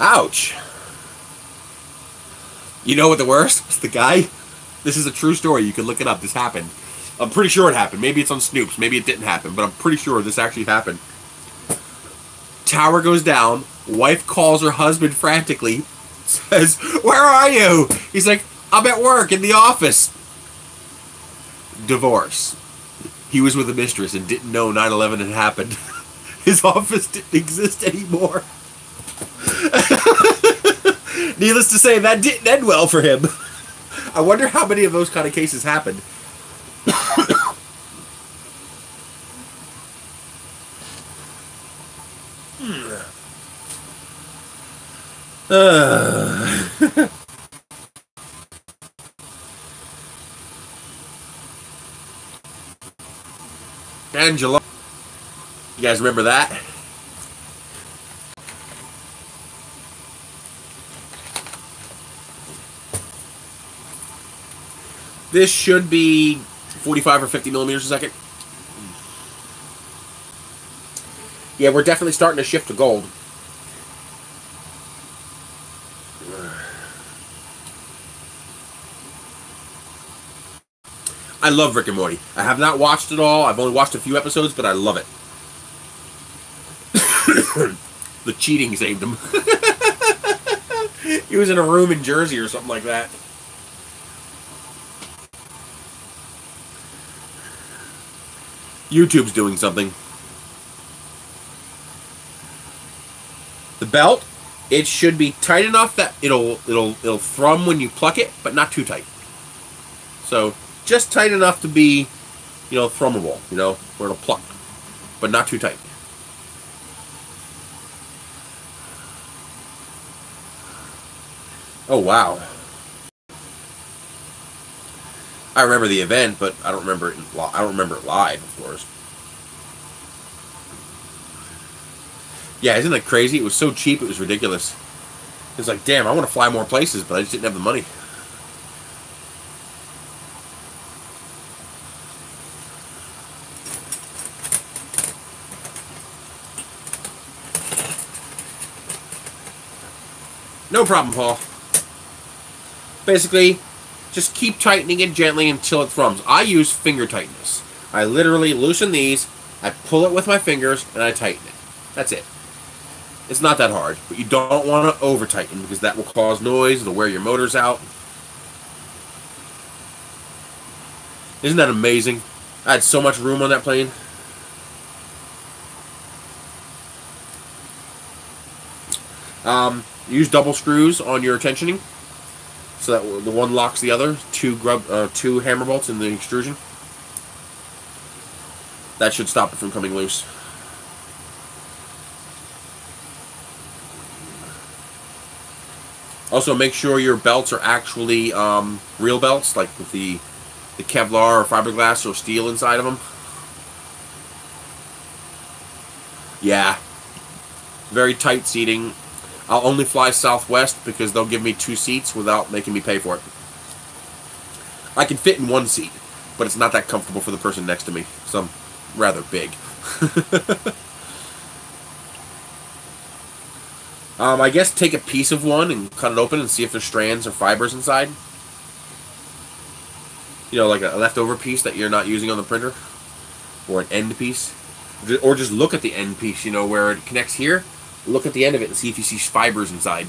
S1: Ouch. You know what the worst? It's the guy. This is a true story. You can look it up. This happened. I'm pretty sure it happened. Maybe it's on Snoops. Maybe it didn't happen. But I'm pretty sure this actually happened. Tower goes down. Wife calls her husband frantically. Says, "Where are you?" He's like, "I'm at work in the office." Divorce. He was with a mistress and didn't know 9/11 had happened. His office didn't exist anymore. Needless to say, that didn't end well for him. I wonder how many of those kind of cases happened. Angela. You guys remember that? This should be 45 or 50 millimeters a second. Yeah, we're definitely starting to shift to gold. I love Rick and Morty. I have not watched it all. I've only watched a few episodes, but I love it. The cheating saved him. He was in a room in Jersey or something like that. YouTube's doing something. The belt, it should be tight enough that it'll thrum when you pluck it, but not too tight. So just tight enough to be, you know, thrummable, you know, where it'll pluck, but not too tight. Oh wow. I remember the event, but I don't remember it. I don't remember it live, of course. Yeah, isn't that crazy? It was so cheap, it was ridiculous. It was like, damn, I want to fly more places, but I just didn't have the money. No problem, Paul. Basically, just keep tightening it gently until it thrums. I use finger tightness. I literally loosen these, I pull it with my fingers, and I tighten it. That's it. It's not that hard, but you don't want to over-tighten because that will cause noise, it'll wear your motors out. Isn't that amazing? I had so much room on that plane. Use double screws on your tensioning so that the one locks the other. Two hammer bolts in the extrusion. That should stop it from coming loose. Also, make sure your belts are actually real belts, like with the Kevlar or fiberglass or steel inside of them. Yeah. Very tight seating. I'll only fly Southwest because they'll give me 2 seats without making me pay for it. I can fit in 1 seat, but it's not that comfortable for the person next to me, because I'm rather big. I guess take a piece of one and cut it open and see if there's strands or fibers inside. You know, like a leftover piece that you're not using on the printer. Or an end piece. Or just look at the end piece, you know, where it connects here. Look at the end of it and see if you see fibers inside.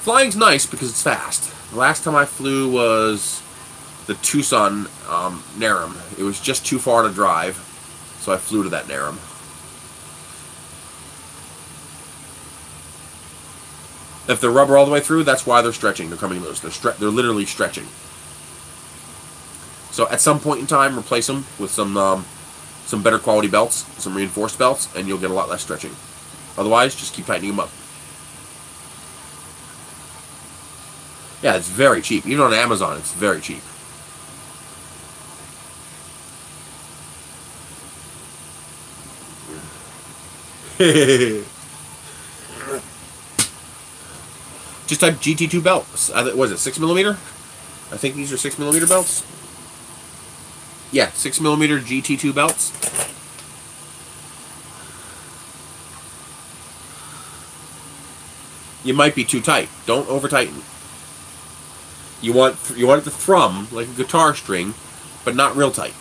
S1: Flying's nice because it's fast. The last time I flew was the Tucson NARM. It was just too far to drive, so I flew to that NARM. If they're rubber all the way through, that's why they're stretching. They're coming loose. They're literally stretching. So at some point in time, replace them with some better quality belts, some reinforced belts, and you'll get a lot less stretching. Otherwise, just keep tightening them up. Yeah, it's very cheap. Even on Amazon, it's very cheap. Just type GT2 belts. Was it 6mm? I think these are 6mm belts. Yeah, 6mm GT2 belts. You might be too tight. Don't over tighten. You want it to thrum like a guitar string, but not real tight.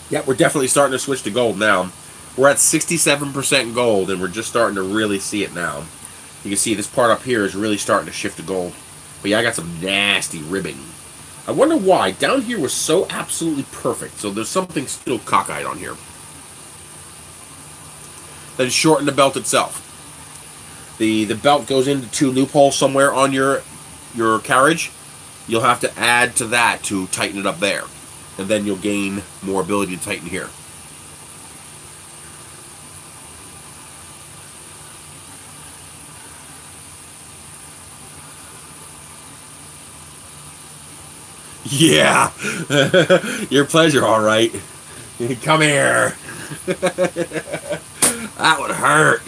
S1: Yeah, we're definitely starting to switch to gold now. We're at 67% gold, and we're just starting to really see it now. You can see this part up here is really starting to shift to gold. But yeah, I got some nasty ribbing. I wonder why. Down here was so absolutely perfect, so there's something still cockeyed on here. Then shorten the belt itself. The belt goes into 2 loopholes somewhere on your carriage. You'll have to add to that to tighten it up there. And then you'll gain more ability to tighten here. Yeah! Your pleasure, alright. Come here. That would hurt.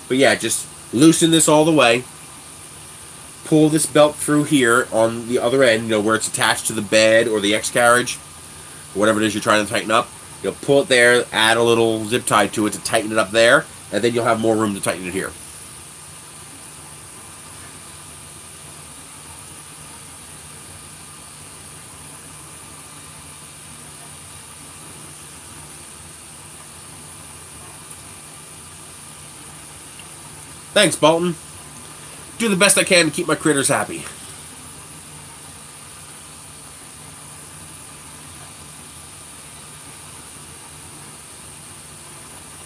S1: But yeah, just loosen this all the way. Pull this belt through here on the other end, you know, where it's attached to the bed or the X carriage, whatever it is you're trying to tighten up. You'll pull it there, add a little zip tie to it to tighten it up there, and then you'll have more room to tighten it here. Thanks, Bolton. Do the best I can to keep my critters happy.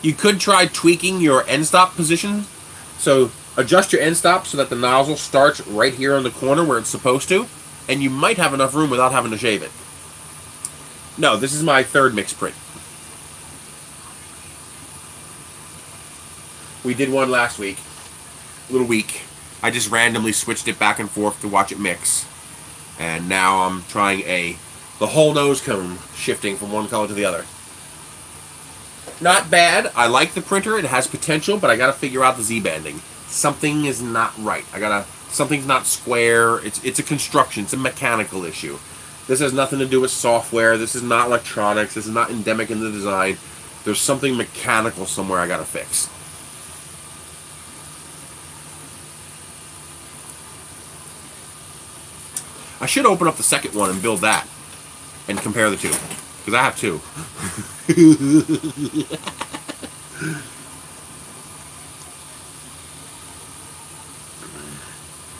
S1: You could try tweaking your end stop position. So adjust your end stop so that the nozzle starts right here on the corner where it's supposed to, and you might have enough room without having to shave it. No, this is my 3rd mix print. We did one last week. A little weak. I just randomly switched it back and forth to watch it mix. And now I'm trying the whole nose cone shifting from one color to the other. Not bad. I like the printer. It has potential, but I gotta figure out the Z-banding. Something is not right. Something's not square. It's a construction. It's a mechanical issue. This has nothing to do with software. This is not electronics. This is not endemic in the design. There's something mechanical somewhere I gotta fix. I should open up the second one and build that and compare the two, because I have 2.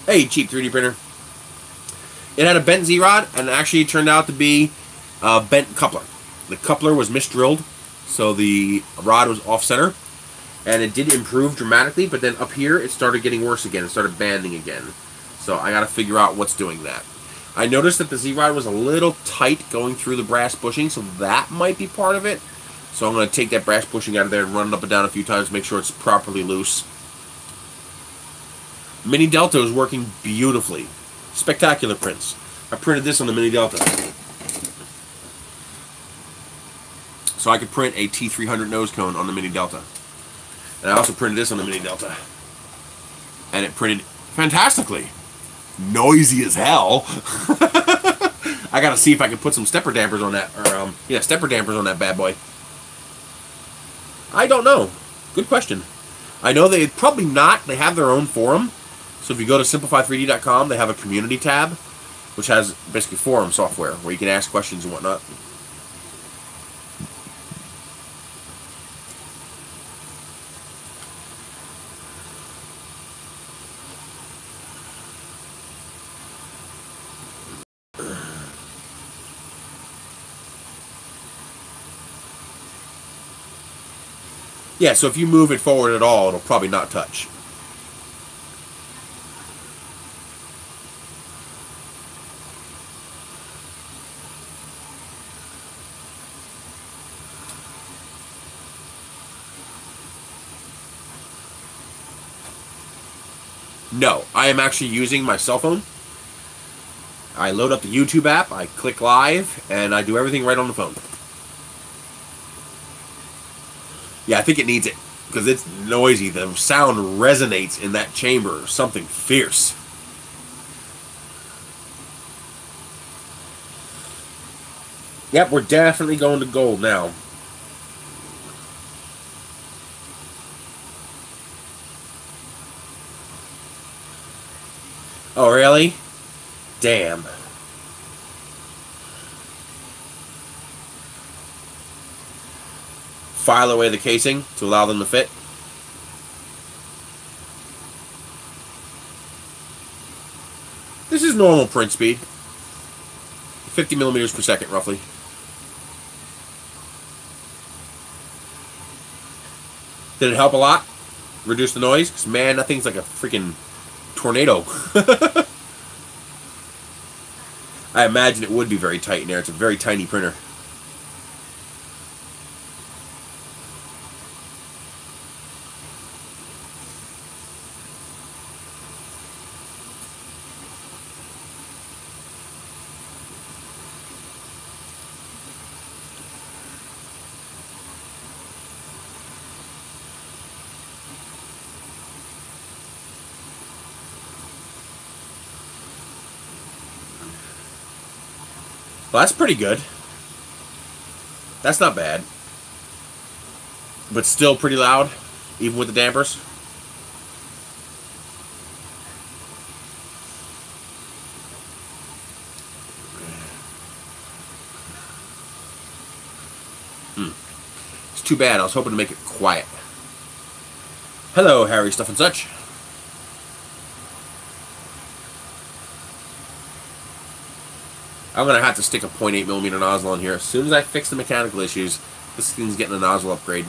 S1: Hey, cheap 3D printer. It had a bent Z-rod, and it actually turned out to be a bent coupler. The coupler was misdrilled, so the rod was off-center, and it did improve dramatically, but then up here it started getting worse again. It started banding again. So I got to figure out what's doing that. I noticed that the Z-rod was a little tight going through the brass bushing, so that might be part of it. So I'm going to take that brass bushing out of there and run it up and down a few times, make sure it's properly loose. Mini Delta is working beautifully. Spectacular prints. I printed this on the Mini Delta. So I could print a T300 nose cone on the Mini Delta. And I also printed this on the Mini Delta. And it printed fantastically. Noisy as hell. I gotta see if I can put some stepper dampers on that, or yeah, stepper dampers on that bad boy. I don't know. Good question. I know they probably not. They have their own forum. So if you go to simplify3d.com, they have a community tab, which has basically forum software where you can ask questions and whatnot. Yeah, so if you move it forward at all, it'll probably not touch. No, I am actually using my cell phone. I load up the YouTube app, I click live, and I do everything right on the phone. Yeah, I think it needs it, because it's noisy. The sound resonates in that chamber, something fierce. Yep, we're definitely going to gold now. Oh, really? Damn. File away the casing to allow them to fit. This is normal print speed. 50 millimeters per second, roughly. Did it help a lot? Reduce the noise? Because, man, that thing's like a freaking tornado. I imagine it would be very tight in there. It's a very tiny printer. Well, that's pretty good. That's not bad. But still pretty loud, even with the dampers. It's too bad. I was hoping to make it quiet. Hello, Harry Stuff and Such. I'm going to have to stick a 0.8mm nozzle on here. As soon as I fix the mechanical issues, this thing's getting a nozzle upgrade.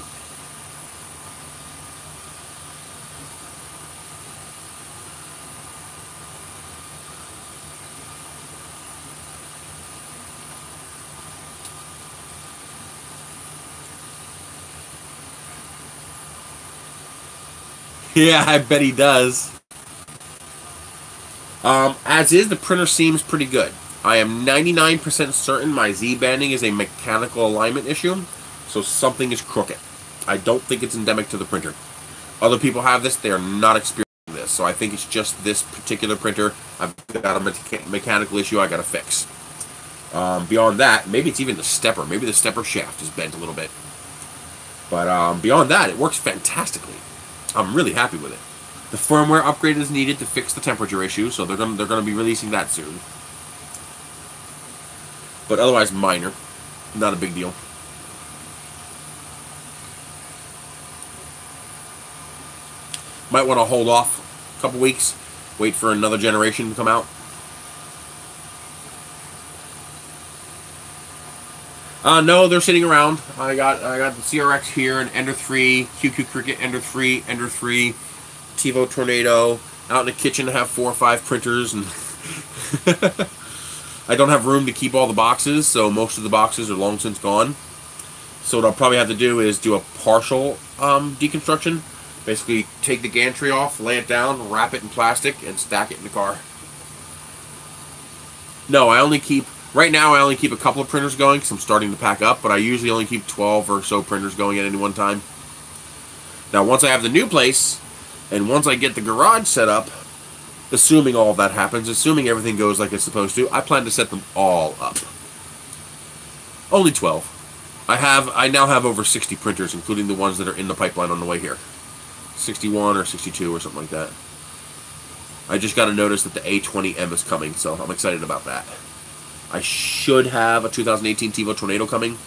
S1: Yeah, I bet he does. As is, the printer seems pretty good. I am 99% certain my Z-banding is a mechanical alignment issue, so something is crooked. I don't think it's endemic to the printer. Other people have this, they are not experiencing this, so I think it's just this particular printer. I've got a mechanical issue I gotta fix. Beyond that, maybe it's even the stepper. Maybe the stepper shaft is bent a little bit. But beyond that, it works fantastically. I'm really happy with it. The firmware upgrade is needed to fix the temperature issue, so they're gonna be releasing that soon. But otherwise minor. Not a big deal. Might want to hold off a couple weeks. Wait for another generation to come out. No, they're sitting around. I got the CRX here, and Ender 3, QQ Cricket, Ender 3, Ender 3, TiVo Tornado. Out in the kitchen, I have 4 or 5 printers, and I don't have room to keep all the boxes, so most of the boxes are long since gone. So what I'll probably have to do is do a partial deconstruction. Basically, take the gantry off, lay it down, wrap it in plastic, and stack it in the car. No, right now I only keep a couple of printers going because I'm starting to pack up, but I usually only keep 12 or so printers going at any one time. Now, once I have the new place, and once I get the garage set up, assuming all of that happens, assuming everything goes like it's supposed to, I plan to set them all up. Only 12. I now have over 60 printers, including the ones that are in the pipeline on the way here. 61 or 62 or something like that. I just got a notice that the A10M is coming, so I'm excited about that. I should have a 2018 TiVo Tornado coming.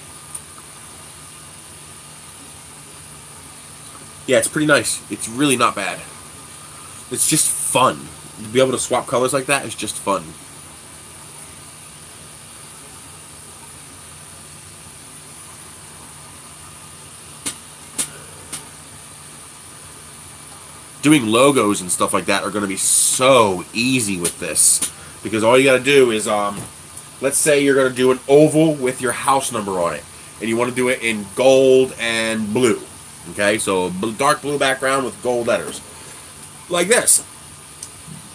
S1: Yeah, it's pretty nice. It's really not bad. It's just fun. To be able to swap colors like that is just fun. Doing logos and stuff like that are going to be so easy with this. Because all you got to do is, let's say you're going to do an oval with your house number on it. And you want to do it in gold and blue. Okay, so dark blue background with gold letters. Like this.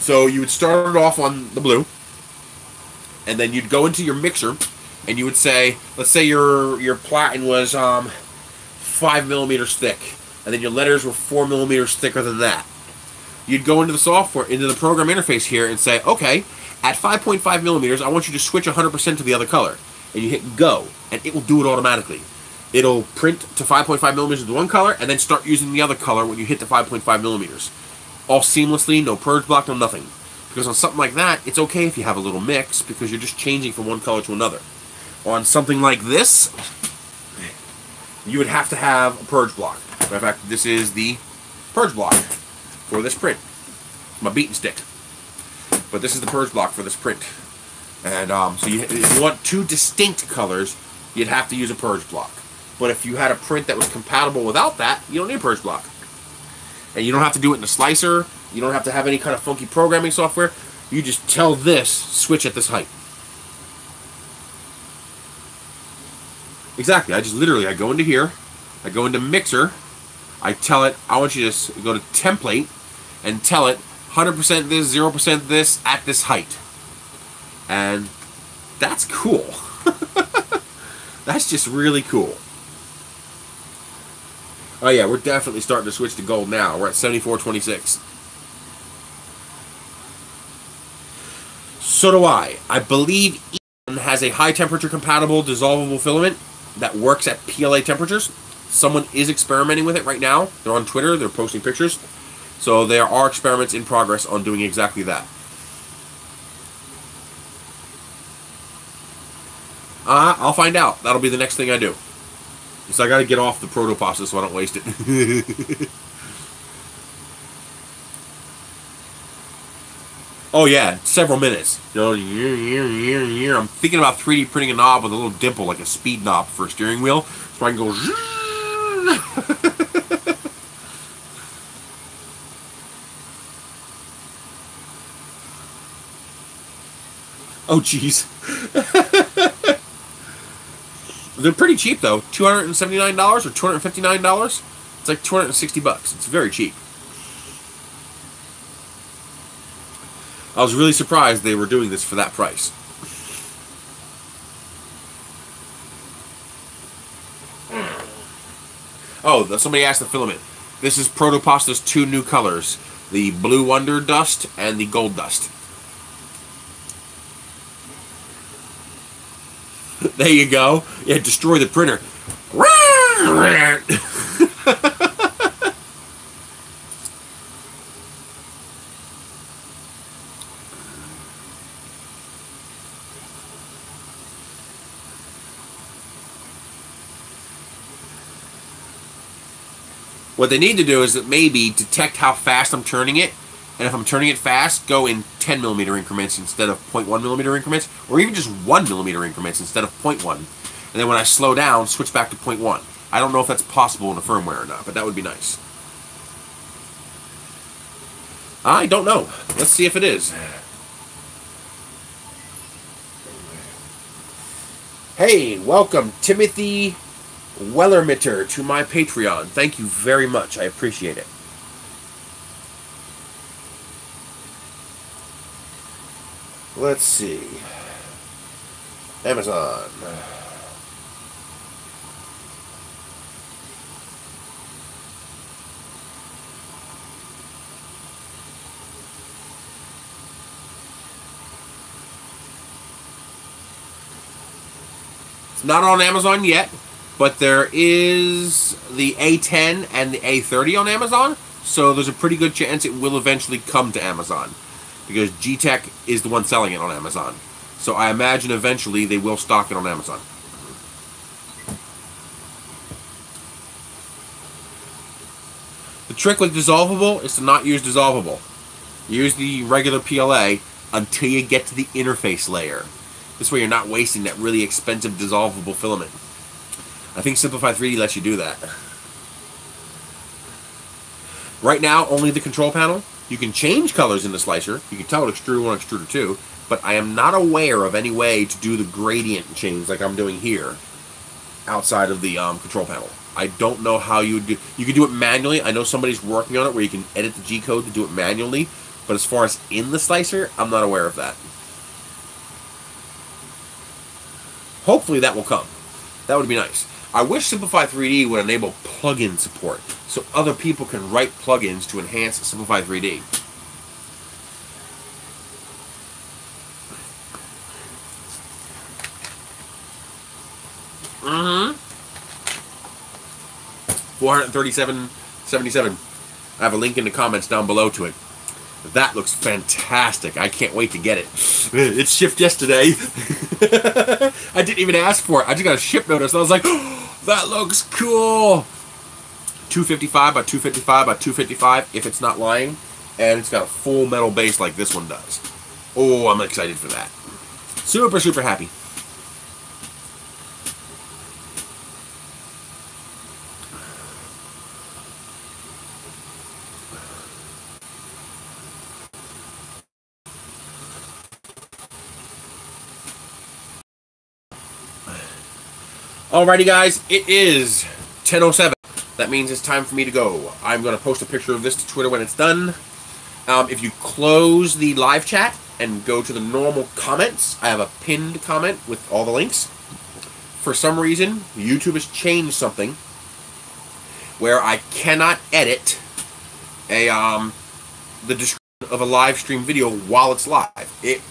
S1: So you would start it off on the blue, and then you'd go into your mixer, and you would say, let's say your platen was 5 millimeters thick, and then your letters were 4 millimeters thicker than that. You'd go into the software, into the program interface here, and say, okay, at 5.5 millimeters, I want you to switch 100% to the other color. And you hit go, and it will do it automatically. It'll print to 5.5 millimeters with one color, and then start using the other color when you hit the 5.5 millimeters. All seamlessly, no purge block, no nothing. Because on something like that, it's okay if you have a little mix, because you're just changing from one color to another. On something like this, you would have to have a purge block. Matter of fact, this is the purge block for this print. My beaten stick. But this is the purge block for this print. And so if you want two distinct colors, you'd have to use a purge block. But if you had a print that was compatible without that, you don't need a purge block. And you don't have to do it in a slicer. You don't have to have any kind of funky programming software. You just tell this, switch at this height. Exactly. I go into here. I go into Mixer. I tell it, I want you to go to Template and tell it 100% this, 0% this at this height. And that's cool. That's just really cool. Oh yeah, we're definitely starting to switch to gold now. We're at 7426. So do I. I believe Esun has a high temperature compatible dissolvable filament that works at PLA temperatures. Someone is experimenting with it right now. They're on Twitter, they're posting pictures. So there are experiments in progress on doing exactly that. I'll find out. That'll be the next thing I do. So I gotta get off the protopasta so I don't waste it. Oh yeah, several minutes. You know, I'm thinking about 3D printing a knob with a little dimple, like a speed knob for a steering wheel, so I can go. Oh jeez. They're pretty cheap though. $279 or $259. It's like $260. It's very cheap. I was really surprised they were doing this for that price. Oh, somebody asked the filament. This is Protopasta's two new colors. The Blue Wonder Dust and the Gold Dust. There you go. Yeah, destroy the printer. What they need to do is that maybe detect how fast I'm turning it, and if I'm turning it fast, go in 10mm increments instead of 0.1mm increments, or even just 1mm increments instead of 0.1. And then when I slow down, switch back to 0.1. I don't know if that's possible in the firmware or not, but that would be nice. I don't know. Let's see if it is. Hey, welcome, Timothy Wellermitter, to my Patreon. Thank you very much. I appreciate it. Let's see. Amazon. It's not on Amazon yet, but there is the A10 and the A30 on Amazon, so there's a pretty good chance it will eventually come to Amazon, because Geeetech is the one selling it on Amazon. So I imagine eventually they will stock it on Amazon. The trick with dissolvable is to not use dissolvable. Use the regular PLA until you get to the interface layer. This way you're not wasting that really expensive dissolvable filament. I think Simplify 3D lets you do that. Right now, only the control panel. You can change colors in the slicer. You can tell it extrude 1, extruder 2, but I am not aware of any way to do the gradient change like I'm doing here outside of the control panel. I don't know how you would do. You can do it manually. I know somebody's working on it where you can edit the G code to do it manually, But as far as in the slicer, I'm not aware of that. Hopefully that will come. That would be nice. I wish Simplify 3D would enable plugin support, so other people can write plugins to enhance Simplify 3D. Mm-hmm. 437.77. I have a link in the comments down below to it. That looks fantastic. I can't wait to get it. It shipped yesterday. I didn't even ask for it. I just got a ship notice and I was like, oh, that looks cool. 255 by 255 by 255 if it's not lying. And it's got a full metal base like this one does. Oh, I'm excited for that. Super, super happy. Alrighty guys, it is 10:07. That means it's time for me to go. I'm going to post a picture of this to Twitter when it's done. If you close the live chat and go to the normal comments, I have a pinned comment with all the links. For some reason, YouTube has changed something where I cannot edit the description of a live stream video while it's live. It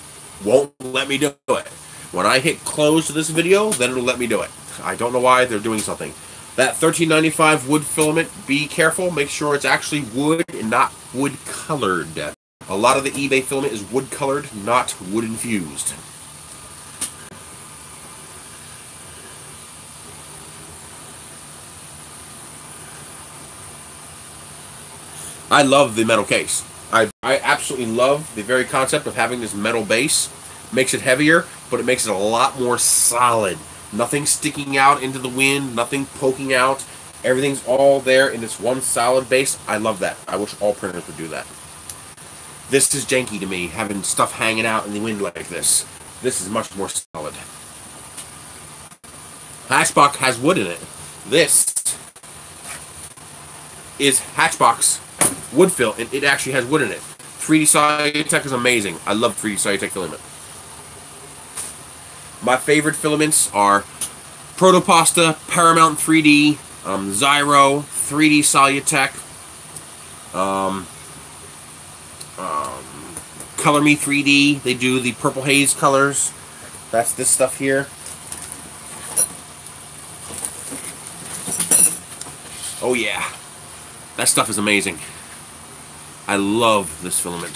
S1: won't let me do it. When I hit close to this video, then it'll let me do it. I don't know why. They're doing something. That $13.95 wood filament, be careful. Make sure it's actually wood and not wood colored. A lot of the eBay filament is wood colored, not wood infused. I love the metal case. I absolutely love the very concept of having this metal base. Makes it heavier, but it makes it a lot more solid. Nothing sticking out into the wind, nothing poking out. Everything's all there in this one solid base. I love that. I wish all printers would do that. This is janky to me, having stuff hanging out in the wind like this. This is much more solid. Hatchbox has wood in it. This is Hatchbox wood fill, and it actually has wood in it. 3D Solutech is amazing. I love 3D Solutech filament. My favorite filaments are Protopasta, Paramount 3D, Ziro, 3D Solutech, ColorM 3D. They do the purple haze colors. That's this stuff here. Oh yeah, that stuff is amazing. I love this filament.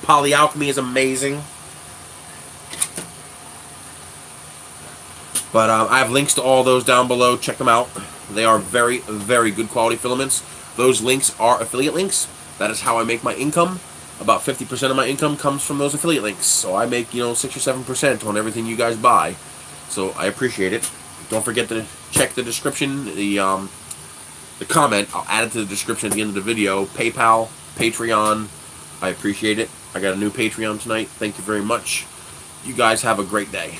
S1: Polyalchemy is amazing. But I have links to all those down below. Check them out. They are very, very good quality filaments. Those links are affiliate links. That is how I make my income. About 50% of my income comes from those affiliate links. So I make, 6 or 7% on everything you guys buy. So I appreciate it. Don't forget to check the description, the comment. I'll add it to the description at the end of the video. PayPal, Patreon. I appreciate it. I got a new Patreon tonight. Thank you very much. You guys have a great day.